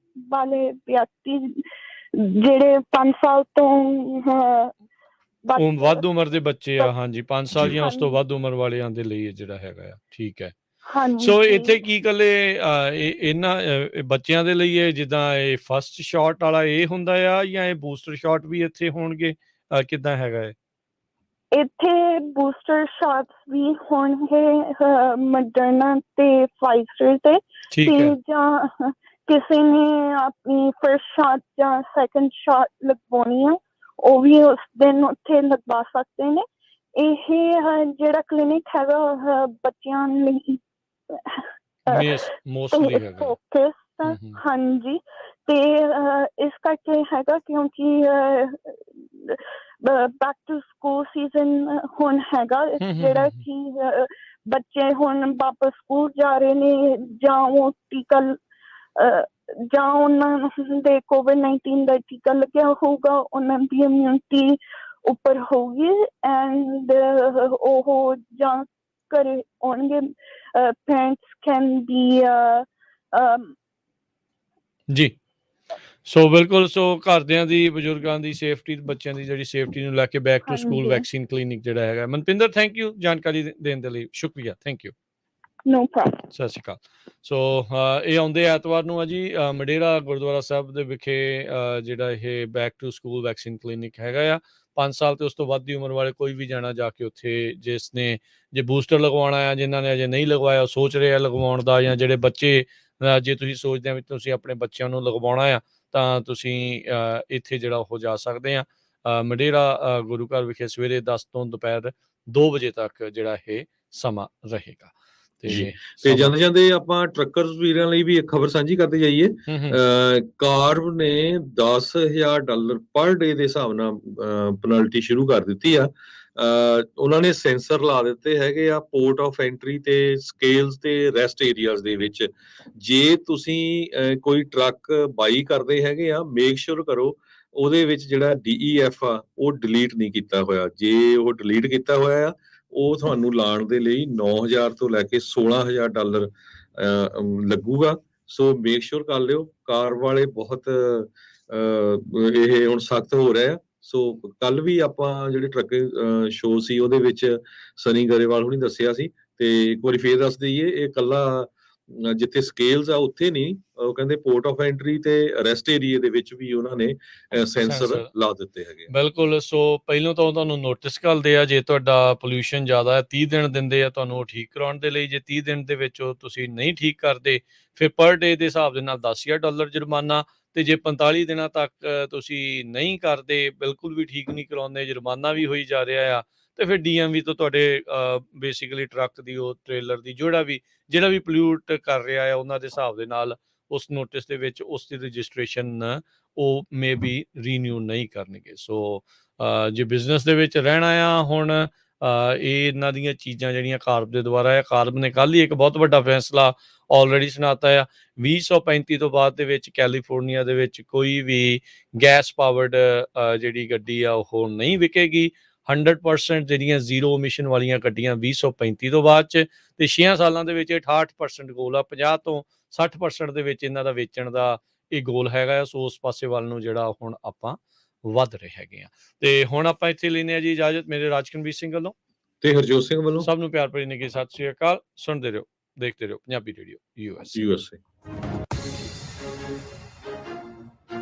ਵਾਲੇ ਵਿਅਕਤੀ, ਜਿਹੜੇ 5 ਸਾਲ ਤੋਂ ਵੱਧ ਉਮਰ ਦੇ ਬੱਚੇ ਆ, ਹਾਂਜੀ 5 ਸਾਲ ਜਾਂ ਉਸ ਤੋਂ ਵੱਧ ਉਮਰ ਵਾਲਿਆਂ ਦੇ ਲਈ ਜਿਹੜਾ ਹੈਗਾ ਆ। ਠੀਕ ਹੈ। ਸੋ ਇੱਥੇ ਕੀ ਇਕੱਲੇ ਇਹਨਾਂ ਬੱਚਿਆਂ ਦੇ ਲਈ ਇਹ ਜਿੱਦਾਂ ਇਹ ਫਸਟ ਸ਼ਾਟ ਵਾਲਾ ਇਹ ਹੁੰਦਾ ਆ, ਜਾਂ ਇਹ ਬੂਸਟਰ ਸ਼ਾਟ ਵੀ ਇੱਥੇ ਹੋਣਗੇ, ਕਿੱਦਾਂ ਹੈਗਾ ਹੈ? ਇੱਥੇ ਬੂਸਟਰ ਸ਼ਾਟਸ ਵੀ ਹੋਣਗੇ ਮਡਰਨਾ ਤੇ ਫਾਈਜ਼ਰ ਤੇ। ਜਾਂ ਕਿਸੇ ਨੇ ਆਪਣੀ ਫਰਸਟ ਸ਼ਾਟ ਜਾਂ ਸੈਕੰਡ ਸ਼ਾਟ ਲਗਵਾਉਣੀ ਆ, ਉਹ ਵੀ ਉਸ ਦਿਨ ਉੱਥੇ ਲਗਵਾ ਸਕਦੇ ਨੇ। ਇਹ ਜਿਹੜਾ ਕਲੀਨਿਕ ਹੈਗਾ ਬੱਚਿਆਂ ਲਈ ਫੋਕਸ, ਹਾਂਜੀ। ਤੇ ਇਸ ਕਰਕੇ ਹੈਗਾ ਕਿਉਂਕਿ ਬੈਕ ਟੂ ਸਕੂਲ ਸੀਜ਼ਨ ਹੁਣ ਹੈਗਾ, ਜਿਹੜਾ ਕਿ ਬੱਚੇ ਹੁਣ ਵਾਪਸ ਸਕੂਲ ਜਾ ਰਹੇ ਨੇ, ਜਾਂ ਉਹ ਟੀਕਾ ਜਾਂ ਉਹਨਾਂ ਦੇ COVID-19 ਦਾ ਟੀਕਾ ਲੱਗਿਆ ਹੋਊਗਾ, ਉਹਨਾਂ ਦੀ ਇਮਿਊਨਿਟੀ ਉੱਪਰ ਹੋਊਗੀ, ਐਂਡ ਉਹ ਜਾਂ ਘਰੇ ਆਉਣਗੇ। Parents can B G. ਸੋ ਬਿਲਕੁਲ, ਸੋ ਘਰਦਿਆਂ ਦੀ, ਬਜ਼ੁਰਗਾਂ ਦੀ ਸੇਫਟੀ, ਬੱਚਿਆਂ ਦੀ ਜਿਹੜੀ ਸੇਫਟੀ ਨੂੰ ਲੈ ਕੇ back to school vaccine clinic ਜਿਹੜਾ ਹੈਗਾ। ਮਨਪਿੰਦਰ, ਥੈਂਕ ਯੂ ਜਾਣਕਾਰੀ ਦੇਣ ਦੇ ਲਈ, ਸ਼ੁਕਰੀਆ, ਥੈਂਕ ਯੂ। No problem. ਸਤਿ ਸ਼੍ਰੀ ਅਕਾਲ। ਸੋ ਇਹ ਆਉਂਦੇ ਐਤਵਾਰ ਨੂੰ ਆ ਜੀ, ਮਡੇਰਾ ਗੁਰਦੁਆਰਾ ਸਾਹਿਬ ਦੇ ਵਿਖੇ ਜਿਹੜਾ ਇਹ back to school vaccine clinic ਹੈਗਾ ਆ। 5 ਸਾਲ ਤੇ ਉਸ ਤੋਂ ਵੱਧ ਦੀ ਉਮਰ ਵਾਲੇ ਕੋਈ ਵੀ ਜਾਣਾ ਜਾ ਕੇ ਉੱਥੇ, ਜਿਸ ਨੇ ਜੇ ਬੂਸਟਰ ਲਗਵਾਉਣਾ ਆ, ਜਿਨ੍ਹਾਂ ਨੇ ਅਜੇ ਨਹੀਂ ਲਗਵਾਇਆ, ਸੋਚ ਰਹੇ ਆ ਲਗਵਾਉਣ ਦਾ, ਜਾਂ ਜਿਹੜੇ ਬੱਚੇ ਜੇ ਤੁਸੀਂ ਸੋਚਦੇ ਆ ਵੀ ਤੁਸੀਂ ਆਪਣੇ ਬੱਚਿਆਂ ਨੂੰ ਲਗਵਾਉਣਾ ਆ ਤਾਂ ਤੁਸੀਂ ਇੱਥੇ ਜਿਹੜਾ ਉਹ ਜਾ ਸਕਦੇ ਆ ਮਡੇਰਾ ਗੁਰੂ ਘਰ ਵਿਖੇ ਸਵੇਰੇ 10 ਤੋਂ ਦੁਪਹਿਰ 2 ਵਜੇ ਤੱਕ ਜਿਹੜਾ ਇਹ ਸਮਾਂ ਰਹੇਗਾ। ਤੇ ਜਾਂਦੇ ਜਾਂਦੇ ਆਪਾਂ ਟਰੱਕਰ ਵੀਰਾਂ ਲਈ ਵੀ ਇੱਕ ਖਬਰ ਸਾਂਝੀ ਕਰਦੇ ਜਾਈਏ। ਕਾਰਵ ਨੇ $10,000 ਪਰ ਡੇ ਦੇ ਹਿਸਾਬ ਨਾਲ ਪੈਨਲਟੀ ਸ਼ੁਰੂ ਕਰ ਦਿੱਤੀ ਆ। ਉਹਨਾਂ ਨੇ ਸੈਂਸਰ ਲਾ ਦਿੱਤੇ ਹੈਗੇ ਆ ਪੋਰਟ ਆਫ ਐਂਟਰੀ ਤੇ ਸਕੇਲਸ ਤੇ ਰੈਸਟ ਏਰੀਆਜ਼ ਦੇ ਵਿੱਚ। ਜੇ ਤੁਸੀਂ ਕੋਈ ਟਰੱਕ ਬਾਈ ਕਰਦੇ ਹੈਗੇ ਆ, ਮੇਕ ਸ਼ੋਰ ਕਰੋ ਉਹਦੇ ਵਿੱਚ ਜਿਹੜਾ DEF ਆ ਉਹ ਡਿਲੀਟ ਨਹੀਂ ਕੀਤਾ ਹੋਇਆ। ਜੇ ਉਹ ਡਿਲੀਟ ਕੀਤਾ ਹੋਇਆ ਆ ਉਹ ਤੁਹਾਨੂੰ ਲਾਉਣ ਦੇ ਲਈ 9,000 ਤੋਂ ਲੈ ਕੇ $16,000 ਲੱਗੂਗਾ। ਸੋ ਮੇਕ ਸ਼ੋਰ ਕਰ ਲਿਓ। ਕਾਰ ਵਾਲੇ ਬਹੁਤ ਇਹ ਹੁਣ ਸਖਤ ਹੋ ਰਿਹਾ। ਸੋ ਕੱਲ ਵੀ ਆਪਾਂ ਜਿਹੜੇ ਟਰੱਕ ਸ਼ੋਅ ਸੀ ਉਹਦੇ ਵਿੱਚ ਸਨੀ ਗਰੇਵਾਲ ਹੁਣੀ ਦੱਸਿਆ ਸੀ। ਤੇ ਇੱਕ ਵਾਰੀ ਫੇਰ ਦੱਸ ਦਈਏ, ਇਹ ਕੱਲਾ ਜਿੱਥੇ ਸਕੇਲਸ ਆ ਉੱਥੇ ਨਹੀਂ, ਉਹ ਕਹਿੰਦੇ ਪੋਰਟ ਆਫ ਐਂਟਰੀ ਤੇ ਰੈਸਟ ਏਰੀਆ ਦੇ ਵਿੱਚ ਵੀ ਉਹਨਾਂ ਨੇ ਸੈਂਸਰ ਲਾ ਦਿੱਤੇ ਹੈਗੇ। ਬਿਲਕੁਲ। ਸੋ ਪਹਿਲਾਂ ਤਾਂ ਤੁਹਾਨੂੰ ਨੋਟਿਸ ਕਰਦੇ ਆ, ਜੇ ਤੁਹਾਡਾ ਪੋਲਿਊਸ਼ਨ ਜ਼ਿਆਦਾ ਹੈ 30 ਦਿਨ ਦਿੰਦੇ ਆ ਤੁਹਾਨੂੰ ਉਹ ਠੀਕ ਕਰਾਉਣ ਦੇ ਲਈ। ਜੇ 30 ਦਿਨ ਦੇ ਵਿੱਚ ਉਹ ਤੁਸੀਂ ਨਹੀਂ ਠੀਕ ਕਰਦੇ ਫਿਰ ਪਰ ਡੇ ਦੇ ਹਿਸਾਬ ਦੇ ਨਾਲ $10,000 ਜੁਰਮਾਨਾ। ਤੇ ਜੇ 45 ਦਿਨਾਂ ਤੱਕ ਤੁਸੀਂ ਨਹੀਂ ਕਰਦੇ, ਬਿਲਕੁਲ ਵੀ ਠੀਕ ਨਹੀਂ ਕਰਾਉਂਦੇ, ਜੁਰਮਾਨਾ ਵੀ ਹੋਈ ਜਾ ਰਿਹਾ ਆ। ਤੇ ਫਿਰ DMV ਤੋਂ ਤੁਹਾਡੇ ਬੇਸਿਕਲੀ ਟਰੱਕ ਦੀ ਉਹ ਟ੍ਰੇਲਰ ਦੀ ਜਿਹੜਾ ਵੀ ਪੋਲਿਊਟ ਕਰ ਰਿਹਾ ਆ ਉਹਨਾਂ ਦੇ ਹਿਸਾਬ ਦੇ ਨਾਲ ਉਸ ਨੋਟਿਸ ਦੇ ਵਿੱਚ ਉਸ ਦੀ ਰਜਿਸਟ੍ਰੇਸ਼ਨ ਉਹ ਮੇ ਬੀ ਰੀਨਿਊ ਨਹੀਂ ਕਰਨਗੇ। ਸੋ ਜੇ ਬਿਜ਼ਨਸ ਦੇ ਵਿੱਚ ਰਹਿਣਾ ਆ ਹੁਣ ਇਹ ਇਹਨਾਂ ਦੀਆਂ ਚੀਜ਼ਾਂ ਜਿਹੜੀਆਂ ਕਾਰਬ ਦੇ ਦੁਆਰਾ ਆ। ਕਾਰਬ ਨੇ ਕੱਲ੍ਹ ਹੀ ਇੱਕ ਬਹੁਤ ਵੱਡਾ ਫੈਸਲਾ ਆਲਰੇਡੀ ਸੁਣਾਤਾ ਆ। 2035 ਤੋਂ ਬਾਅਦ ਦੇ ਵਿੱਚ ਕੈਲੀਫੋਰਨੀਆ ਦੇ ਵਿੱਚ ਕੋਈ ਵੀ ਗੈਸ ਪਾਵਰਡ ਜਿਹੜੀ ਗੱਡੀ ਆ ਉਹ ਨਹੀਂ ਵਿਕੇਗੀ। 100% ਜਿਹੜੀਆਂ ਜ਼ੀਰੋ ਐਮਿਸ਼ਨ ਵਾਲੀਆਂ ਗੱਡੀਆਂ 2035 ਤੋਂ ਬਾਅਦ 'ਚ। ਤੇ 6 ਸਾਲਾਂ ਦੇ ਵਿੱਚ 68% ਗੋਲ ਆ। 50 ਤੋਂ 60% ਦੇ ਵਿੱਚ ਇਹਨਾਂ ਦਾ ਵੇਚਣ ਦਾ ਇਹ ਗੋਲ ਹੈਗਾ ਆ। ਸੋ ਉਸ ਪਾਸੇ ਵੱਲ ਨੂੰ ਜਿਹੜਾ ਹੁਣ ਆਪਾਂ ਵੱਧ ਰਹੇ ਹੈਗੇ ਆ। ਤੇ ਹੁਣ ਆਪਾਂ ਇੱਥੇ ਲੈਂਦੇ ਆ ਜੀ ਇਜਾਜ਼ਤ, ਮੇਰੇ ਰਾਜਕਨਵੀਰ ਸਿੰਘ ਵੱਲੋਂ ਤੇ ਹਰਜੋਤ ਸਿੰਘ ਵੱਲੋਂ। ਸਭ ਨੂੰ ਪਿਆਰ ਭਰੀ ਨਿੱਘੀ ਸਤਿ ਸ੍ਰੀ ਅਕਾਲ। ਸੁਣਦੇ ਰਹੋ, ਦੇਖਦੇ ਰਹੋ ਪੰਜਾਬੀ ਰੇਡੀਓ USA।